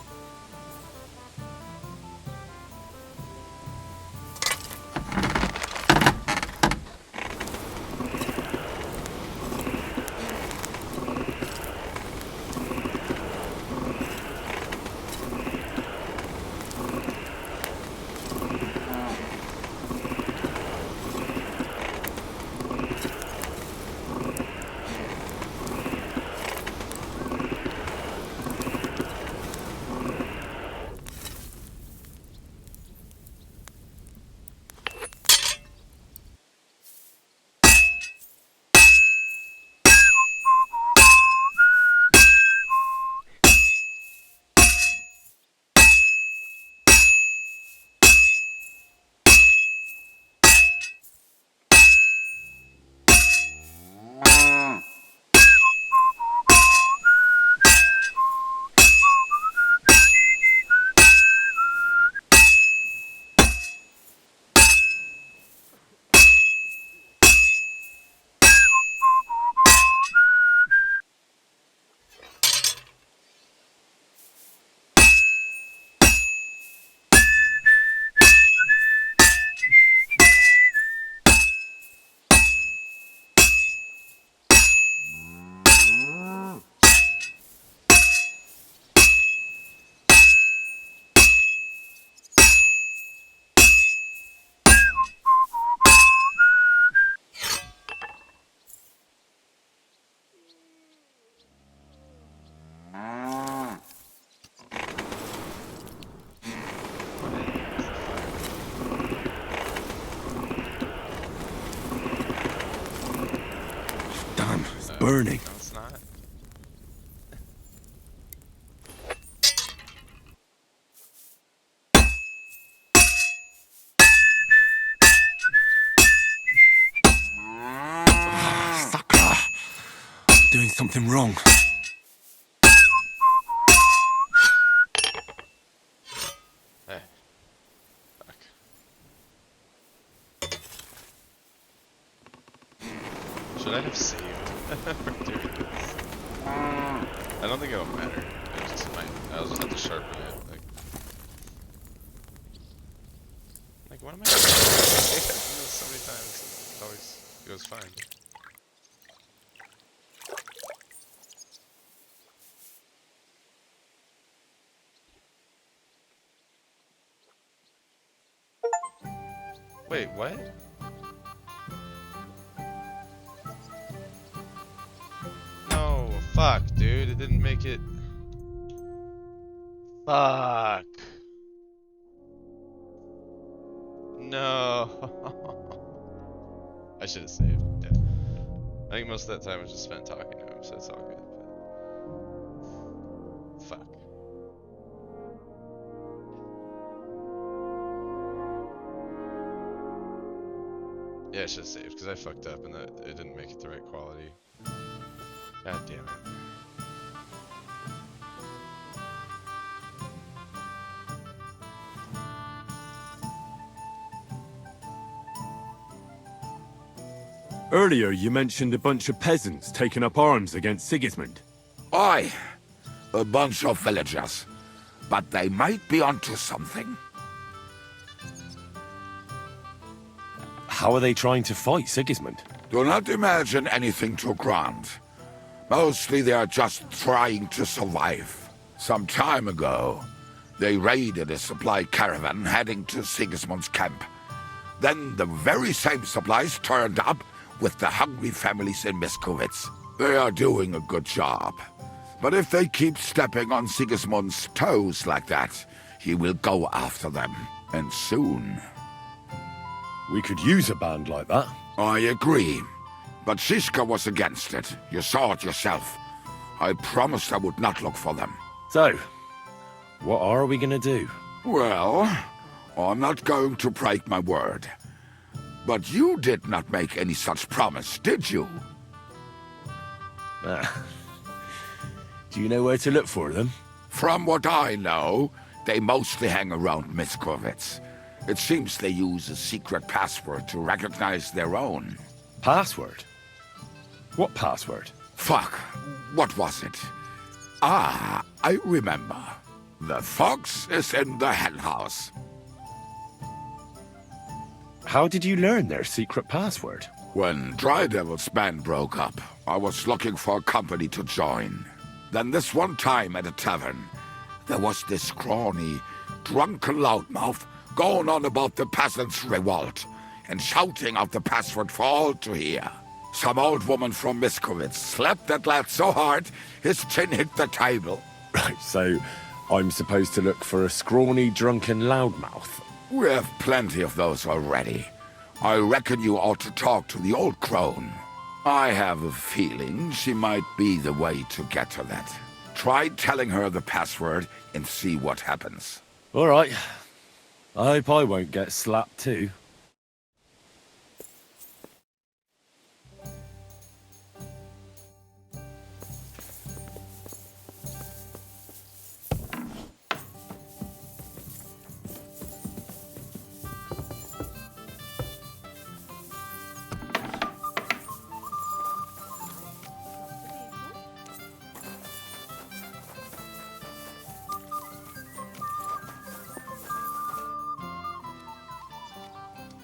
Damn, it's burning. No, it's not. Sakra! Doing something wrong. Hey. Fuck. Should I have saved for doing this? I don't think it'll matter. It just might. I'll just have to sharpen it. Like what am I doing? I've done this so many times. It always goes fine. Wait, what? No, fuck, dude, it didn't make it. Fuck. No. I should have saved. Yeah. I think most of that time was just spent talking to him, so it's all good. But... Fuck. Yeah, I should have saved because I fucked up and that it didn't make it the right quality. God damn it. Earlier, you mentioned a bunch of peasants taking up arms against Sigismund. Aye. A bunch of villagers. But they might be onto something. How are they trying to fight Sigismund? Do not imagine anything too grand. Mostly they are just trying to survive. Some time ago, they raided a supply caravan heading to Sigismund's camp. Then the very same supplies turned up with the hungry families in Miskovitz. They are doing a good job. But if they keep stepping on Sigismund's toes like that, he will go after them. And soon. We could use a band like that. I agree. But Siska was against it. You saw it yourself. I promised I would not look for them. So, what are we gonna do? Well, I'm not going to break my word. But you did not make any such promise, did you? Do you know where to look for them? From what I know, they mostly hang around Miskovitz. It seems they use a secret password to recognize their own. Password? What password? Fuck. What was it? Ah, I remember. The fox is in the henhouse. How did you learn their secret password? When Dry Devil's band broke up, I was looking for a company to join. Then this one time at a tavern, there was this scrawny, drunken loudmouth going on about the peasants' revolt and shouting out the password for all to hear. Some old woman from Miskovitz slapped that lad so hard his chin hit the table. Right, so I'm supposed to look for a scrawny, drunken loudmouth. We have plenty of those already. I reckon you ought to talk to the old crone. I have a feeling she might be the way to get to that. Try telling her the password and see what happens. All right. I hope I won't get slapped too.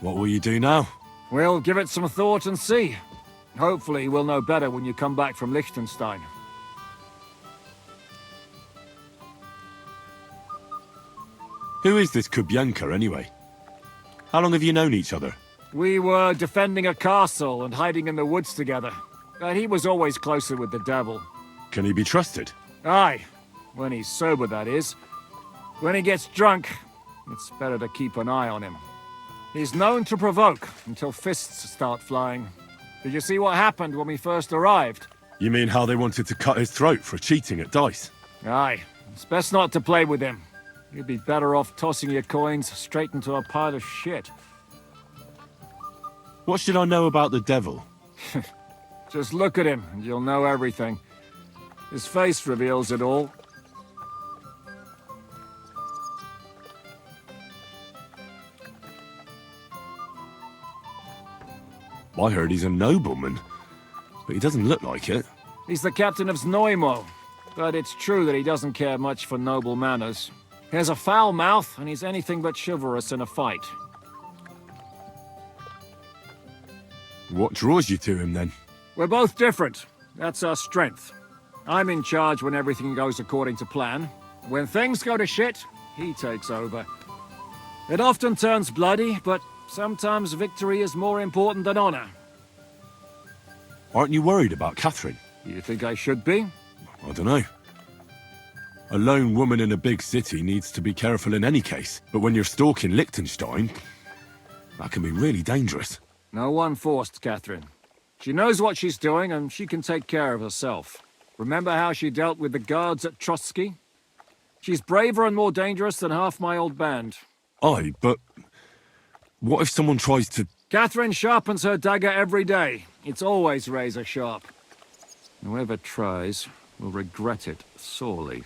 What will you do now? We'll give it some thought and see. Hopefully we'll know better when you come back from Liechtenstein. Who is this Kubyanka, anyway? How long have you known each other? We were defending a castle and hiding in the woods together. But he was always closer with the devil. Can he be trusted? Aye. When he's sober, that is. When he gets drunk, it's better to keep an eye on him. He's known to provoke until fists start flying. Did you see what happened when we first arrived? You mean how they wanted to cut his throat for cheating at dice? Aye. It's best not to play with him. You'd be better off tossing your coins straight into a pile of shit. What should I know about the devil? Just look at him and you'll know everything. His face reveals it all. I heard he's a nobleman, but he doesn't look like it. He's the captain of Znojmo, but it's true that he doesn't care much for noble manners. He has a foul mouth, and he's anything but chivalrous in a fight. What draws you to him, then? We're both different. That's our strength. I'm in charge when everything goes according to plan. When things go to shit, he takes over. It often turns bloody, but sometimes victory is more important than honor. Aren't you worried about Catherine? You think I should be? I don't know. A lone woman in a big city needs to be careful in any case. But when you're stalking Liechtenstein, that can be really dangerous. No one forced Catherine. She knows what she's doing, and she can take care of herself. Remember how she dealt with the guards at Trotsky? She's braver and more dangerous than half my old band. Aye, but what if someone tries to... Catherine sharpens her dagger every day. It's always razor sharp. Whoever tries will regret it sorely.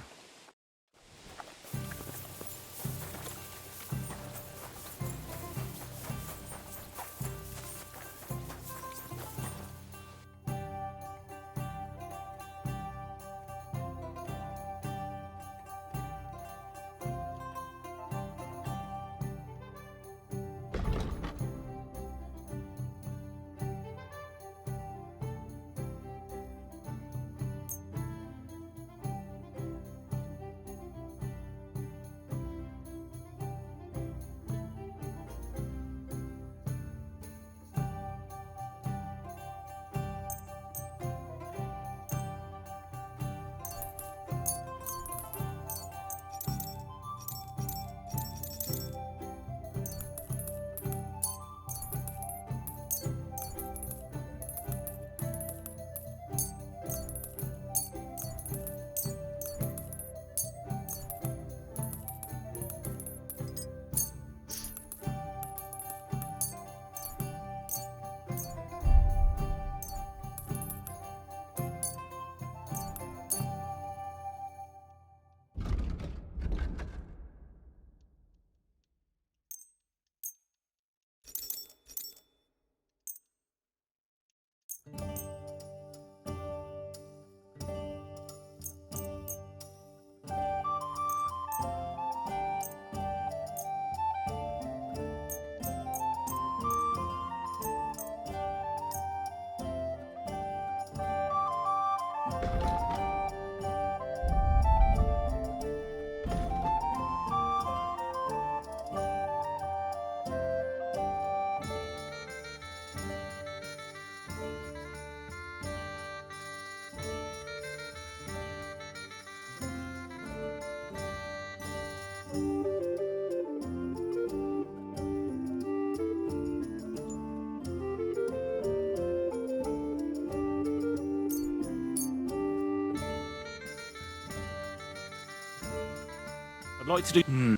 like to do...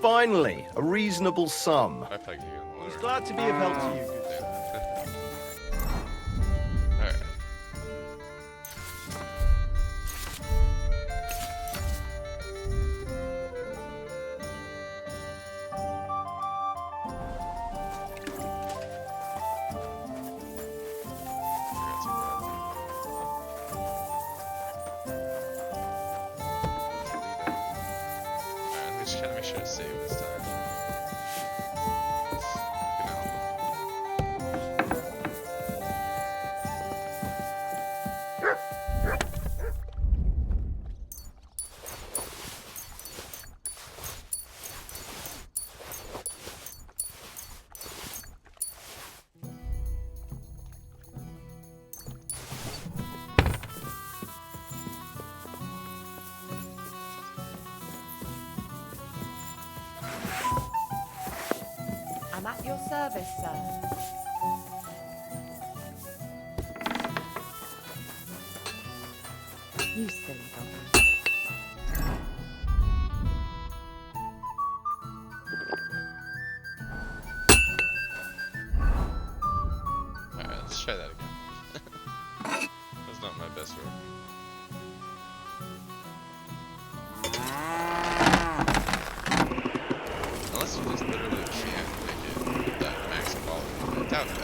Finally, a reasonable sum. I think you can I was lower. glad to be of help to you, good sir. Alright. Alright, just gotta make sure to save this time. I'm at your service, sir. You silly doggy. Alright, let's try that again. That's not my best work. Unless you just literally can't make it that max quality. I doubt that.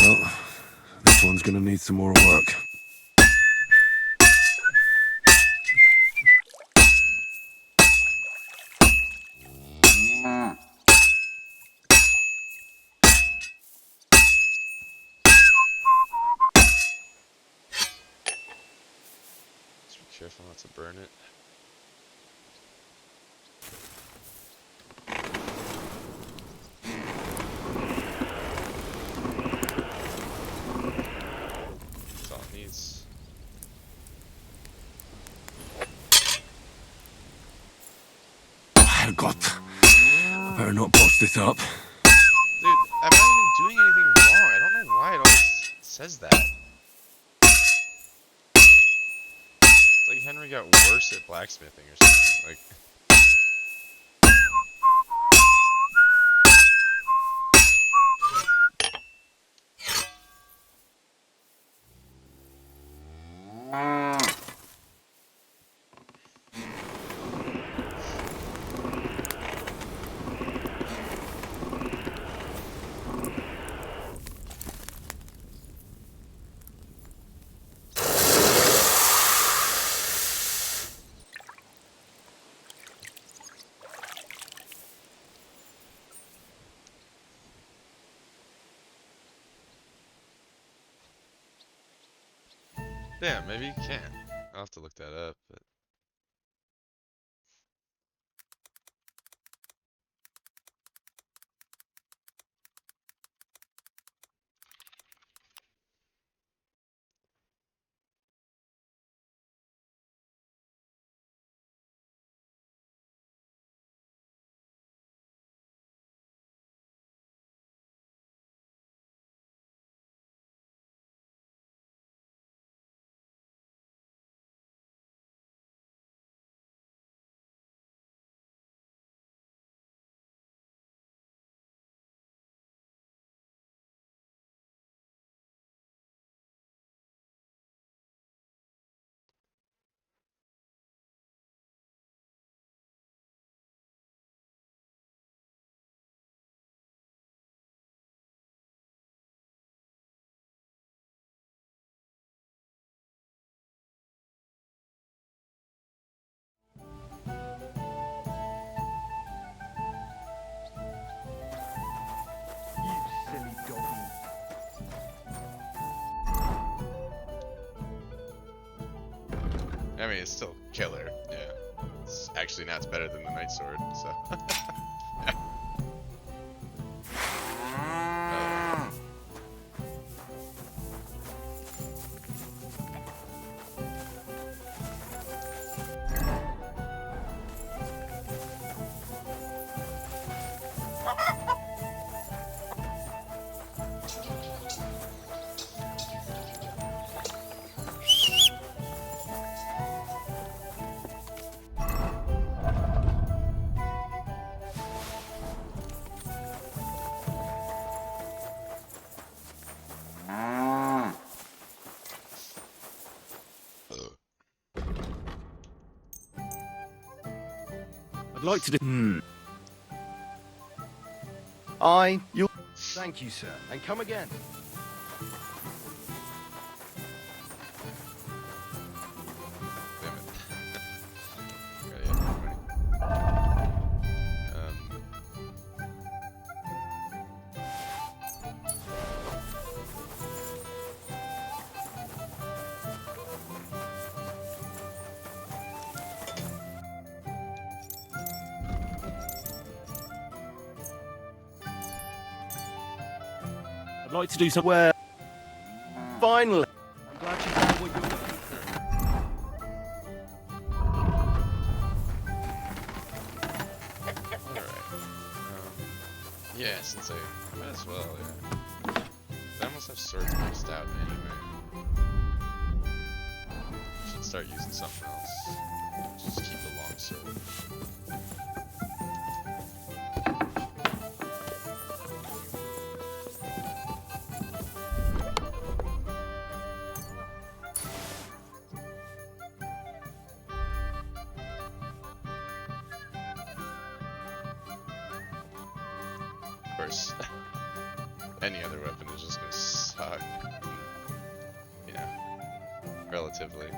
Well, this one's gonna need some more work. Just be careful not to burn it. That's all it needs. Herrgott. I better not botch this up. Dude, I'm not even doing anything wrong. I don't know why it always says that. It's like Henry got worse at blacksmithing or something. Like. Damn, maybe you can. I'll have to look that up, but. it's still killer. Yeah. It's actually now it's better than the Night Sword. So. I'd like to do. You'll. Thank you, sir, and come again. I'd like to do some. Well, finally. I'm glad you found what you're looking for. Alright. Yeah, since I might as well, yeah. I must have swords maxed out anyway. Should start using something else. Just keep the long sword. Of course, any other weapon is just gonna suck. You know, relatively.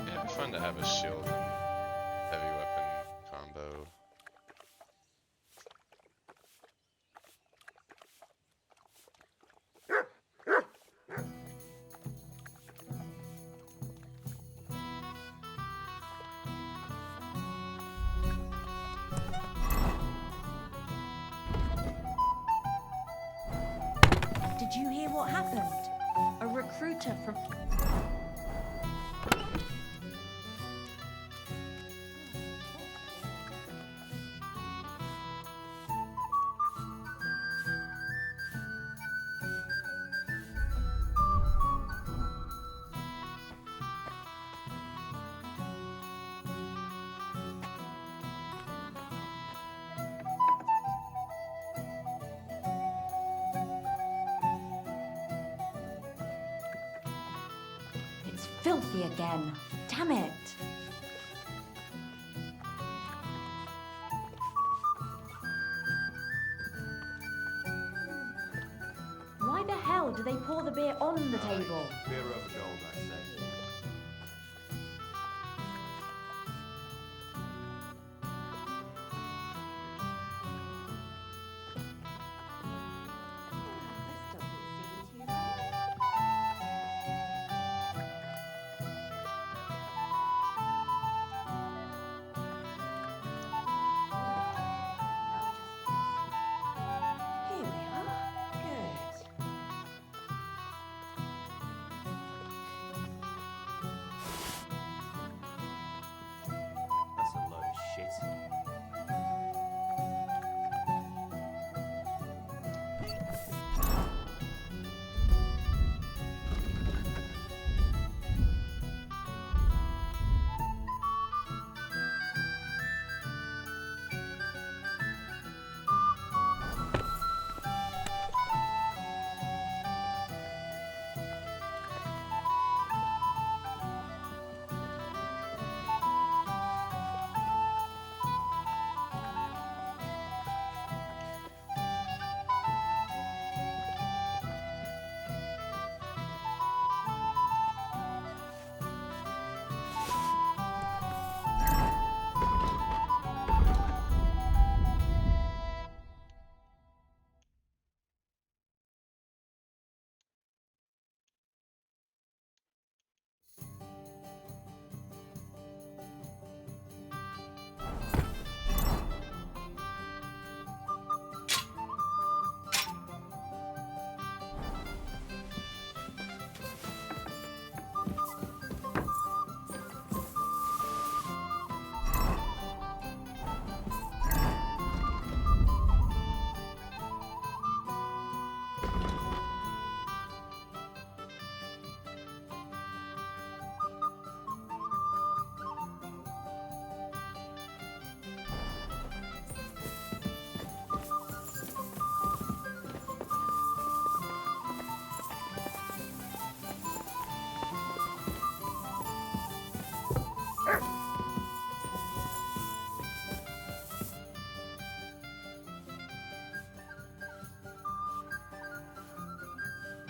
Yeah, it'd be fun to have a shield and heavy weapon combo. Did you hear what happened? A recruiter from... It's filthy again. Damn it. Why the hell do they pour the beer on the table? Beer over gold, I say. Here we are. Good.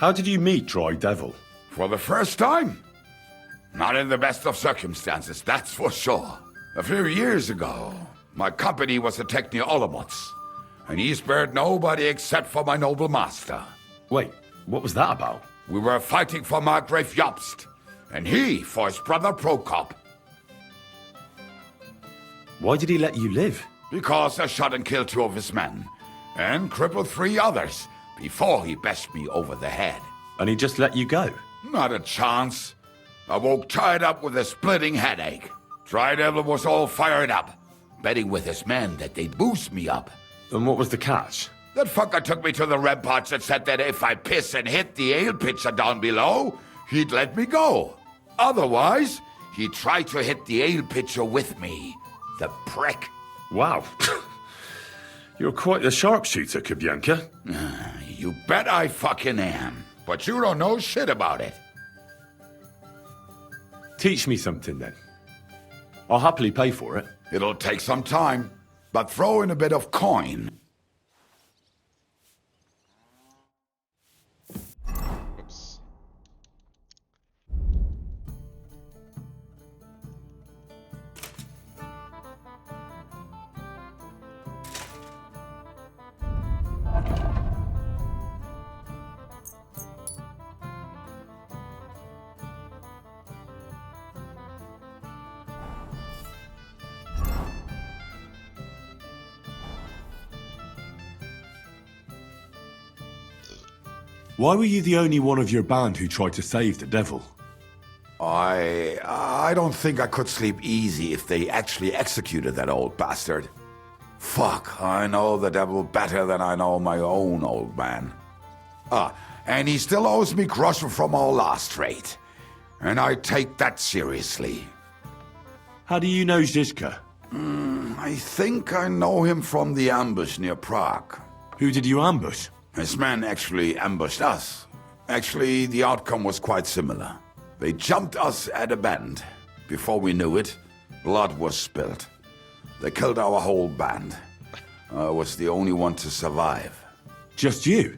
How did you meet Dry Devil? For the first time? Not in the best of circumstances, that's for sure. A few years ago, my company was attacked near Olamots, and he spared nobody except for my noble master. Wait, what was that about? We were fighting for Margrave Jobst, and he for his brother Prokop. Why did he let you live? Because I shot and killed 2 of his men, and crippled 3 others, before he bashed me over the head. And he just let you go? Not a chance. I woke tied up with a splitting headache. Dry Devil was all fired up, betting with his men that they'd boost me up. And what was the catch? That fucker took me to the ramparts and said that if I piss and hit the ale pitcher down below, he'd let me go. Otherwise, he'd try to hit the ale pitcher with me. The prick. Wow. You're quite the sharpshooter, Kubyanka. You bet I fucking am. But you don't know shit about it. Teach me something then. I'll happily pay for it. It'll take some time, but throw in a bit of coin. Oops. Why were you the only one of your band who tried to save the devil? I don't think I could sleep easy if they actually executed that old bastard. Fuck, I know the devil better than I know my own old man. And he still owes me groschen from our last trade. And I take that seriously. How do you know Zizka? I think I know him from the ambush near Prague. Who did you ambush? His men actually ambushed us. Actually, the outcome was quite similar. They jumped us at a bend. Before we knew it, blood was spilled. They killed our whole band. I was the only one to survive. Just you?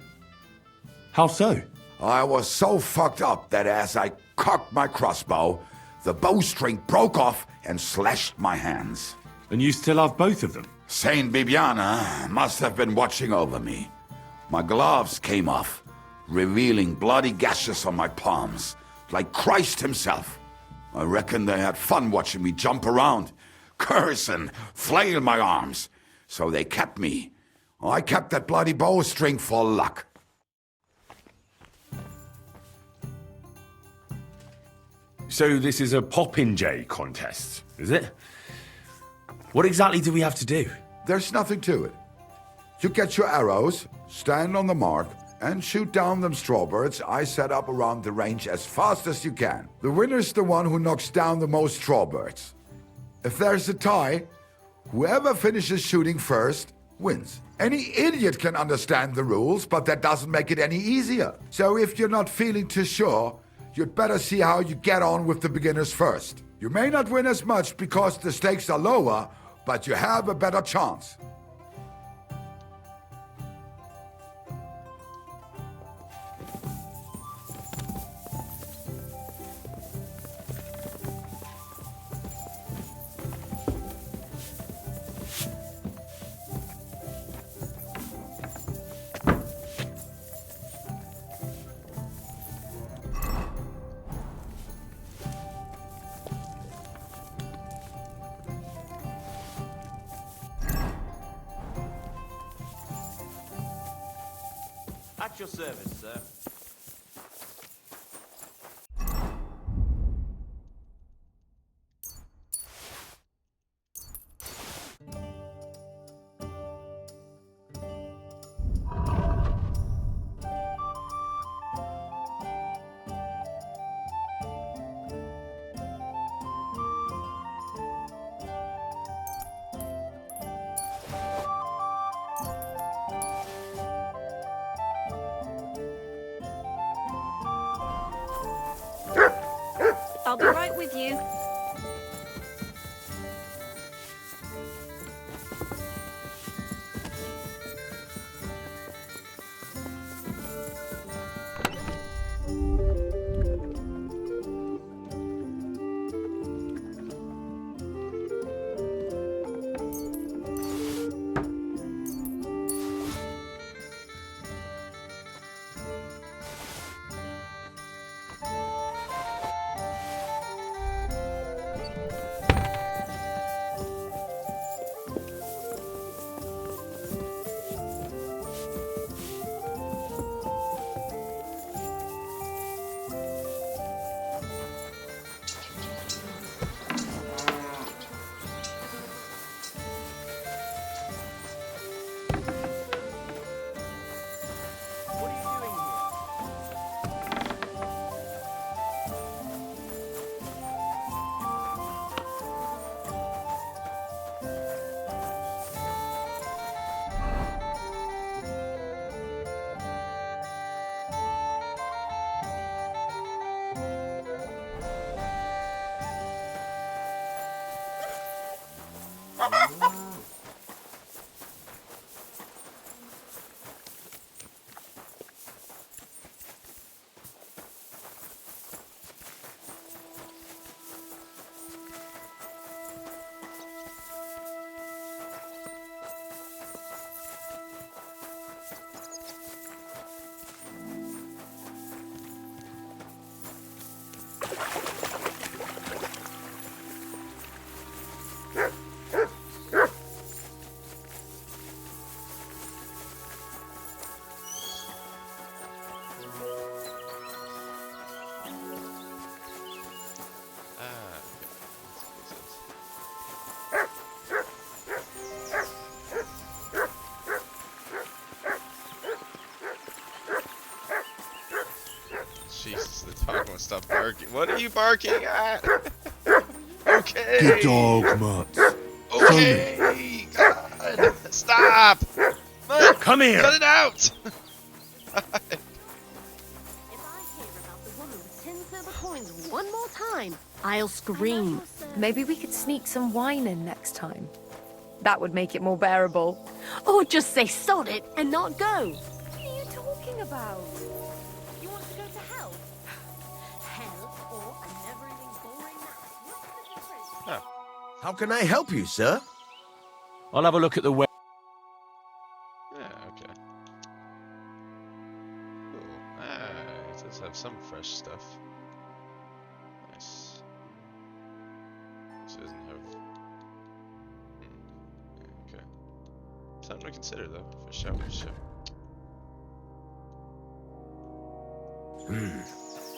How so? I was so fucked up that as I cocked my crossbow, the bowstring broke off and slashed my hands. And you still have both of them? Saint Bibiana must have been watching over me. My gloves came off, revealing bloody gashes on my palms, like Christ himself. I reckon they had fun watching me jump around, curse and flail my arms. So they kept me. I kept that bloody bowstring for luck. So this is a Popinjay contest, is it? What exactly do we have to do? There's nothing to it. You get your arrows, stand on the mark, and shoot down them strawbirds I set up around the range as fast as you can. The winner's the one who knocks down the most strawbirds. If there's a tie, whoever finishes shooting first wins. Any idiot can understand the rules, but that doesn't make it any easier. So if you're not feeling too sure, you'd better see how you get on with the beginners first. You may not win as much because the stakes are lower, but you have a better chance. At your service, sir. I'll be right with you. Stop barking. What are you barking at? Okay. Good dog, Mutts. Okay. God. Stop. Mutt, Come here. Cut it out. One more time, I'll scream. Maybe we could sneak some wine in next time. That would make it more bearable. Or just say sod it and not go. What are you talking about? You want to go to hell? Hell or a never-ending boring night? What's the difference? How can I help you, sir? I'll have a look at the web. Yeah, okay. Cool. It does have some fresh stuff. Nice. This doesn't have... Okay. Something to consider, though, for sure, for sure.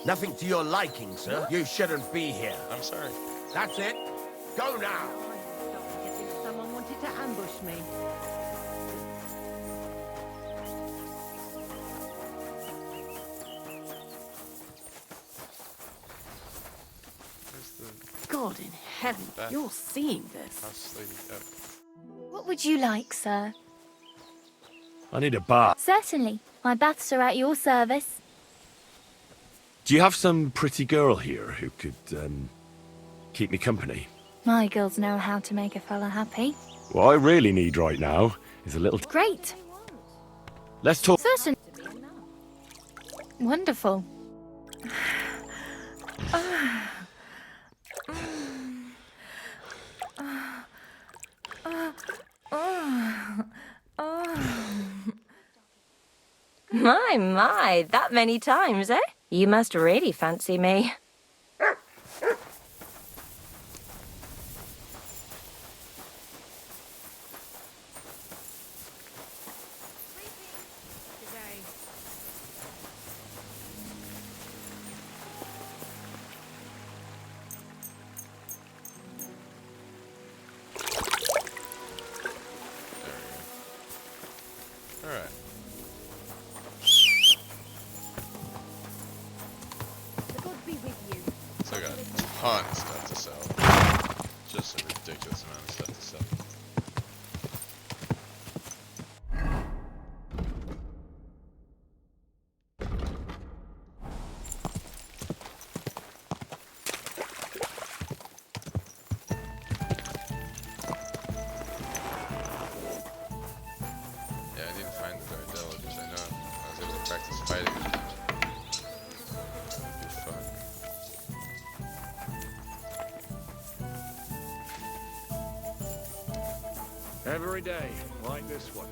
Nothing to your liking, sir. You shouldn't be here. I'm sorry. That's it. Go now. Someone wanted to ambush me. God in heaven, Beth. you're seeing this. House lady. Oh. What would you like, sir? I need a bath. Certainly. My baths are at your service. Do you have some pretty girl here who could, keep me company? My girls know how to make a fella happy. What I really need right now is a little... Great. Let's talk... Certainly. Wonderful. My, that many times, eh? You must really fancy me. Alright. So I got a ton of stuff to sell. Just a ridiculous amount of stuff to sell. Yeah, I need to find the Daredevil because I know I was able to practice fighting. That'd be fun. Every day, like this one.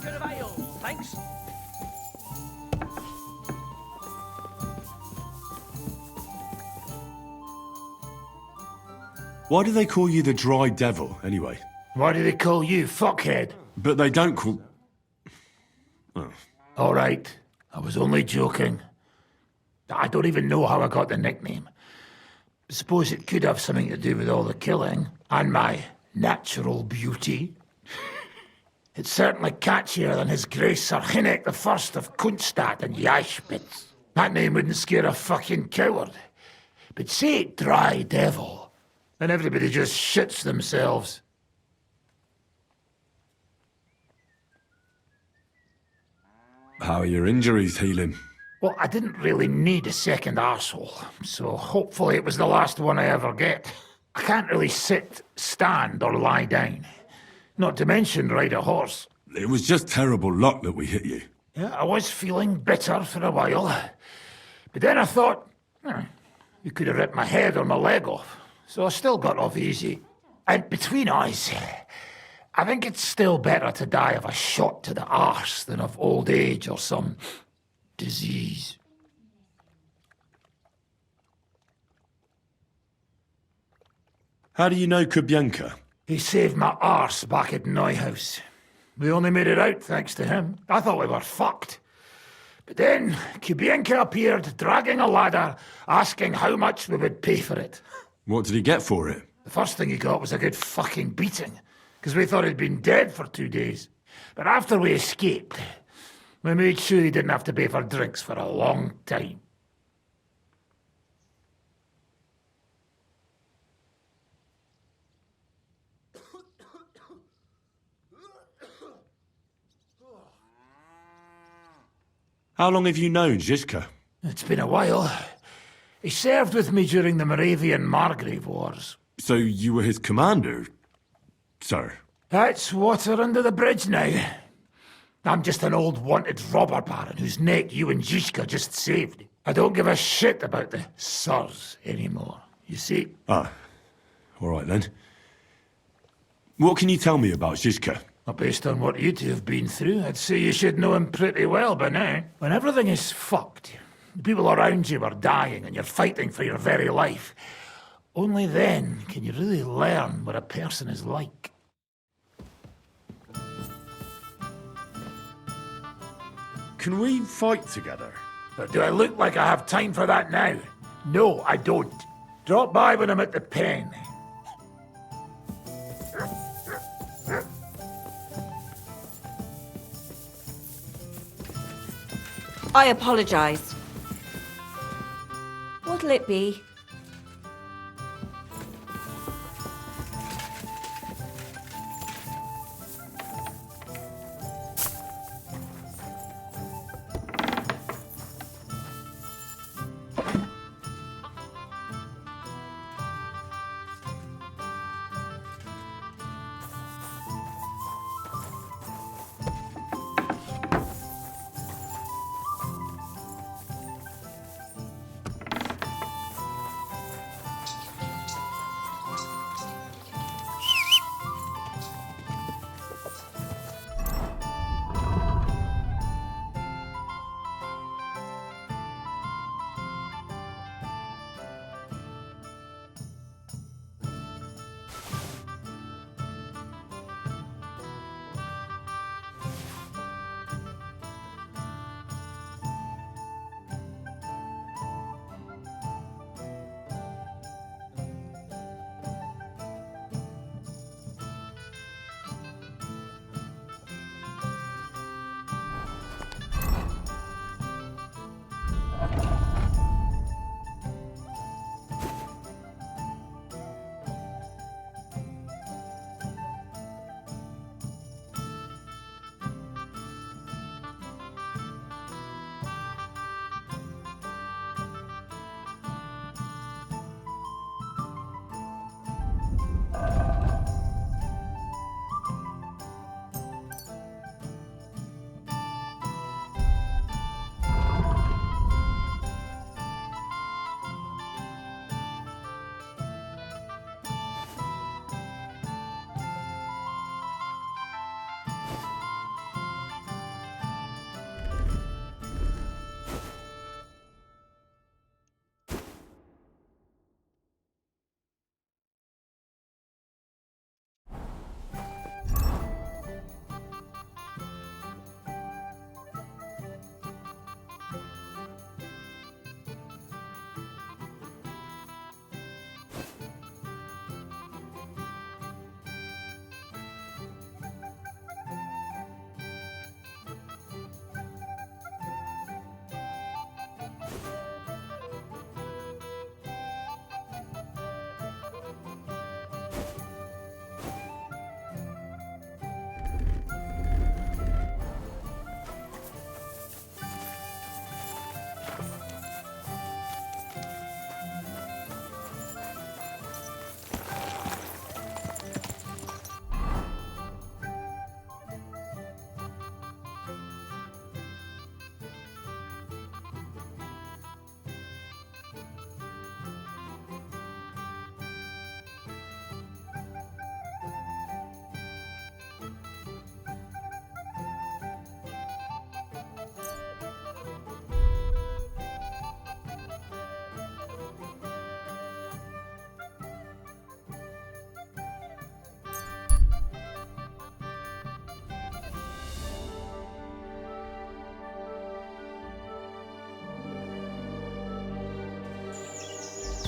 Porter of ale, thanks. Why do they call you the Dry Devil, anyway? Why do they call you fuckhead? But they don't call... Oh. All right, I was only joking. I don't even know how I got the nickname. Suppose it could have something to do with all the killing and my natural beauty. It's certainly catchier than His Grace Sir Hinnick the First of Kunststadt and Yashpitz. That name wouldn't scare a fucking coward. But say it Dry Devil, and everybody just shits themselves. How are your injuries healing? Well, I didn't really need a second arsehole, so hopefully it was the last one I ever get. I can't really sit, stand, or lie down. Not to mention ride a horse. It was just terrible luck that we hit you. Yeah, I was feeling bitter for a while. But then I thought, you could have ripped my head or my leg off. So I still got off easy. And between us, I think it's still better to die of a shot to the arse than of old age or some disease. How do you know Kubienka? He saved my arse back at Neuhaus. We only made it out thanks to him. I thought we were fucked. But then Kubienka appeared, dragging a ladder, asking how much we would pay for it. What did he get for it? The first thing he got was a good fucking beating, because we thought he'd been dead for 2 days. But after we escaped, we made sure he didn't have to pay for drinks for a long time. How long have you known Zizka? It's been a while. He served with me during the Moravian-Margrave Wars. So you were his commander, sir? That's water under the bridge now. I'm just an old wanted robber baron whose neck you and Zizka just saved. I don't give a shit about the sirs anymore, you see? Ah, all right then. What can you tell me about Zizka? Well, based on what you two have been through, I'd say you should know him pretty well by now. When everything is fucked, the people around you are dying and you're fighting for your very life, only then can you really learn what a person is like. Can we fight together? But do I look like I have time for that now? No, I don't. Drop by when I'm at the pen. I apologize. What'll it be?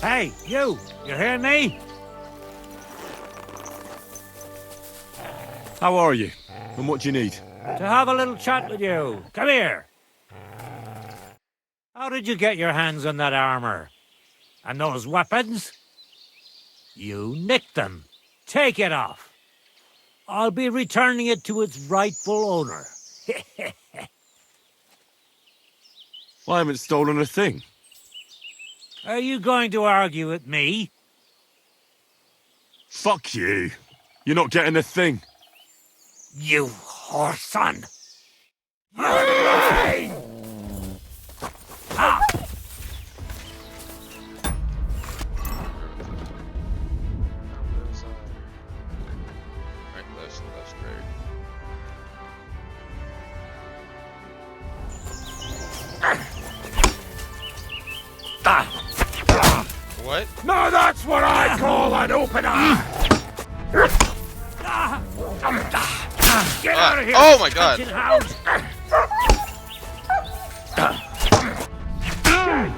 Hey, you hearing me? How are you? And what do you need? To have a little chat with you. Come here. How did you get your hands on that armor? And those weapons? You nicked them. Take it off. I'll be returning it to its rightful owner. I haven't stolen a thing. Are you going to argue with me? Fuck you. You're not getting a thing. You whoreson! Ah! Right, that's great. What? Now that's what I call an opener! Get out of here! Oh my god!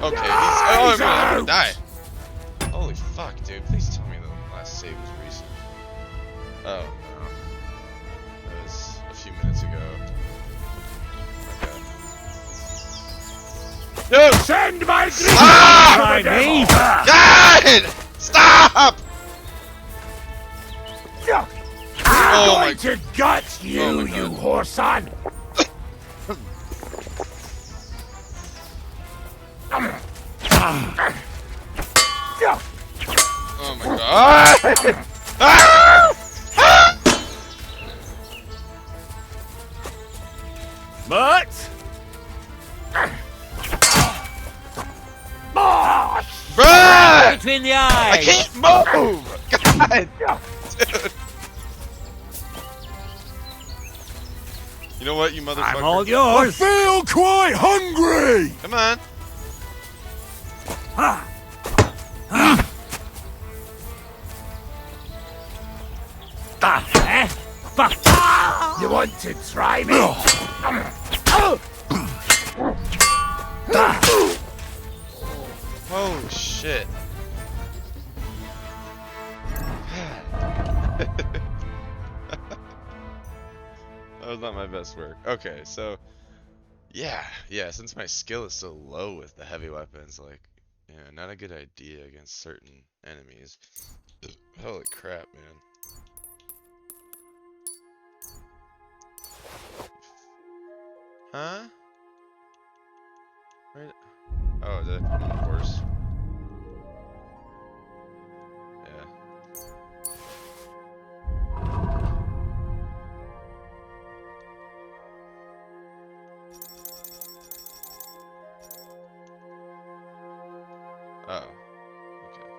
Okay, I'm gonna die. Holy fuck, dude. Please tell me the last save was recent. Oh, no. That was a few minutes ago. Okay. Dude! Send my Stop! God! Stop! I'm Oh going to gut you, you whoreson! Oh my god! But Bruh! Between the eyes! I can't move! God! Dude. You know what, you motherfucker? I'm all yours! I feel quite hungry! Come on. Fuck! You want to try me? Oh shit. That was not my best work. Okay, so yeah, since my skill is so low with the heavy weapons, like, yeah, not a good idea against certain enemies. Holy crap, man. Huh? Right. Oh, did I put him on a horse? Yeah. Oh. Okay.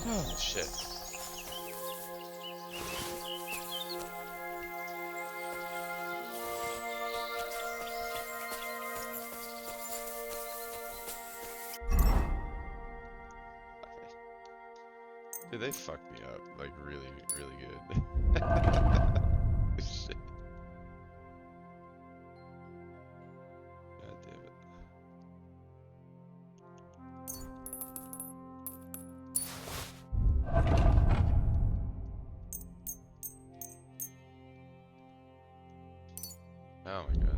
Oh, shit. Dude, they fucked me up, like, really, really good. Shit. God damn it. Oh my god.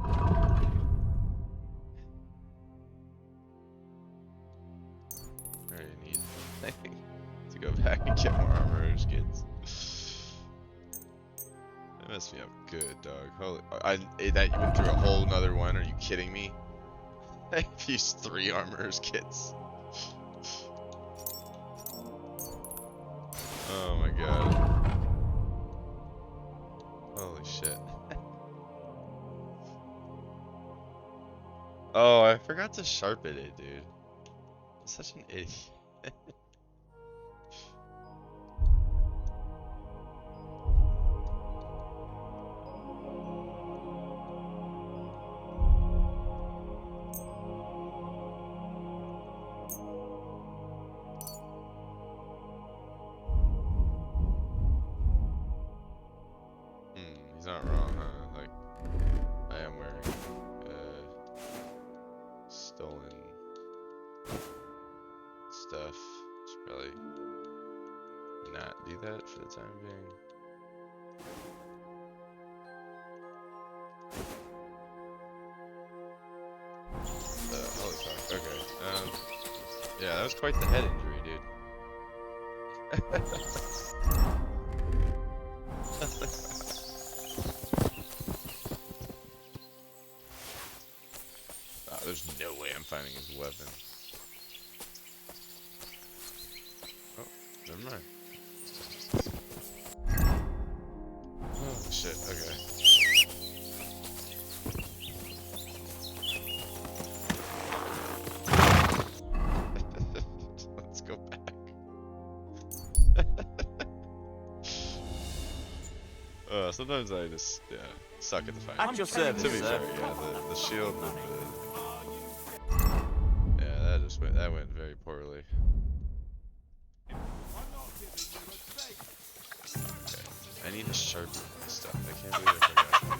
I already need to go back and get more armor skins. That messed me up good, dog. Holy, that you went through a whole nother one? Are you kidding me? I've used 3 armorers kits. Oh my god. Holy shit. Oh, I forgot to sharpen it, dude. I'm such an idiot. He's not wrong, huh? Like, I am wearing stolen Should probably not do that for the time being. Holy fuck, okay. Yeah, that was quite the head injury, dude. Oh, there's no way I'm finding his weapon. Oh, never mind. Oh, shit, okay. Let's go back. Sometimes I just, yeah, suck at the fight. At your service, To be sir. fair, yeah, the shield with the... Yeah, that went very poorly. Okay, I need to sharpen this stuff. I can't believe I forgot to do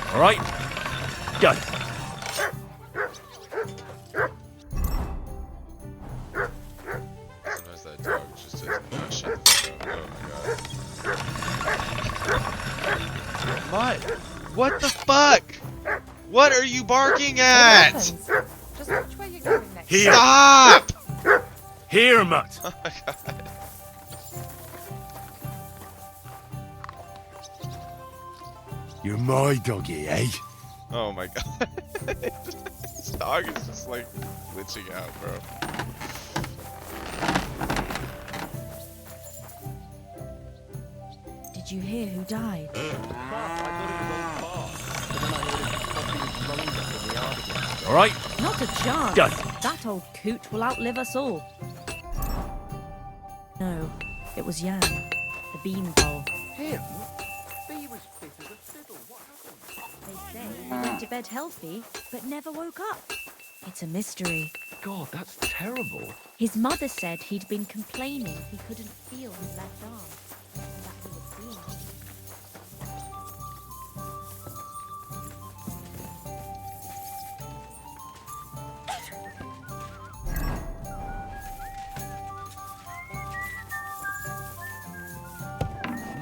that. All right, go. Sometimes that dog just does not shut the fuck up. Oh my god. What the fuck? What are you barking at? Just watch where you're going next. Here. Stop! Here, Mutt. Oh my god. You're my doggy, eh? Oh my god. This dog is just like glitching out, bro. Did you hear who died? All right. Not a chance. Go. That old coot will outlive us all. No, it was Jan, the beanpole. Him? He was fit as a fiddle. What happened? They say he went to bed healthy, but never woke up. It's a mystery. God, that's terrible. His mother said he'd been complaining he couldn't feel his left arm, and that he was seeing him.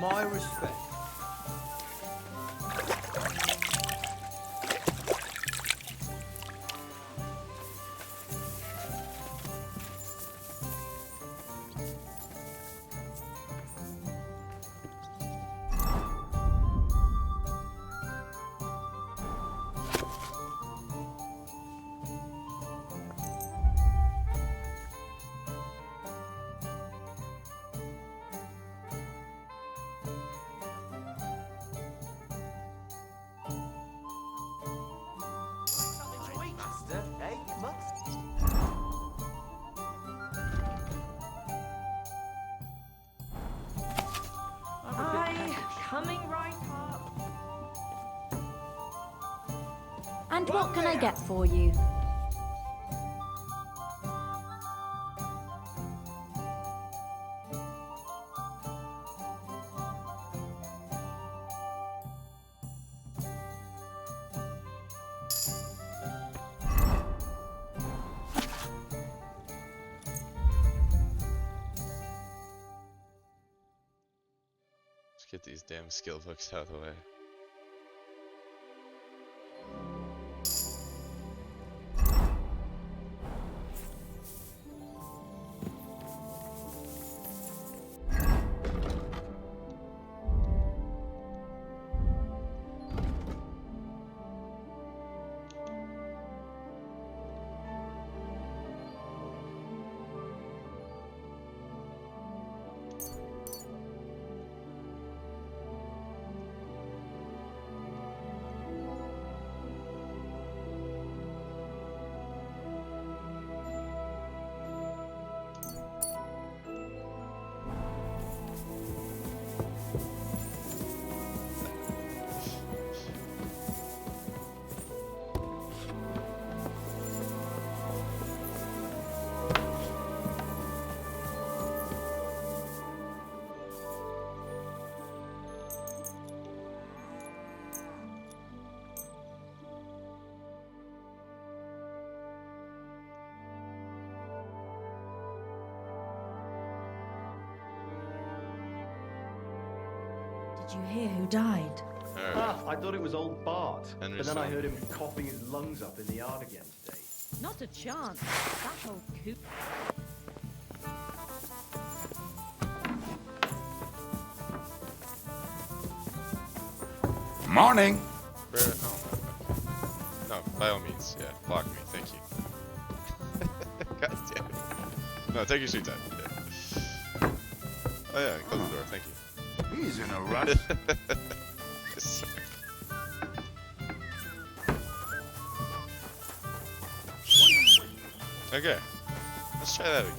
My respect. Coming right up. And what can I get for you? Let's get these damn skill books out of the way. Did you hear who died? Ah, I thought it was old Bart, Henry but then I heard him Sanders. coughing his lungs up in the yard again today. Not a chance. That old coot. Morning. Oh, no, by all means, yeah, block me, thank you. God damn it. No, take your sweet time. Yeah. Oh yeah, close the door, thank you. He's in a rush. Yes. Okay, let's try that again.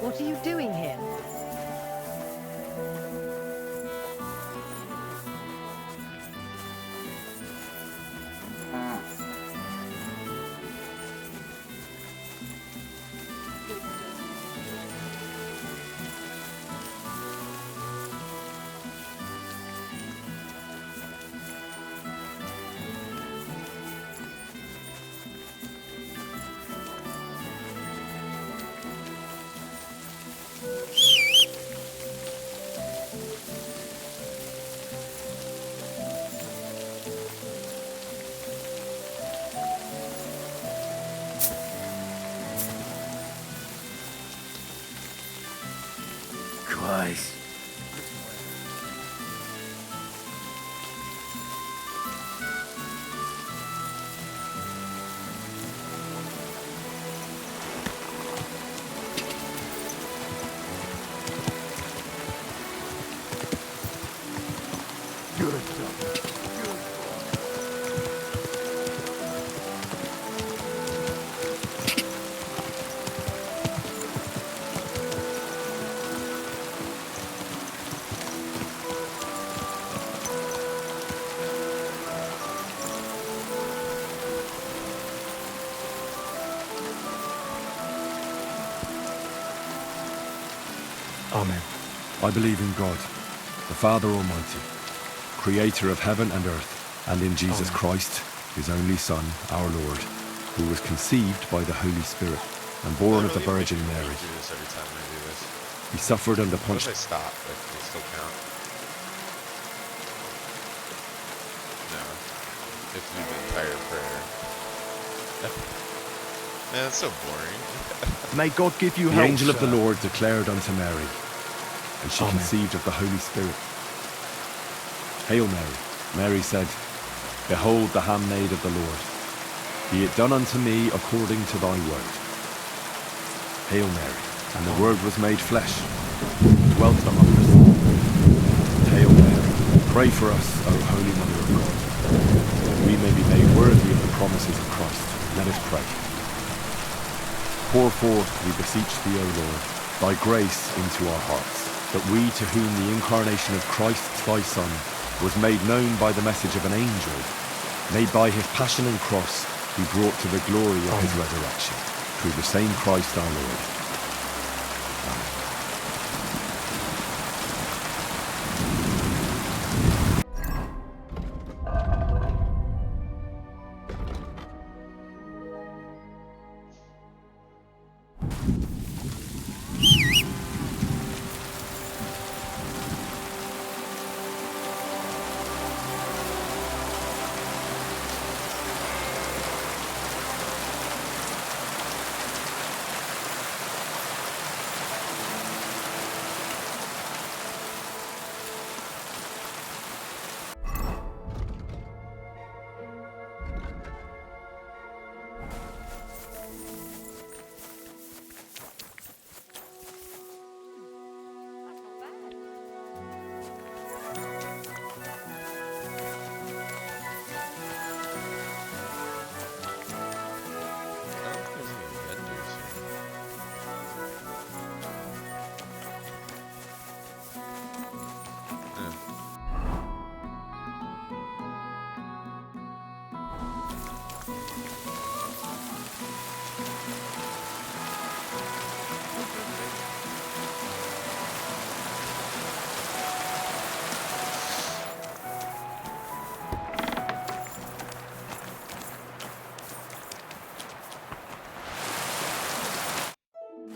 What are you doing here? Christ. Amen. I believe in God, the Father Almighty, creator of heaven and earth, and in Jesus Christ, his only Son, our Lord, who was conceived by the Holy Spirit and born of the Virgin Mary. Do this every time I do this. He suffered under What if I Pontius. stop? If we still count? No. If we do the entire prayer. Man, that's so boring. May God give you The help, angel of the sir. Lord declared unto Mary, and she Amen. conceived of the Holy Spirit. Hail Mary. Mary said, Behold the handmaid of the Lord. Be it done unto me according to thy word. Hail Mary. And the word was made flesh, and dwelt among us. Hail Mary. Pray for us, O Holy Mother of God, that we may be made worthy of the promises of Christ. Let us pray. Pour forth, we beseech thee, O Lord, thy grace into our hearts, that we, to whom the incarnation of Christ thy Son was made known by the message of an angel, may by his passion and cross be brought to the glory of his resurrection, through the same Christ our Lord. Amen.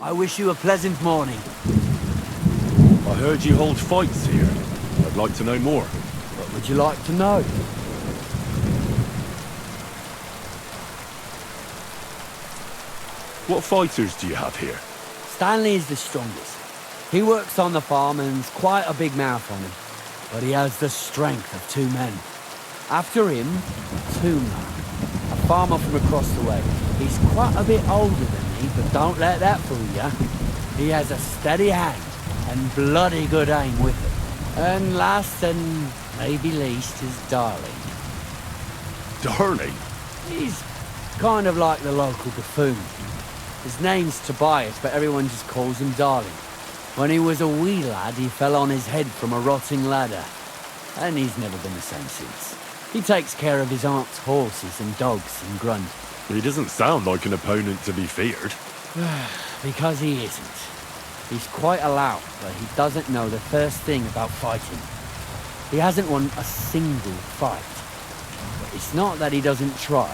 I wish you a pleasant morning. I heard you hold fights here. I'd like to know more. What would you like to know? What fighters do you have here? Stanley is the strongest. He works on the farm and's quite a big mouth on him. But he has the strength of 2 men. After him, Tuma, a farmer from across the way. He's quite a bit older than me, but don't let that fool ya. He has a steady hand and bloody good aim with it. And last and maybe least is Darling. Darling? He's kind of like the local buffoon. His name's Tobias, but everyone just calls him Darling. When he was a wee lad, he fell on his head from a rotting ladder. And he's never been the same since. He takes care of his aunt's horses and dogs in Grunt. He doesn't sound like an opponent to be feared. Because he isn't. He's quite a lout, but he doesn't know the first thing about fighting. He hasn't won a single fight. But it's not that he doesn't try.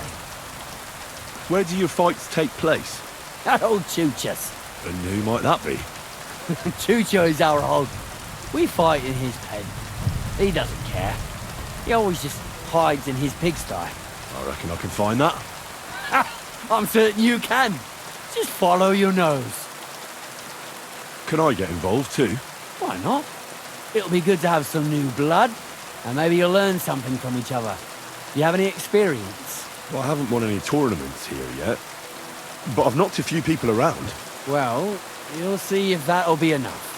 Where do your fights take place? At old Chucha's. And who might that be? Chucho is our hog. We fight in his pen. He doesn't care. He always just hides in his pigsty. I reckon I can find that. I'm certain you can. Just follow your nose. Can I get involved too? Why not? It'll be good to have some new blood, and maybe you'll learn something from each other. Do you have any experience? Well, I haven't won any tournaments here yet, but I've knocked a few people around. Well, you'll see if that'll be enough.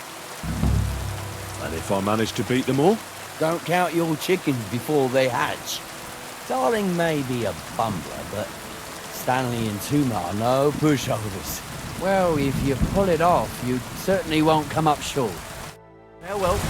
And if I manage to beat them all? Don't count your chickens before they hatch. Darling may be a bumbler, but Stanley and Tuma are no pushovers. Well, if you pull it off, you certainly won't come up short. Farewell.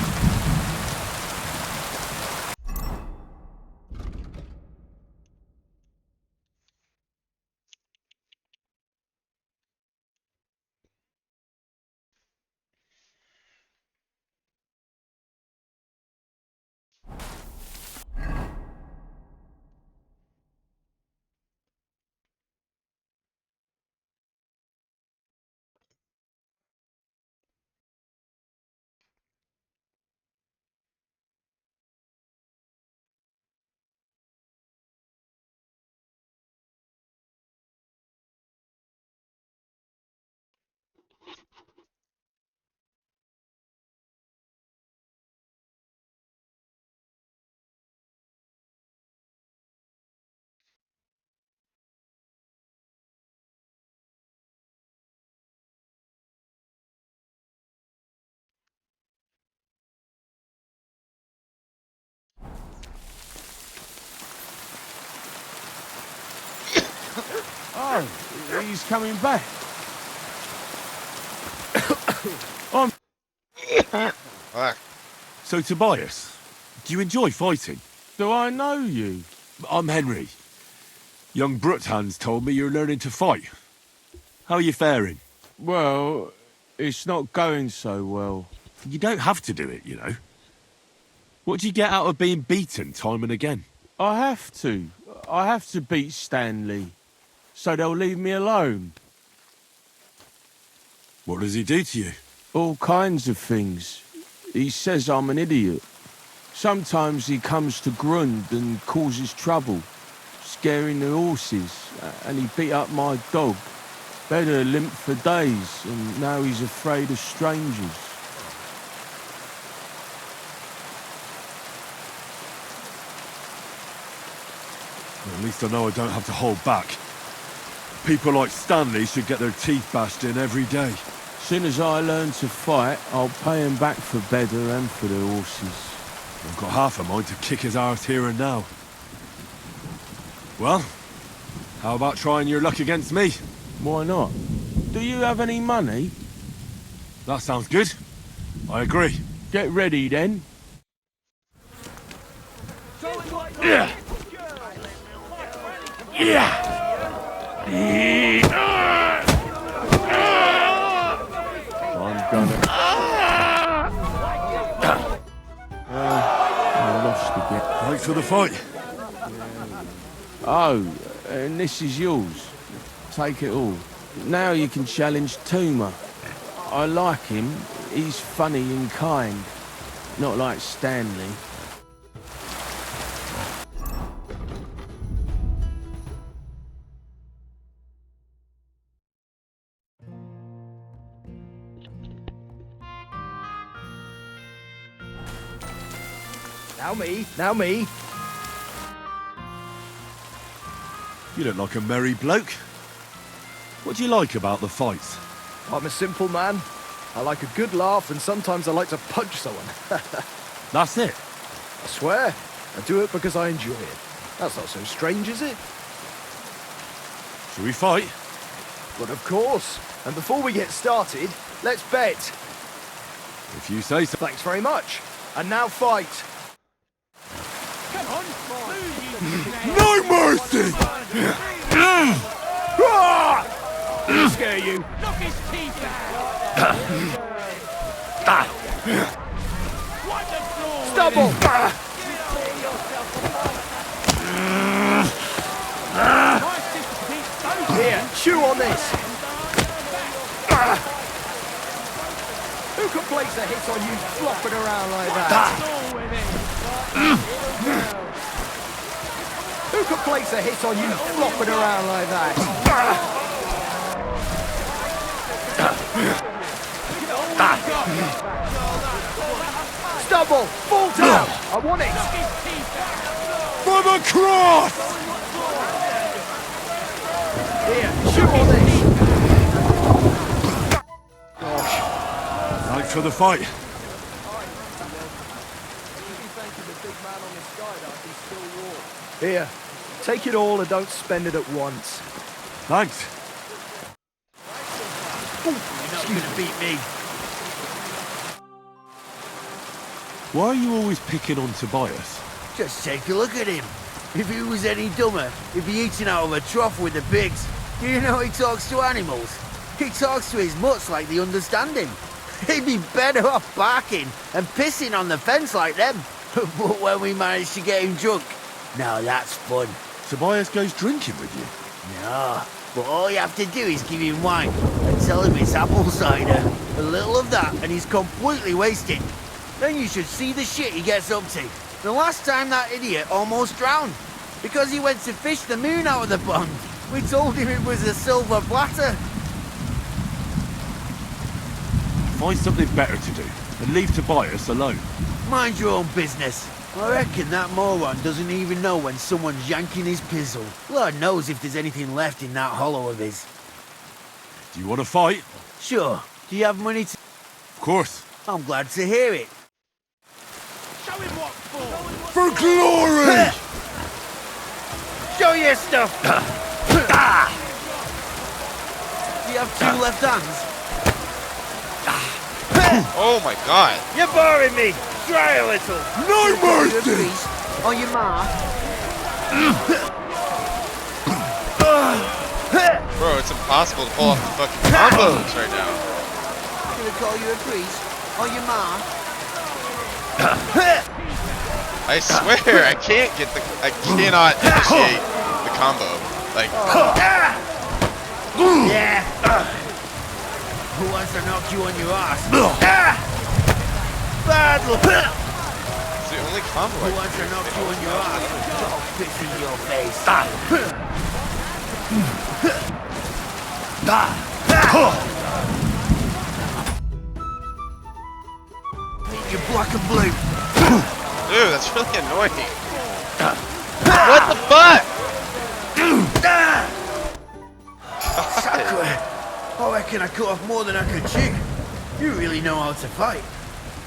Oh, he's coming back. So, Tobias, do you enjoy fighting? Do I know you? I'm Henry. Young Bruthans told me you're learning to fight. How are you faring? Well, it's not going so well. You don't have to do it, you know. What do you get out of being beaten time and again? I have to. I have to beat Stanley. So they'll leave me alone. What does he do to you? All kinds of things. He says I'm an idiot. Sometimes he comes to Grund and causes trouble, scaring the horses, and he beat up my dog. They'd have limped for days, and now he's afraid of strangers. Well, at least I know I don't have to hold back. People like Stanley should get their teeth bashed in every day. Soon as I learn to fight, I'll pay him back for better and for the horses. I've got half a mind to kick his arse here and now. Well, how about trying your luck against me? Why not? Do you have any money? That sounds good. I agree. Get ready then. Yeah. Yeah. I'm gonna... I lost again. Thanks for the fight. Oh, and this is yours. Take it all. Now you can challenge Tuma. I like him. He's funny and kind. Not like Stanley. Now me. You look like a merry bloke. What do you like about the fights? I'm a simple man. I like a good laugh, and sometimes I like to punch someone. That's it? I swear. I do it because I enjoy it. That's not so strange, is it? Shall we fight? But of course. And before we get started, let's bet. If you say so. Thanks very much. And now fight. Come on, No mercy! I'll scare you. Knock his teeth out! Wipe the floor! Stubble! Here, chew on this. Who can place a hit on you flopping around like that? Who can place a hit on you flopping around like that? Stubble! Full down! I want it! For the cross! Here, chew on this! Right for the fight. Here, take it all and don't spend it at once. Thanks. You're not gonna beat me. Why are you always picking on Tobias? Just take a look at him. If he was any dumber, he'd be eating out of a trough with the pigs. Do you know he talks to animals? He talks to his mutts like they understand him. He'd be better off barking and pissing on the fence like them. But when we managed to get him drunk, now that's fun. Tobias goes drinking with you? No, but all you have to do is give him wine and tell him it's apple cider. A little of that and he's completely wasted. Then you should see the shit he gets up to. The last time that idiot almost drowned because he went to fish the moon out of the pond. We told him it was a silver platter. Find something better to do and leave Tobias alone. Mind your own business. I reckon that moron doesn't even know when someone's yanking his pizzle. Lord knows if there's anything left in that hollow of his. Do you want to fight? Sure. Do you have money to... Of course. I'm glad to hear it. Show him what for! For glory! Show your stuff! Do you have two left hands? Oh my god. You're boring me! Try a little! No mercy! On your mark. Bro, it's impossible to pull off the fucking combos right now. I'm gonna call you a priest. On your mark. I swear, I can't get the... I cannot initiate the combo. Like... Yeah! Who wants to knock you on your ass? Bad luck! It's the only combo Who wants to knock you on your ass? I'll piss in your face. You're black and blue. Dude, that's really annoying. What the fuck? Sacre. I reckon I cut off more than I could chew. You really know how to fight.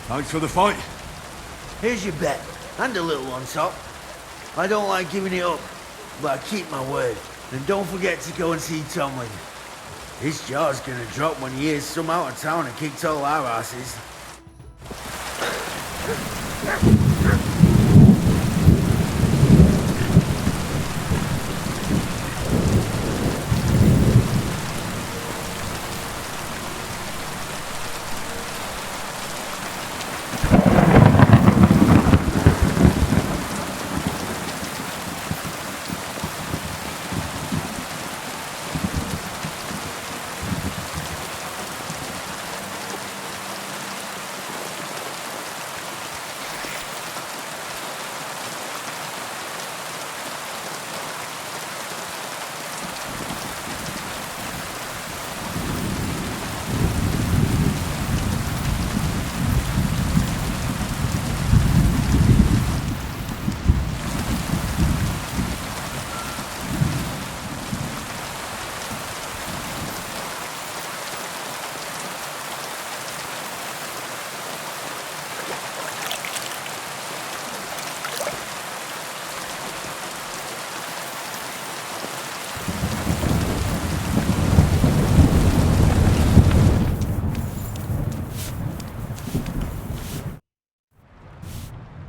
Thanks for the fight. Here's your bet, and a little on top. I don't like giving it up, but I keep my word. And don't forget to go and see Tomlin. His jaw's gonna drop when he hears some out of town and kicked all our asses.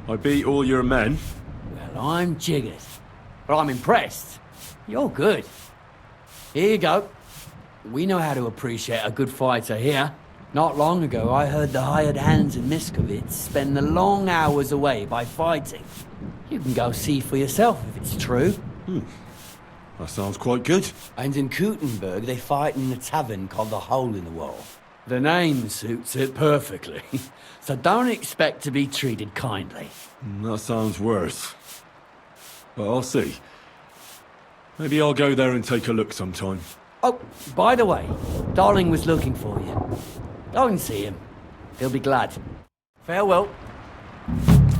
I beat all your men. Well, I'm jiggered. But I'm impressed. You're good. Here you go. We know how to appreciate a good fighter here. Not long ago, I heard the hired hands in Miskovitz spend the long hours away by fighting. You can go see for yourself if it's true. That sounds quite good. And in Kuttenberg, they fight in a tavern called the Hole in the Wall. The name suits it perfectly. So don't expect to be treated kindly. That sounds worse. But I'll see. Maybe I'll go there and take a look sometime. Oh, by the way, Darling was looking for you. Go and see him. He'll be glad. Farewell.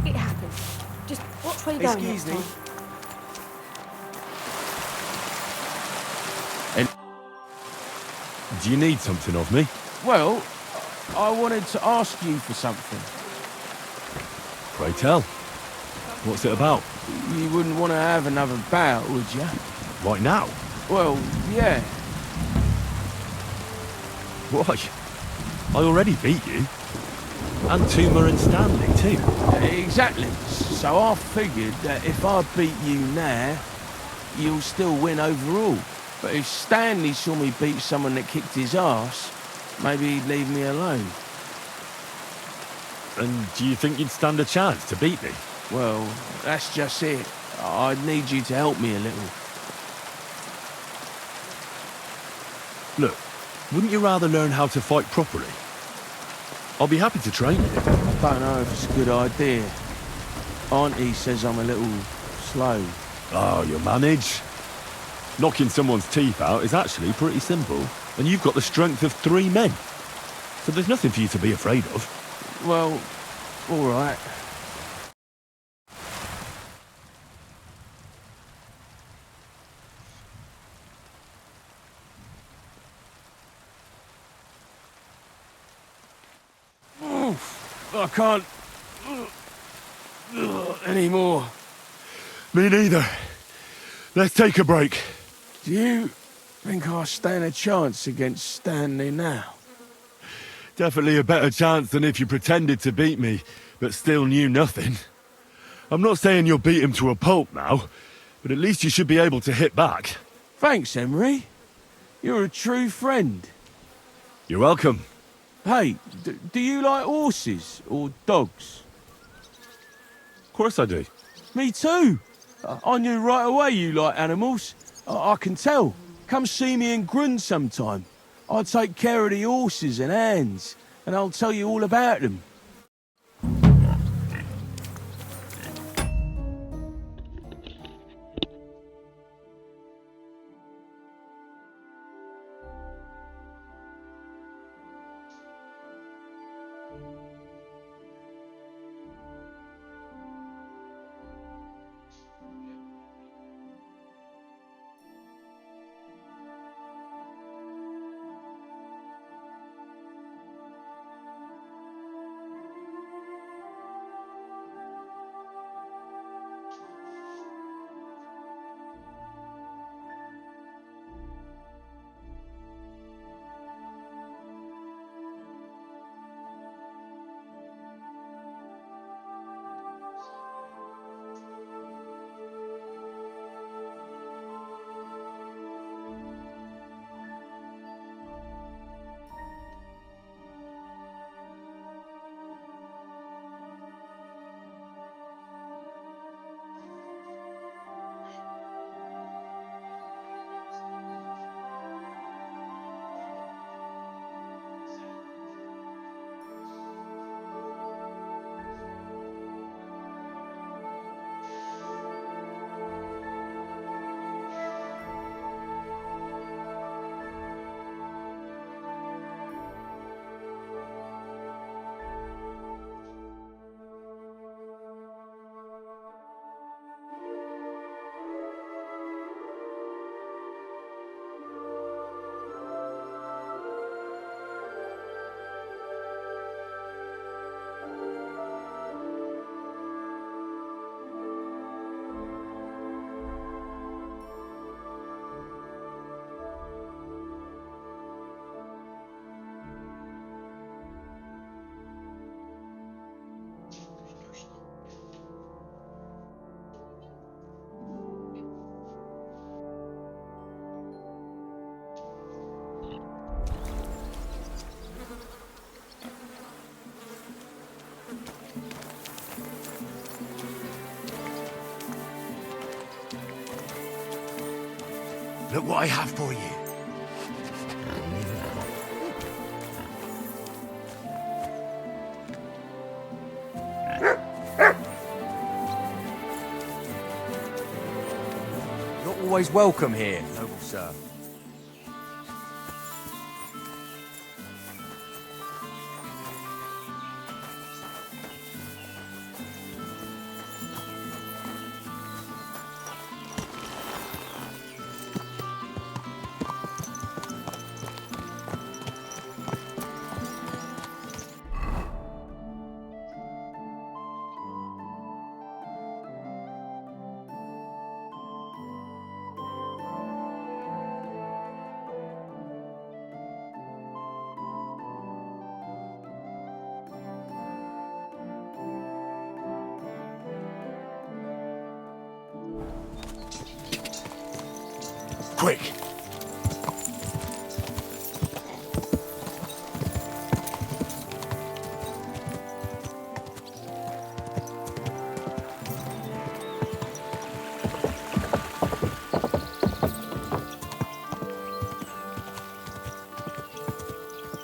It happens. Just watch where you're going next time. Do you need something of me? Well, I wanted to ask you for something. Pray tell. What's it about? You wouldn't want to have another bout, would you? Right now? Well, yeah. Why? I already beat you. And Tuma and Stanley, too. Exactly. So I figured that if I beat you now, you'll still win overall. But if Stanley saw me beat someone that kicked his ass, maybe he'd leave me alone. And do you think you'd stand a chance to beat me? Well, that's just it. I'd need you to help me a little. Look, wouldn't you rather learn how to fight properly? I'll be happy to train you. I don't know if it's a good idea. Auntie says I'm a little slow. Oh, you'll manage. Knocking someone's teeth out is actually pretty simple. And you've got the strength of 3 men. So there's nothing for you to be afraid of. Well, all right. I can't anymore. Me neither. Let's take a break. Do you think I stand a chance against Stanley now? Definitely a better chance than if you pretended to beat me, but still knew nothing. I'm not saying you'll beat him to a pulp now, but at least you should be able to hit back. Thanks, Emery. You're a true friend. You're welcome. Hey, do you like horses or dogs? Of course I do. Me too. I knew right away you like animals. I can tell. Come see me in Grund sometime. I'll take care of the horses and hands, and I'll tell you all about them. Look what I have for you. You're always welcome here, noble sir. Quick!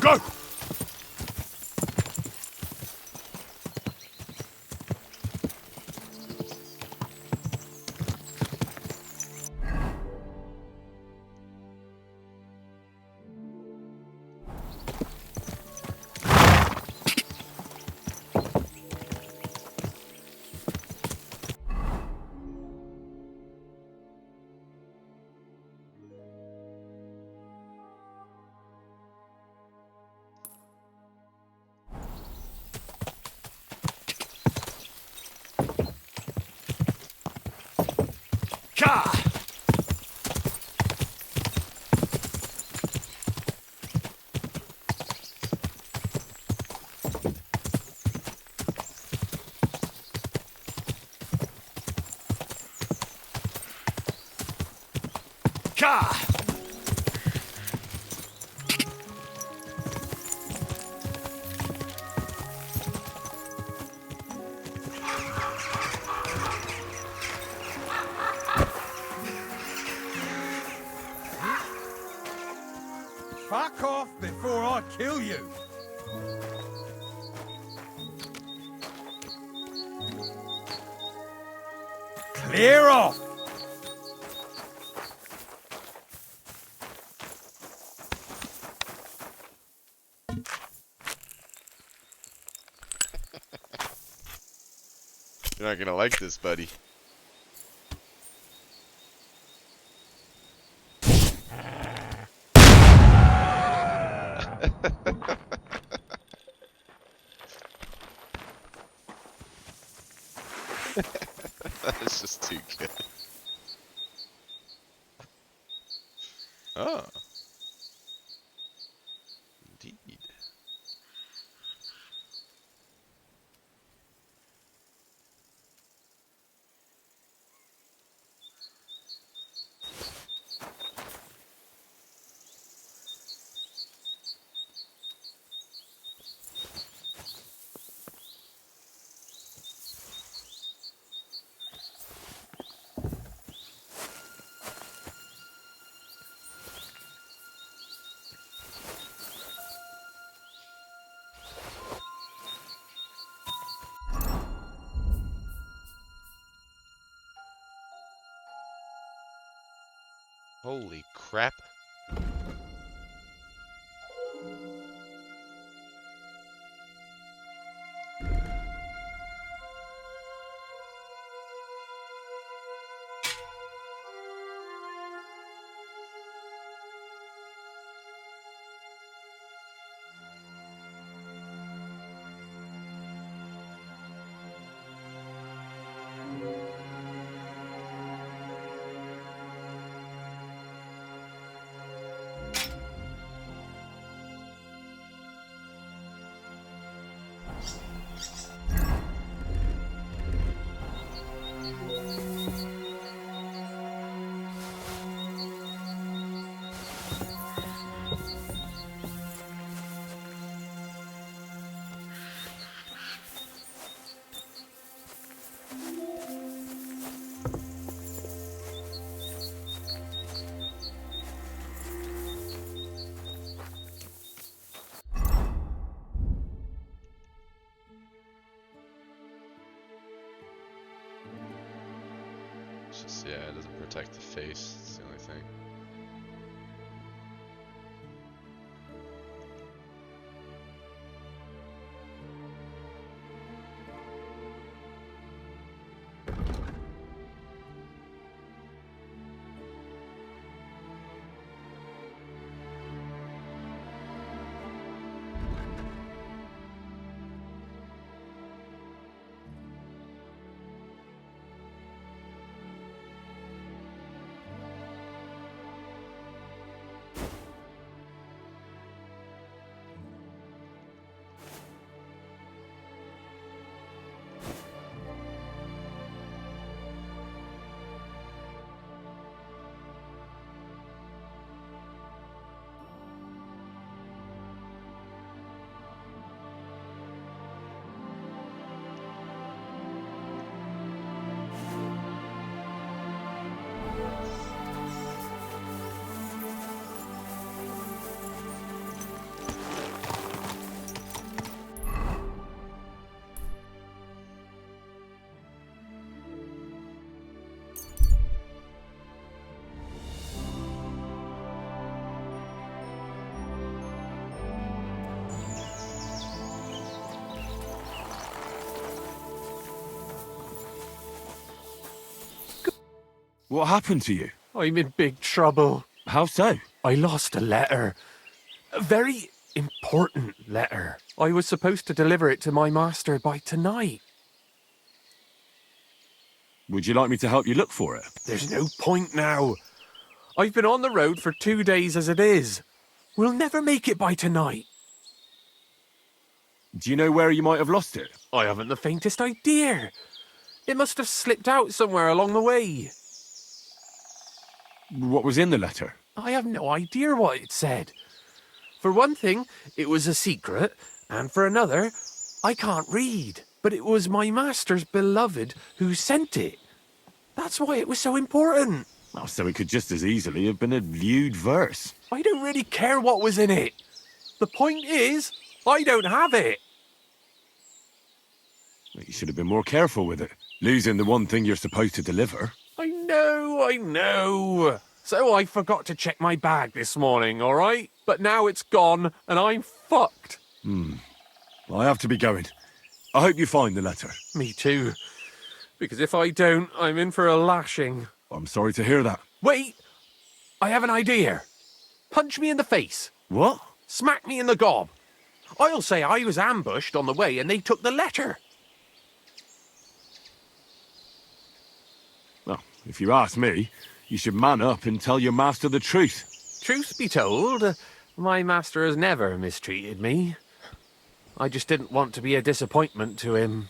Go! Ka! Ka! Fuck off before I kill you! Clear off! You're not gonna like this, buddy. That is just too good. Oh. Indeed. Holy crap. just, yeah, it doesn't protect the face. It's the only thing. What happened to you? I'm in big trouble. How so? I lost a letter. A very important letter. I was supposed to deliver it to my master by tonight. Would you like me to help you look for it? There's no point now. I've been on the road for 2 days as it is. We'll never make it by tonight. Do you know where you might have lost it? I haven't the faintest idea. It must have slipped out somewhere along the way. What was in the letter? I have no idea what it said. For one thing, it was a secret, and for another, I can't read. But it was my master's beloved who sent it. That's why it was so important. Oh, so it could just as easily have been a lewd verse. I don't really care what was in it. The point is, I don't have it. You should have been more careful with it. Losing the one thing you're supposed to deliver. I know. So I forgot to check my bag this morning, all right? But now it's gone, and I'm fucked. I have to be going. I hope you find the letter. Me too. Because if I don't, I'm in for a lashing. I'm sorry to hear that. Wait! I have an idea. Punch me in the face. What? Smack me in the gob. I'll say I was ambushed on the way and they took the letter. Well, if you ask me, you should man up and tell your master the truth. Truth be told, my master has never mistreated me. I just didn't want to be a disappointment to him.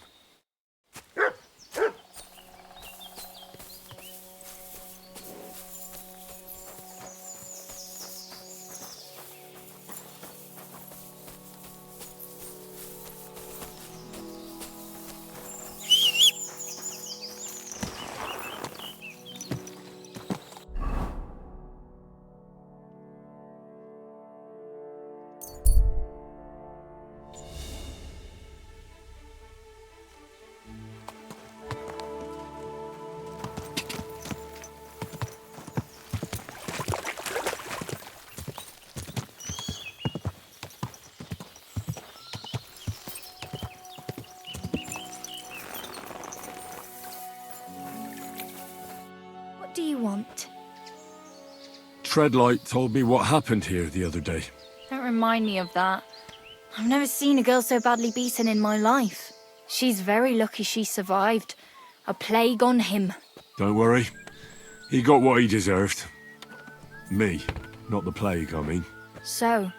What do you want? Treadlight told me what happened here the other day. Don't remind me of that. I've never seen a girl so badly beaten in my life. She's very lucky she survived. A plague on him. Don't worry. He got what he deserved. Me, not the plague, I mean. So,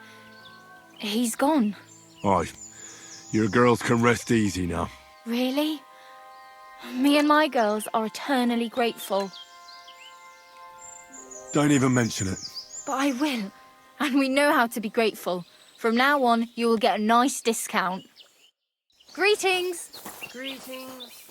he's gone. Aye. Your girls can rest easy now. Really? Me and my girls are eternally grateful. Don't even mention it. But I will. And we know how to be grateful. From now on, you will get a nice discount. Greetings! Greetings.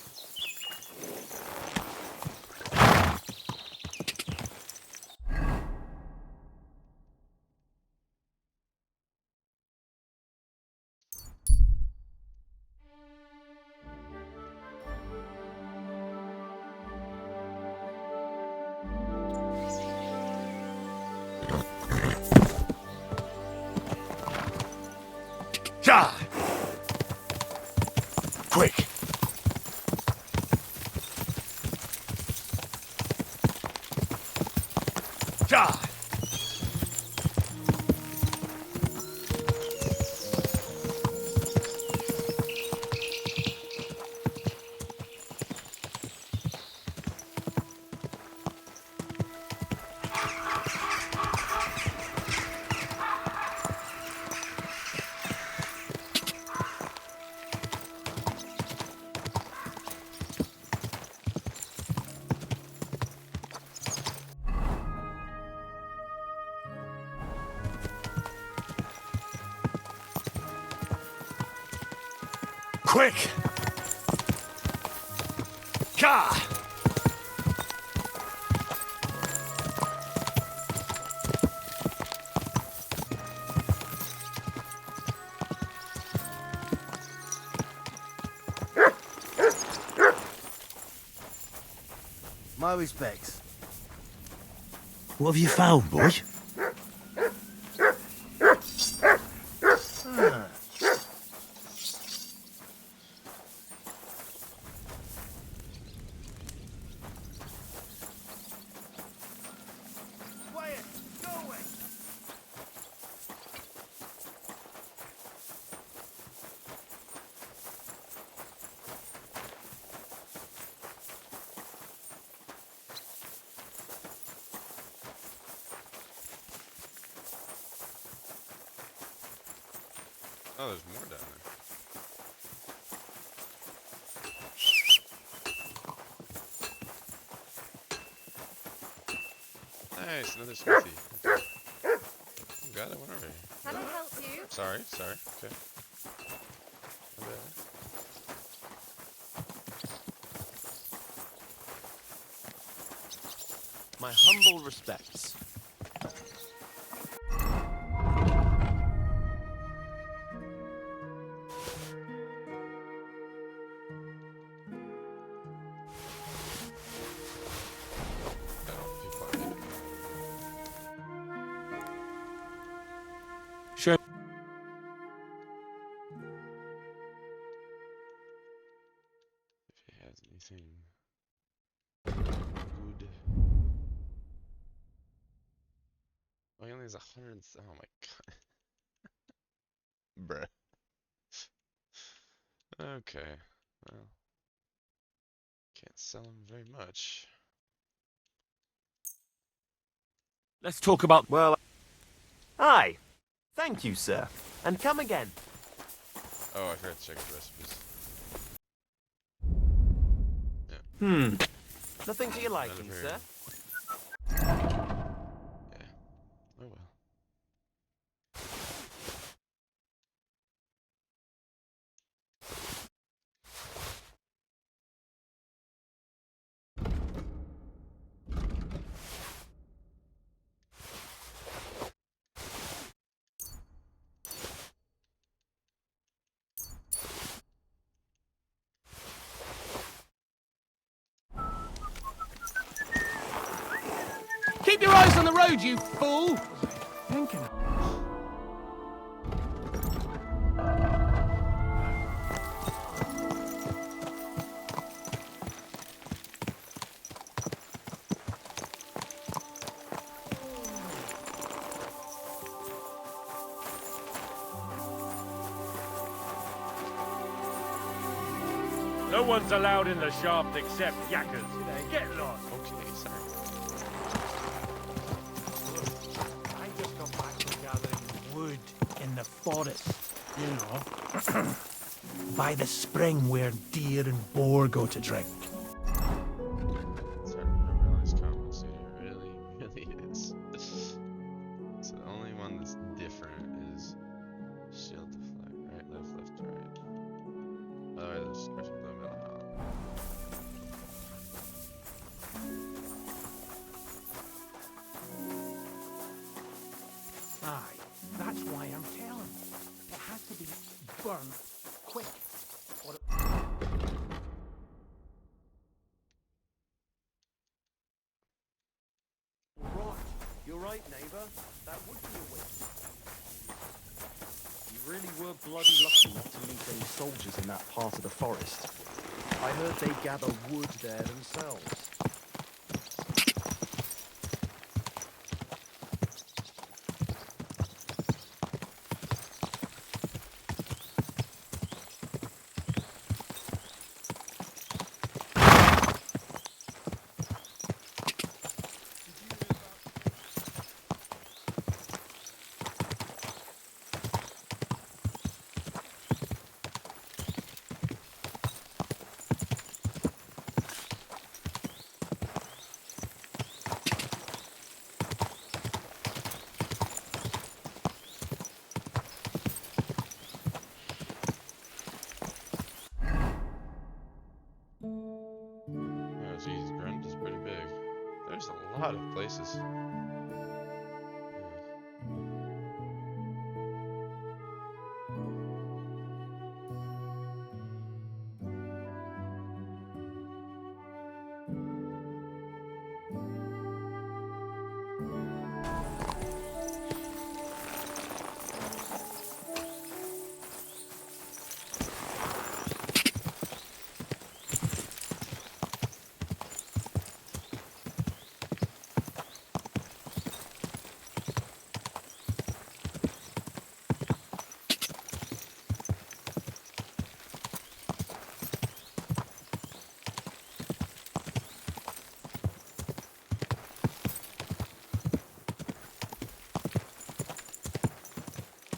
Ja! Quick! Ja! Quick! Ka! My respects. What have you found, boy? Oh, there's more down there. Nice, another smithy. You got it, whatever. Can I help you? Sorry, okay. My bad. My humble respects. Sure. If he has anything good. Oh, he only has 100. Oh my god. Bruh. Okay. Well. Can't sell him very much. Let's talk about... Well... Hi. Thank you, sir. And come again. Oh, I forgot to check the recipes. Nothing to your liking, sir? Yeah. Oh well. Keep your eyes on the road, you fool! Thinking. No one's allowed in the shaft except yakkers. Get lost. Okay, sorry. I just got back from gathering wood in the forest, you know. By the spring where deer and boar go to drink. It's hard to remember all these comments, dude. It really is. So the only one that's different is shield deflect. Right, left, right. Otherwise, there's crushing blow metal. Aye, that's why I'm telling you. It has to be burned quick. Or it... Right. You're right, neighbour. That would be a waste. You really were bloody lucky not to meet any soldiers in that part of the forest. I heard they gather wood there themselves. Oh, geez, Grund is pretty big. There's a lot of places.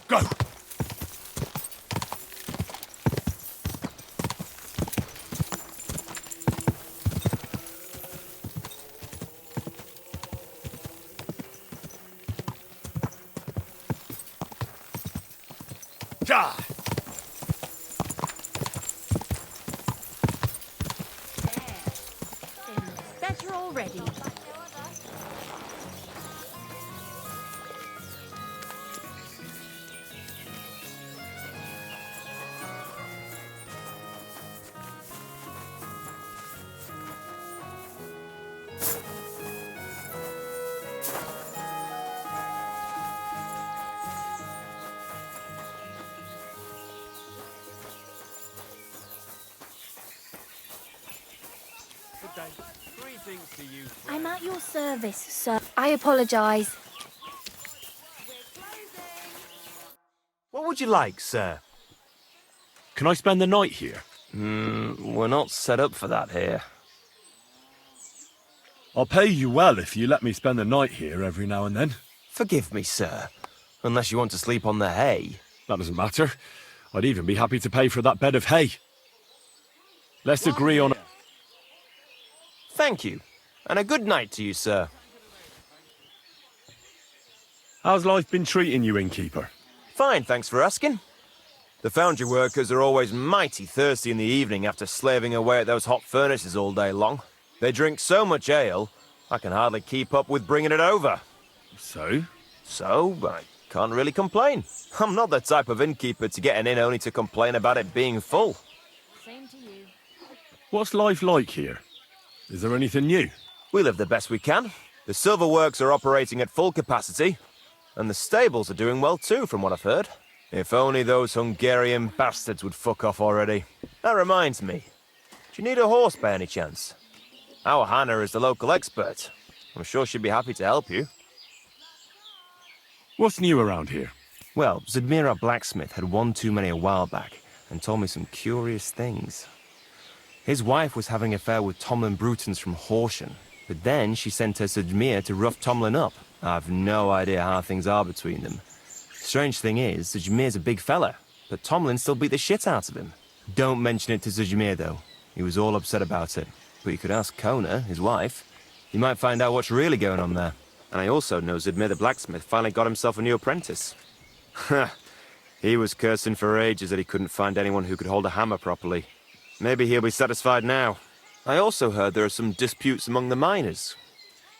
Go! Ja! Better already. Good day. Greetings to you. I'm at your service, sir. I apologise. What would you like, sir? Can I spend the night here? We're not set up for that here. I'll pay you well if you let me spend the night here every now and then. Forgive me, sir. Unless you want to sleep on the hay. That doesn't matter. I'd even be happy to pay for that bed of hay. Let's agree on... Thank you. And a good night to you, sir. How's life been treating you, innkeeper? Fine, thanks for asking. The foundry workers are always mighty thirsty in the evening after slaving away at those hot furnaces all day long. They drink so much ale, I can hardly keep up with bringing it over. So? So, I can't really complain. I'm not the type of innkeeper to get an inn only to complain about it being full. Same to you. What's life like here? Is there anything new? We live the best we can. The silver works are operating at full capacity, and the stables are doing well too, from what I've heard. If only those Hungarian bastards would fuck off already. That reminds me. Do you need a horse by any chance? Our Hannah is the local expert. I'm sure she'd be happy to help you. What's new around here? Well, Zudmira Blacksmith had one too many a while back, and told me some curious things. His wife was having an affair with Tomlin Brutons from Horsham, but then she sent her Zudmir to rough Tomlin up. I've no idea how things are between them. Strange thing is, Zudmir's a big fella, but Tomlin still beat the shit out of him. Don't mention it to Zudmir, though. He was all upset about it. But you could ask Kona, his wife. You might find out what's really going on there. And I also know Zudmir the blacksmith finally got himself a new apprentice. Ha! He was cursing for ages that he couldn't find anyone who could hold a hammer properly. Maybe he'll be satisfied now. I also heard there are some disputes among the miners.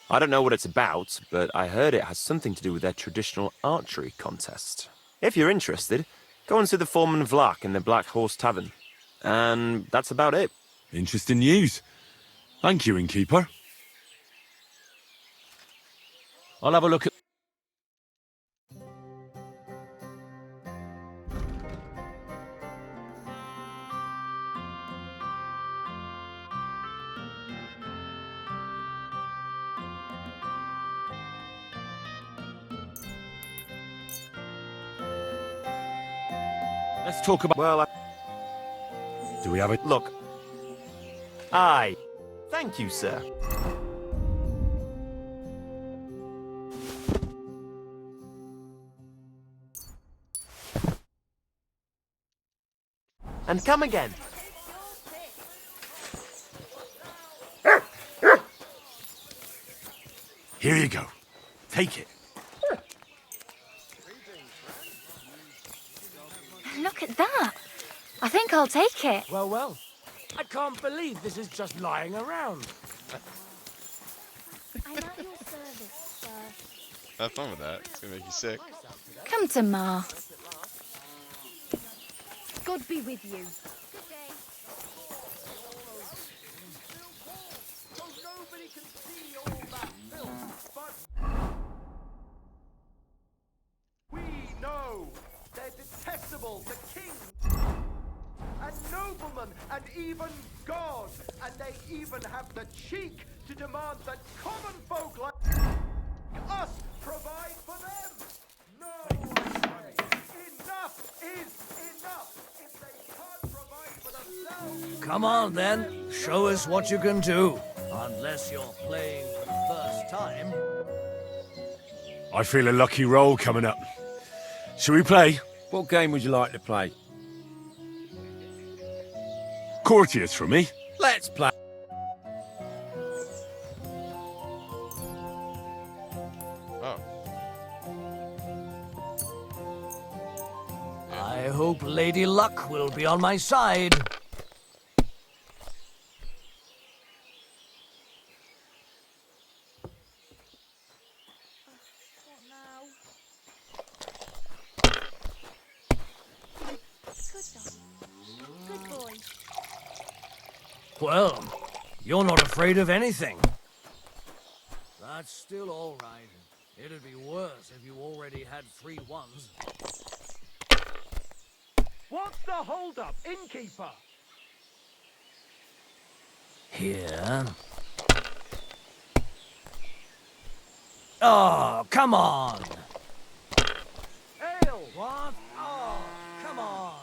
I don't know what it's about, but I heard it has something to do with their traditional archery contest. If you're interested, go and see the foreman Vlak in the Black Horse Tavern. And that's about it. Interesting news. Thank you, innkeeper. I'll have a look at... Let's talk about... Well, Do we have it? look. Aye. Thank you, sir. And come again. Here you go. Take it. Look at that. I think I'll take it. Well, well. I can't believe this is just lying around. I'm at your service, sir. Have fun with that. It's gonna make you sick. Come to Ma. God be with you. We know they're detestable to kings and noblemen and even God, and they even have the cheek to demand that common folk like us provide for them. No, I say, enough is enough. If they can't provide for themselves, Come on then, show us what you can do. Unless you're playing for the first time. I feel a lucky roll coming up. Shall we play? What game would you like to play? Courtiers for me. Let's play. Oh. I hope Lady Luck will be on my side. Good boy. Well, you're not afraid of anything. That's still all right. It'd be worse if you already had 3 ones. what's the hold-up, innkeeper? Here. Oh, come on! Ale! What? Oh, come on!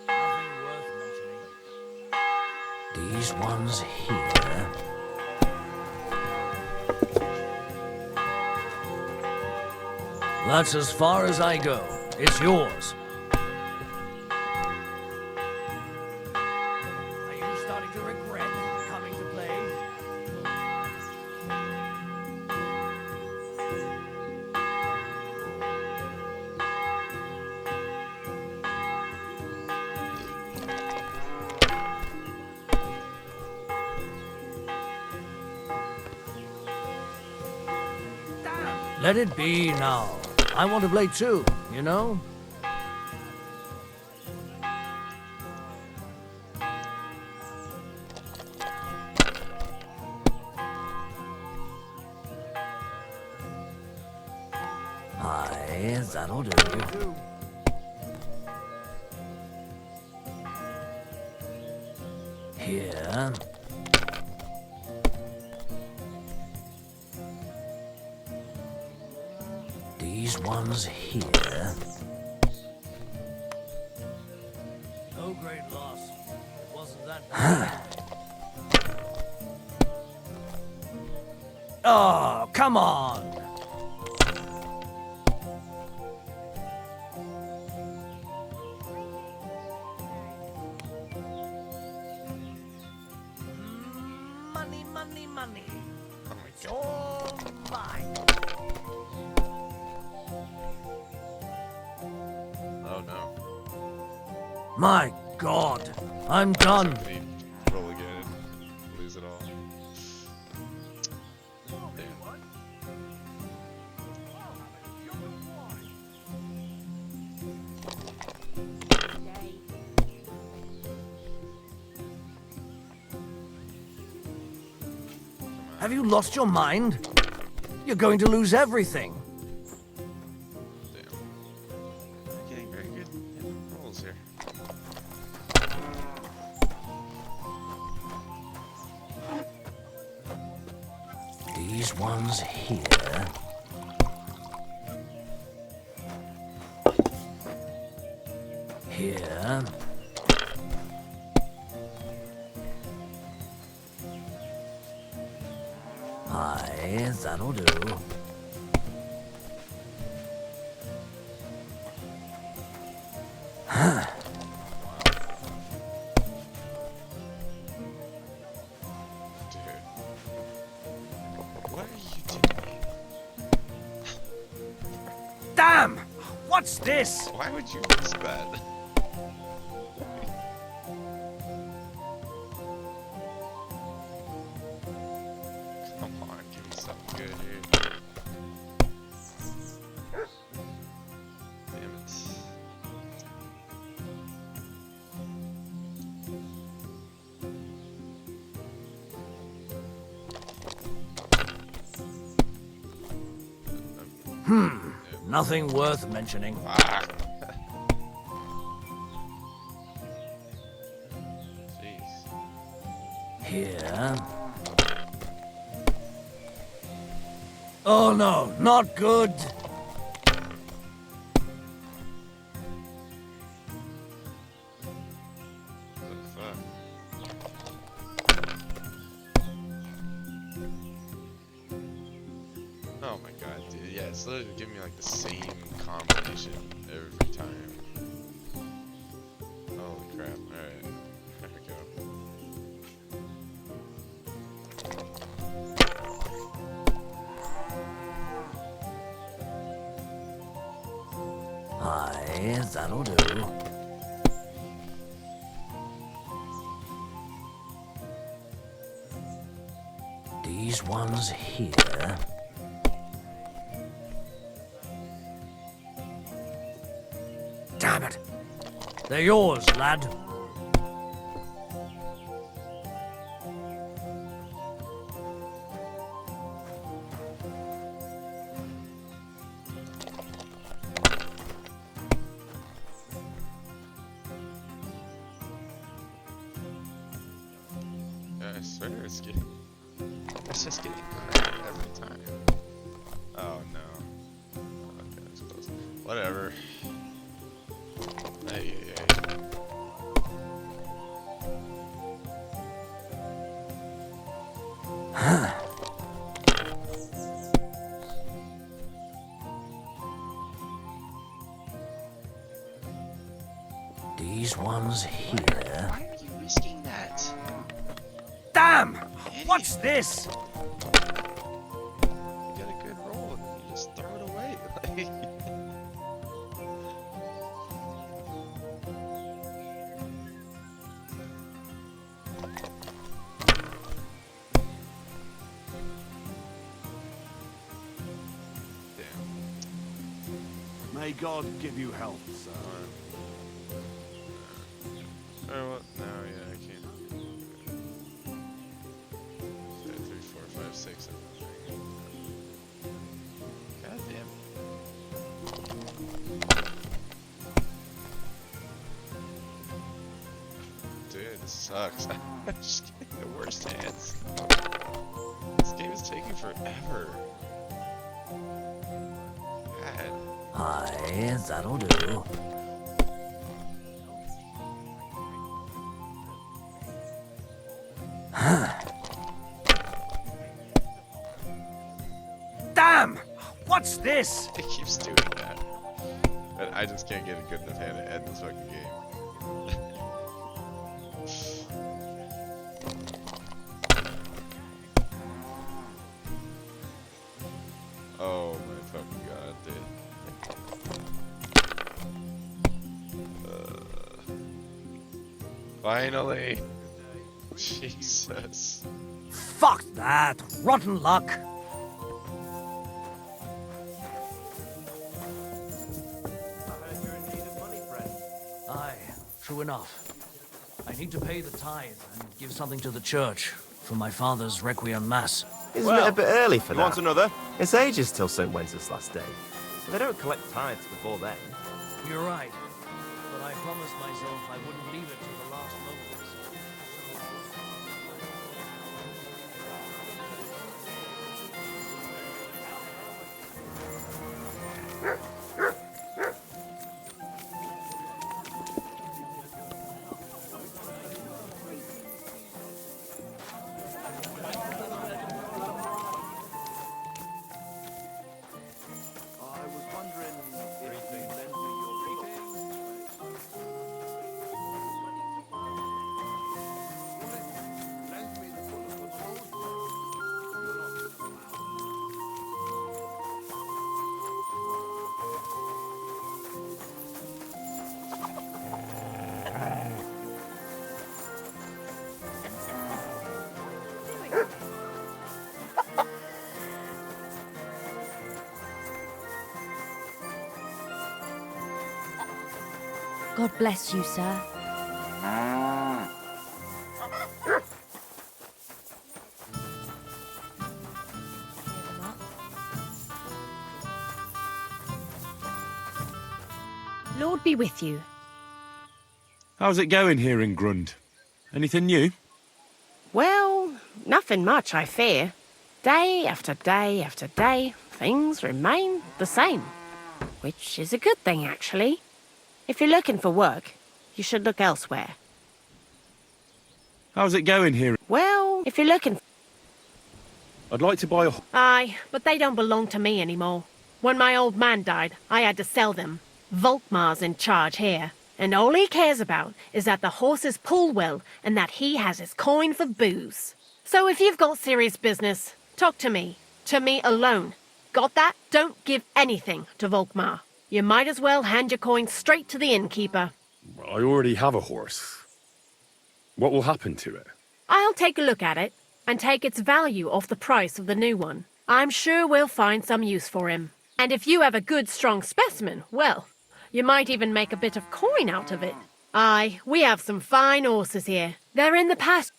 Nothing worth mentioning. These ones here. That's as far as I go. It's yours. Are you starting to regret coming to play? Let it be now. I want to play too, you know? Aye, that'll do. Here. These ones here. No great loss. It wasn't that bad. Oh, come on! Money, money, money. It's all mine. Oh no. My God, I'm done. Somebody roll again and lose it all. Damn. Have you lost your mind? You're going to lose everything. Damn. Not getting very good at animals here. These ones here. Here. Aye, that'll do. Huh. Dude. What are you doing? Damn! What's this? Why would you risk that? Come on, give me something good here. Damn it. Nothing worth mentioning. Ah. Jeez. Here. Oh no, not good. What the fuck? Oh my god, dude. Yeah, it's literally giving me like the same combination every time. Holy crap. Alright. There we go. Aye, that'll do. These ones here. Damn it! They're yours, lad. I swear it's just getting crap every time. Oh no. Okay, that's close. Whatever. Hey, hey, hey. These ones here. Why are you risking that? Damn! What's this? You get a good roll and you just throw it away. Like. May God give you health, sir. Oh, what? No, yeah, I can't. 2, 3, 4, 5, 6. God damn. Dude, this sucks. I'm just getting the worst hands. This game is taking forever. God. Aye, that'll do. Damn! What's this? It keeps doing that. And I just can't get a good enough hand to end this fucking game. Oh my fucking god, dude. Finally! Jesus. Fuck that! Rotten luck! Aye, true enough. I need to pay the tithe and give something to the church for my father's requiem mass. Isn't it a bit early for that? You want another? It's ages till St. Wence's last day. They don't collect tithes before then. You're right. But I promised myself I wouldn't leave it to the last moment. God bless you, sir. Lord be with you. How's it going here in Grund? Anything new? Well, nothing much, I fear. Day after day after day, things remain the same. Which is a good thing, actually. If you're looking for work, you should look elsewhere. How's it going here? Well, if you're looking... I'd like to buy a... Aye, but they don't belong to me anymore. When my old man died, I had to sell them. Volkmar's in charge here, and all he cares about is that the horses pull well and that he has his coin for booze. So if you've got serious business, talk to me. To me alone. Got that? Don't give anything to Volkmar. You might as well hand your coin straight to the innkeeper. I already have a horse. What will happen to it? I'll take a look at it and take its value off the price of the new one. I'm sure we'll find some use for him. And if you have a good, strong specimen, well, you might even make a bit of coin out of it. Aye, we have some fine horses here. They're in the past.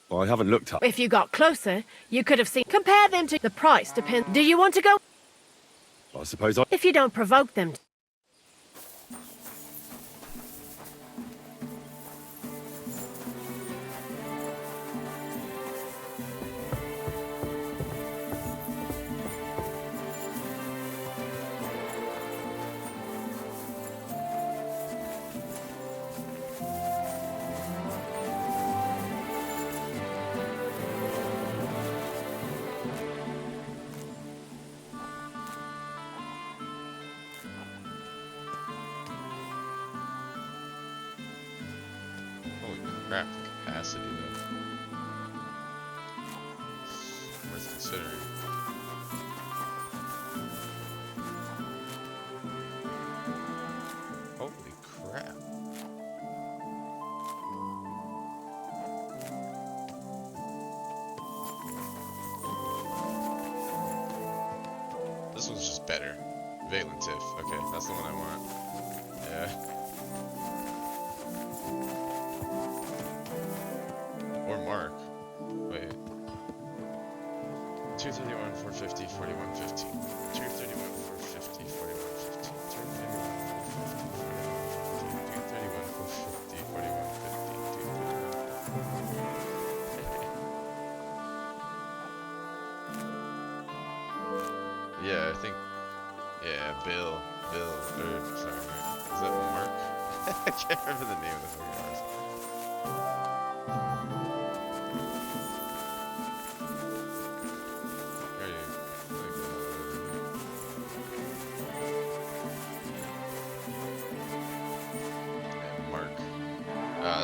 Well, I haven't looked at... If you got closer, you could have seen... Compare them to... The price depends... Do you want to go? I suppose I... If you don't provoke them... Holy crap, the capacity though. Worth considering. Holy crap. This one's just better. Valentif. Okay, that's the one I want. Yeah. Or Mark. Wait. 231, 450, 41, 15. 231, 450, 41, 15. 231, 450, 41, 15. 231, 450, 41, 15. Yeah, I think. Yeah, Bill. Or, sorry, is that Mark? I can't remember the name of the fucking horse.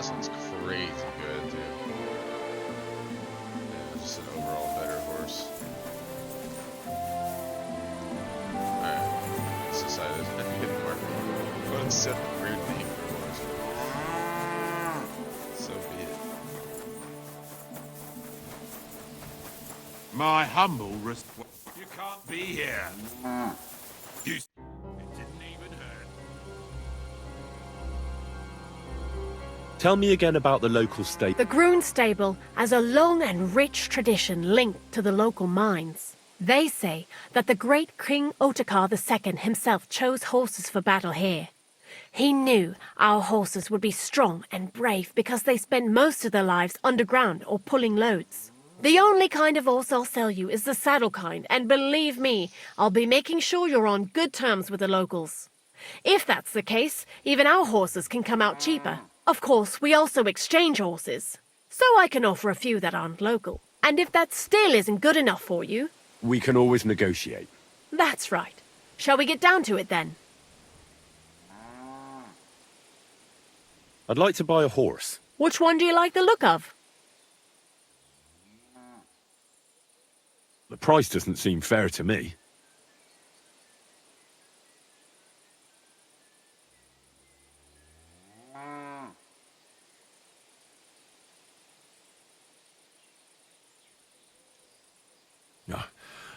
This one's crazy good, dude. Yeah, just an overall better horse. Alright, it's decided. I'm getting Mark. What a set of weird name for a horse. So be it. My humble You can't be here. You... It didn't even hurt. Tell me again about the local state. The Groon stable has a long and rich tradition linked to the local mines. They say that the great King Otakar II himself chose horses for battle here. He knew our horses would be strong and brave because they spend most of their lives underground or pulling loads. The only kind of horse I'll sell you is the saddle kind, and believe me, I'll be making sure you're on good terms with the locals. If that's the case, even our horses can come out cheaper. Of course, we also exchange horses, so I can offer a few that aren't local. And if that still isn't good enough for you... We can always negotiate. That's right. Shall we get down to it then? I'd like to buy a horse. Which one do you like the look of? The price doesn't seem fair to me.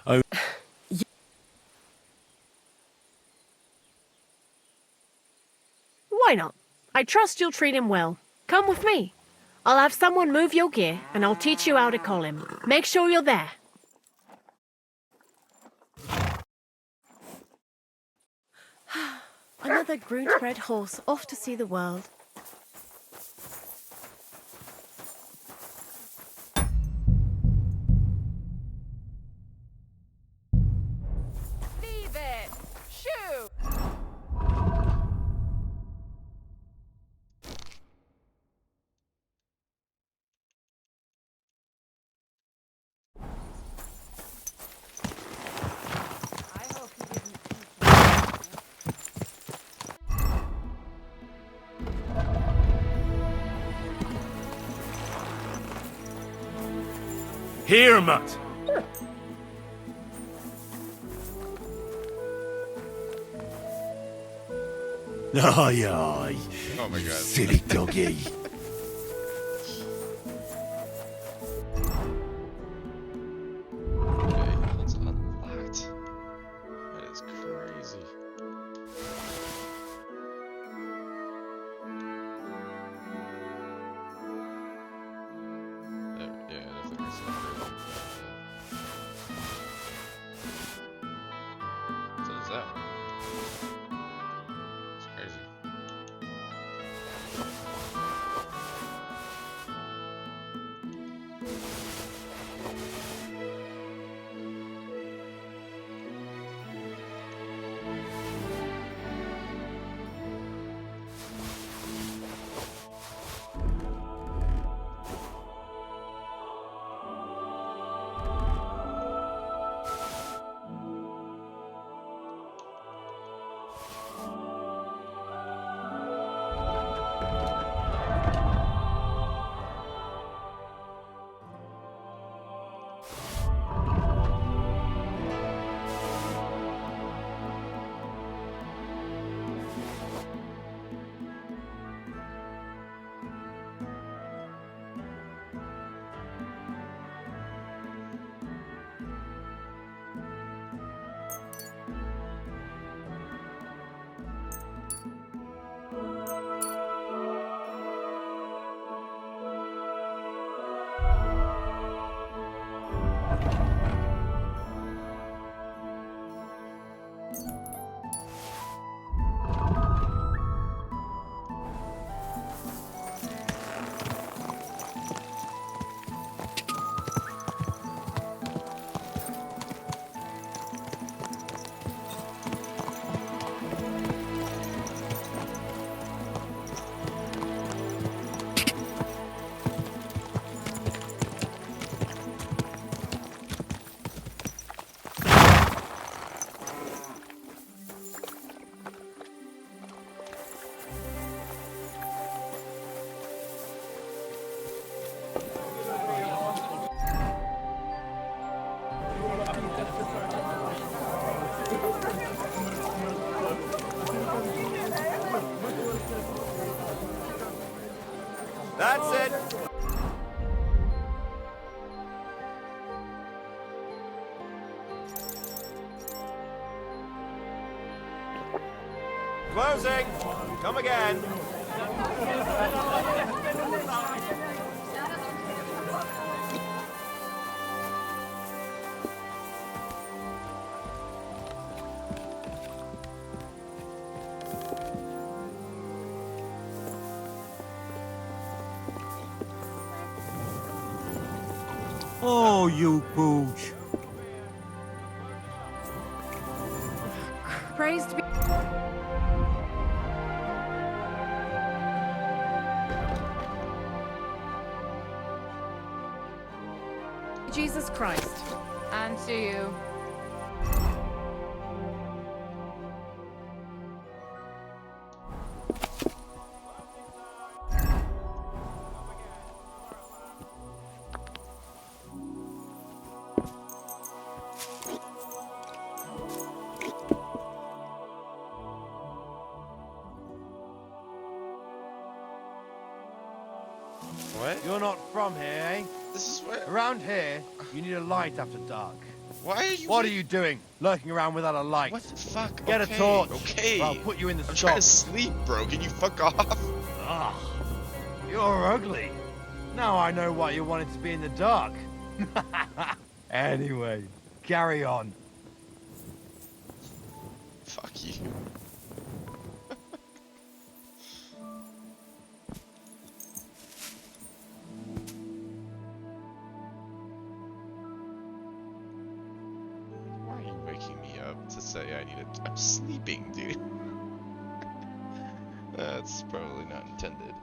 Oh. Why not? I trust you'll treat him well. Come with me. I'll have someone move your gear, and I'll teach you how to call him. Make sure you're there. Another groom-bred horse off to see the world. Leave it! Shoot! Here, Mutt! Aye, aye. Oh my god. Silly doggy. Okay, it's unlocked. That is crazy. Yeah, definitely makes it great. So does that one. It's crazy. That's it. Closing. Come again. Oh, you pooch. Praised be. Jesus Christ. And to you. What? You're not from here, eh? This is where... Around here, you need a light after dark. Why are you... What are you doing? Lurking around without a light? What the fuck? Get okay, a torch. Okay. Or I'll put you in the I'm stocks. trying to sleep, bro. Can you fuck off? Ugh. You're ugly. Now I know why you wanted to be in the dark. Anyway, carry on. Fuck you. Why are you waking me up to say I need a... I'm sleeping, dude. That's probably not intended.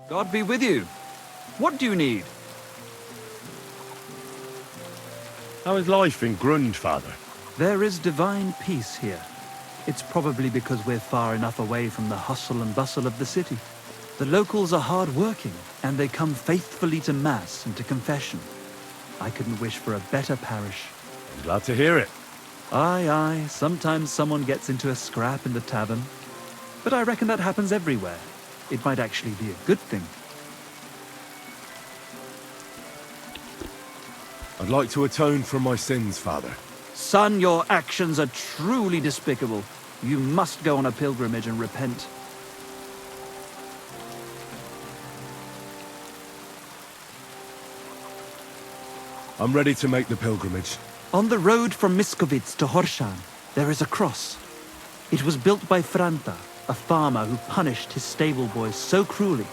God be with you. What do you need? How is life in Grund, Father? There is divine peace here. It's probably because we're far enough away from the hustle and bustle of the city. The locals are hard-working, and they come faithfully to Mass and to confession. I couldn't wish for a better parish. I'm glad to hear it. Aye, sometimes someone gets into a scrap in the tavern. But I reckon that happens everywhere. It might actually be a good thing. I'd like to atone for my sins, Father. Son, your actions are truly despicable. You must go on a pilgrimage and repent. I'm ready to make the pilgrimage. On the road from Miskovitz to Horshan, there is a cross. It was built by Franta, a farmer who punished his stable boy so cruelly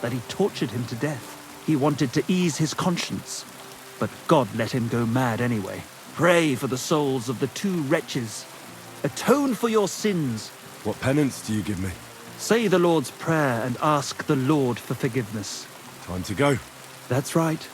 that he tortured him to death. He wanted to ease his conscience, but God let him go mad anyway. Pray for the souls of the two wretches. Atone for your sins. What penance do you give me? Say the Lord's Prayer and ask the Lord for forgiveness. Time to go. That's right.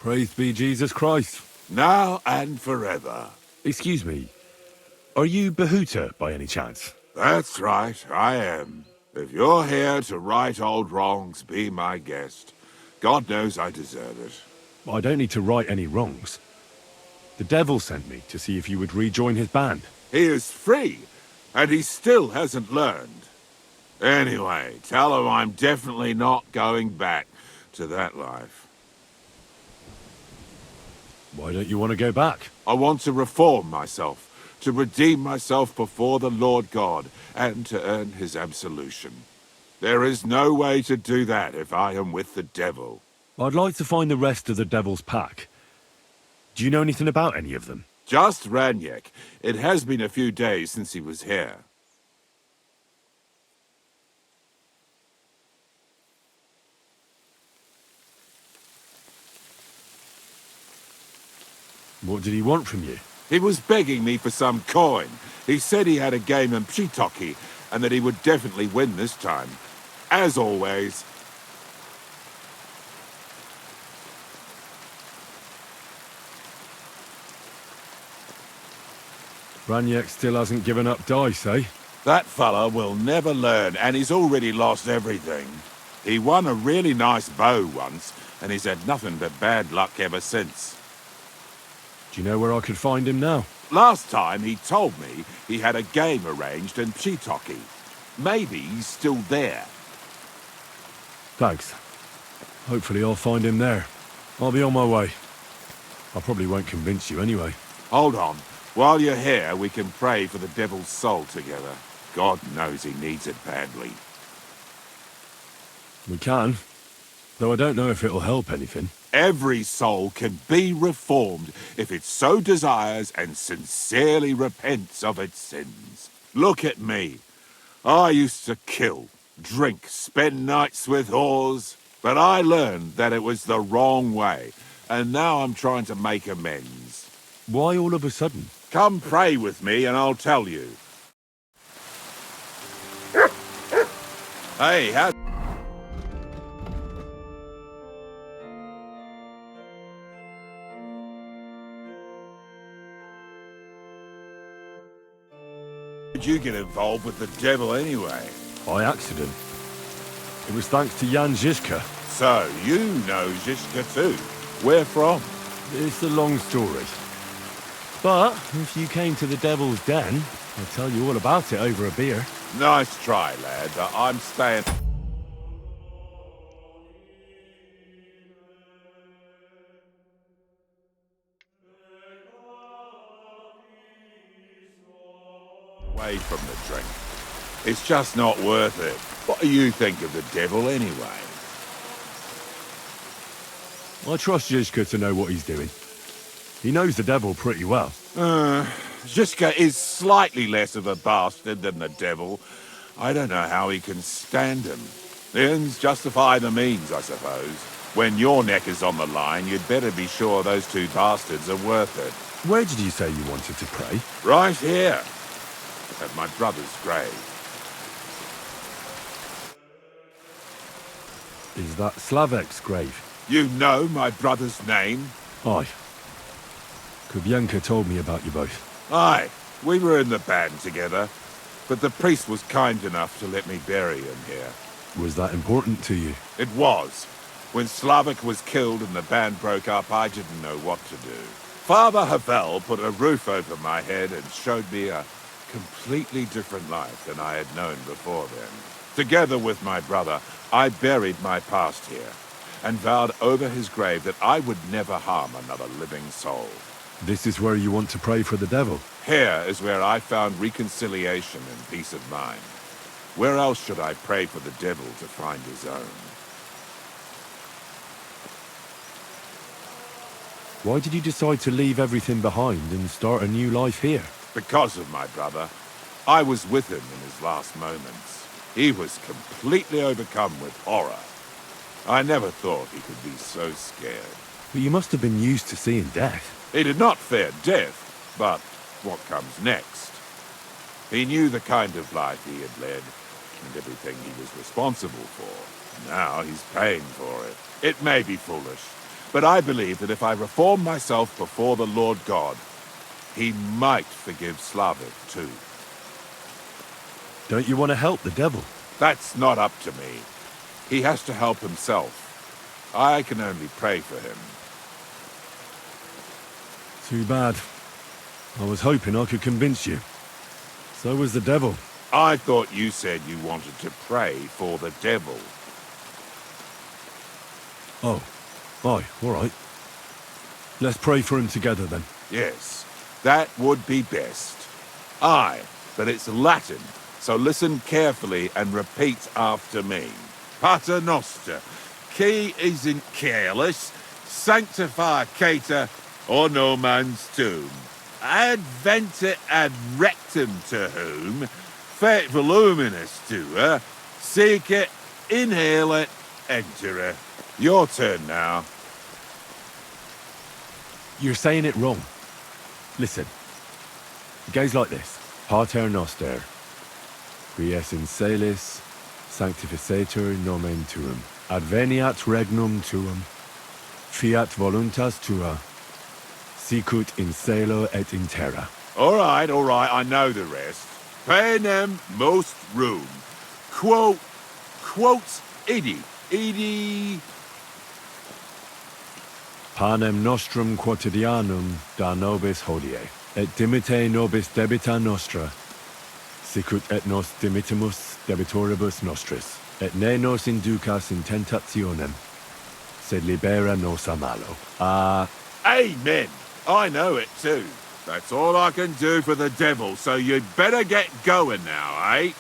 Praised be Jesus Christ. Now and forever. Excuse me, are you Bahuta by any chance? That's right, I am. If you're here to right old wrongs, be my guest. God knows I deserve it. I don't need to right any wrongs. The devil sent me to see if you would rejoin his band. He is free, and he still hasn't learned. Anyway, tell him I'm definitely not going back to that life. Why don't you want to go back? I want to reform myself, to redeem myself before the Lord God, and to earn his absolution. There is no way to do that if I am with the devil. I'd like to find the rest of the devil's pack. Do you know anything about any of them? Just Ranyek. It has been a few days since he was here. What did he want from you? He was begging me for some coin. He said he had a game in Pshitoki, and that he would definitely win this time. As always. Ranyek still hasn't given up dice, eh? That fella will never learn, and he's already lost everything. He won a really nice bow once, and he's had nothing but bad luck ever since. Do you know where I could find him now? Last time he told me he had a game arranged in Pshitoki. Maybe he's still there. Thanks. Hopefully I'll find him there. I'll be on my way. I probably won't convince you anyway. Hold on. While you're here, we can pray for the devil's soul together. God knows he needs it badly. We can, though I don't know if it'll help anything. Every soul can be reformed if it so desires and sincerely repents of its sins. Look at me. I used to kill, drink, spend nights with whores, but I learned that it was the wrong way, and now I'm trying to make amends. Why all of a sudden? Come pray with me and I'll tell you. Hey, how... Did you get involved with the devil anyway? By accident. It was thanks to Jan Žižka. So, you know Žižka too. Where from? It's a long story. But if you came to the Devil's Den, I'll tell you all about it over a beer. Nice try, lad, but I'm staying... away from the drink. It's just not worth it. What do you think of the devil anyway? I trust Žižka to know what he's doing. He knows the devil pretty well. Žižka is slightly less of a bastard than the devil. I don't know how he can stand him. The ends justify the means, I suppose. When your neck is on the line, you'd better be sure those two bastards are worth it. Where did you say you wanted to pray? Right here. At my brother's grave. Is that Slavek's grave? You know my brother's name? Aye. Kubyanka told me about you both. Aye, we were in the band together, but the priest was kind enough to let me bury him here. Was that important to you? It was. When Slavek was killed and the band broke up, I didn't know what to do. Father Havel put a roof over my head and showed me a completely different life than I had known before then. Together with my brother, I buried my past here, and vowed over his grave that I would never harm another living soul. This is where you want to pray for the devil? Here is where I found reconciliation and peace of mind. Where else should I pray for the devil to find his own? Why did you decide to leave everything behind and start a new life here? Because of my brother. I was with him in his last moments. He was completely overcome with horror. I never thought he could be so scared. But you must have been used to seeing death. He did not fear death, but what comes next. He knew the kind of life he had led, and everything he was responsible for. Now he's paying for it. It may be foolish, But I believe that if I reform myself before the Lord God, he might forgive Slavic too. Don't you want to help the devil? That's not up to me. He has to help himself. I can only pray for him. Too bad. I was hoping I could convince you. So was the devil. I thought you said you wanted to pray for the devil. Oh. Aye, all right. Let's pray for him together then. Yes, that would be best. Aye, but it's Latin, so listen carefully and repeat after me. Pater Noster, qui is in careless, sanctify cater, or no man's tomb. Adventure ad rectum to whom, fet voluminous to her, seek it, inhale it, enter her. Your turn now. You're saying it wrong. Listen. It goes like this. Pater Noster, qui es in celis, sanctificetur nomen tuum. Adveniat regnum tuum. Fiat voluntas tua. Sicut in celo et in terra. All right, I know the rest. Panem most room. Quote idi. Panem nostrum quotidianum da nobis hodie, et dimite nobis debita nostra, sicut et nos dimittimus debitoribus nostris, et ne nos inducas in tentationem, sed libera nos a malo. Amen. I know it too. That's all I can do for the devil, so you'd better get going now, eh?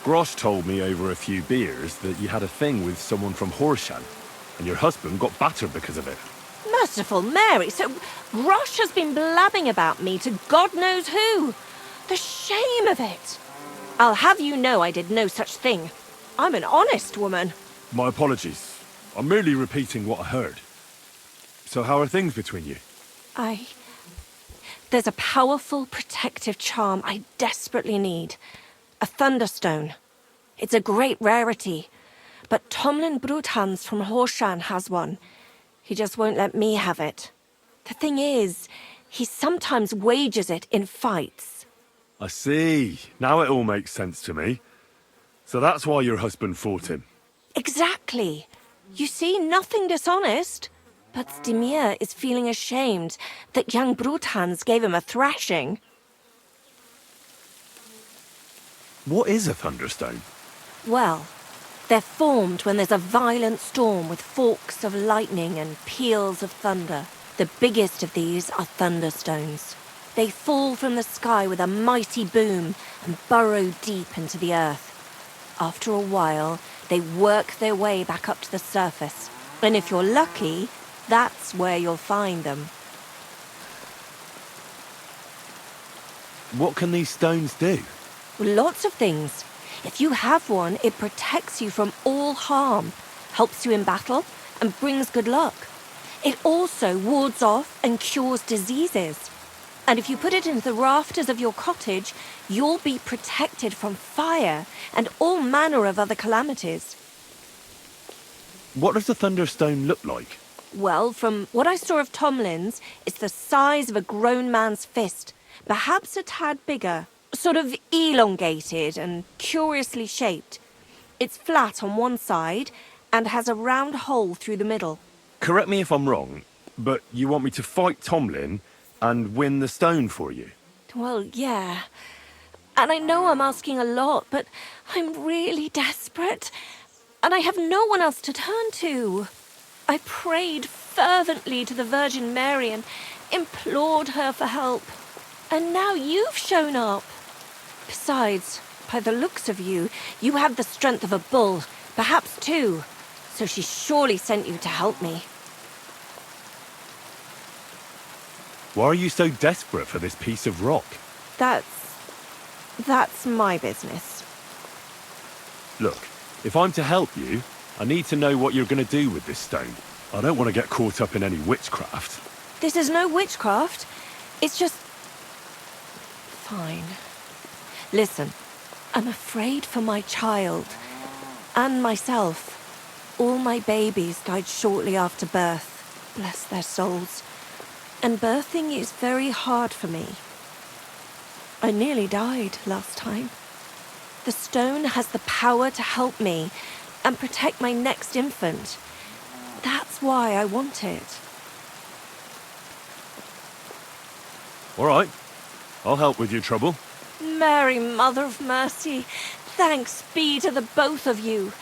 Grosh told me over a few beers that you had a thing with someone from Horshan, and your husband got battered because of it. Merciful Mary, so Grosh has been blabbing about me to God knows who. The shame of it. I'll have you know I did no such thing. I'm an honest woman. My apologies. I'm merely repeating what I heard. So how are things between you? There's a powerful protective charm I desperately need. A Thunderstone. It's a great rarity. But Tomlin Bruthans from Horshan has one. He just won't let me have it. The thing is, he sometimes wages it in fights. I see. Now it all makes sense to me. So that's why your husband fought him. Exactly. You see, nothing dishonest. But Stimir is feeling ashamed that young Bruthans gave him a thrashing. What is a Thunderstone? Well, they're formed when there's a violent storm with forks of lightning and peals of thunder. The biggest of these are Thunderstones. They fall from the sky with a mighty boom and burrow deep into the earth. After a while, they work their way back up to the surface. And if you're lucky, that's where you'll find them. What can these stones do? Lots of things. If you have one, it protects you from all harm, helps you in battle, and brings good luck. It also wards off and cures diseases. And if you put it into the rafters of your cottage, you'll be protected from fire and all manner of other calamities. What does a Thunderstone look like? Well, from what I saw of Tomlin's, it's the size of a grown man's fist, perhaps a tad bigger. Sort of elongated and curiously shaped. It's flat on one side and has a round hole through the middle. correct me if I'm wrong, but you want me to fight Tomlin and win the stone for you? Well, yeah. And I know I'm asking a lot, but I'm really desperate. And I have no one else to turn to. I prayed fervently to the Virgin Mary and implored her for help. And now you've shown up. Besides, by the looks of you, you have the strength of a bull, perhaps two. So she surely sent you to help me. Why are you so desperate for this piece of rock? That's my business. Look, if I'm to help you, I need to know what you're going to do with this stone. I don't want to get caught up in any witchcraft. This is no witchcraft. It's just... Fine. Listen, I'm afraid for my child. And myself. All my babies died shortly after birth. Bless their souls. And birthing is very hard for me. I nearly died last time. The stone has the power to help me and protect my next infant. That's why I want it. All right, I'll help with your trouble. Mary, Mother of Mercy, thanks be to the both of you.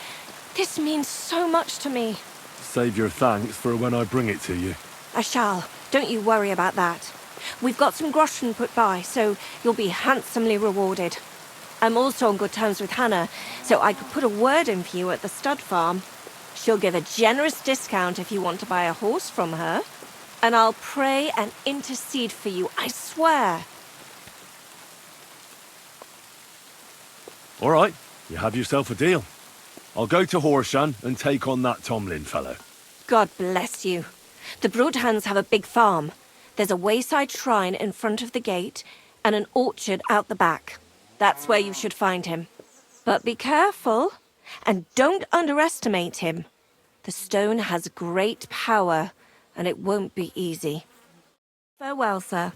This means so much to me. Save your thanks for when I bring it to you. I shall. Don't you worry about that. We've got some groschen put by, so you'll be handsomely rewarded. I'm also on good terms with Hannah, so I could put a word in for you at the stud farm. She'll give a generous discount if you want to buy a horse from her. And I'll pray and intercede for you, I swear. All right, you have yourself a deal. I'll go to Horshan and take on that Tomlin fellow. God bless you. The Broadhands have a big farm. There's a wayside shrine in front of the gate and an orchard out the back. That's where you should find him. But be careful, and don't underestimate him. The stone has great power, and it won't be easy. Farewell, sir.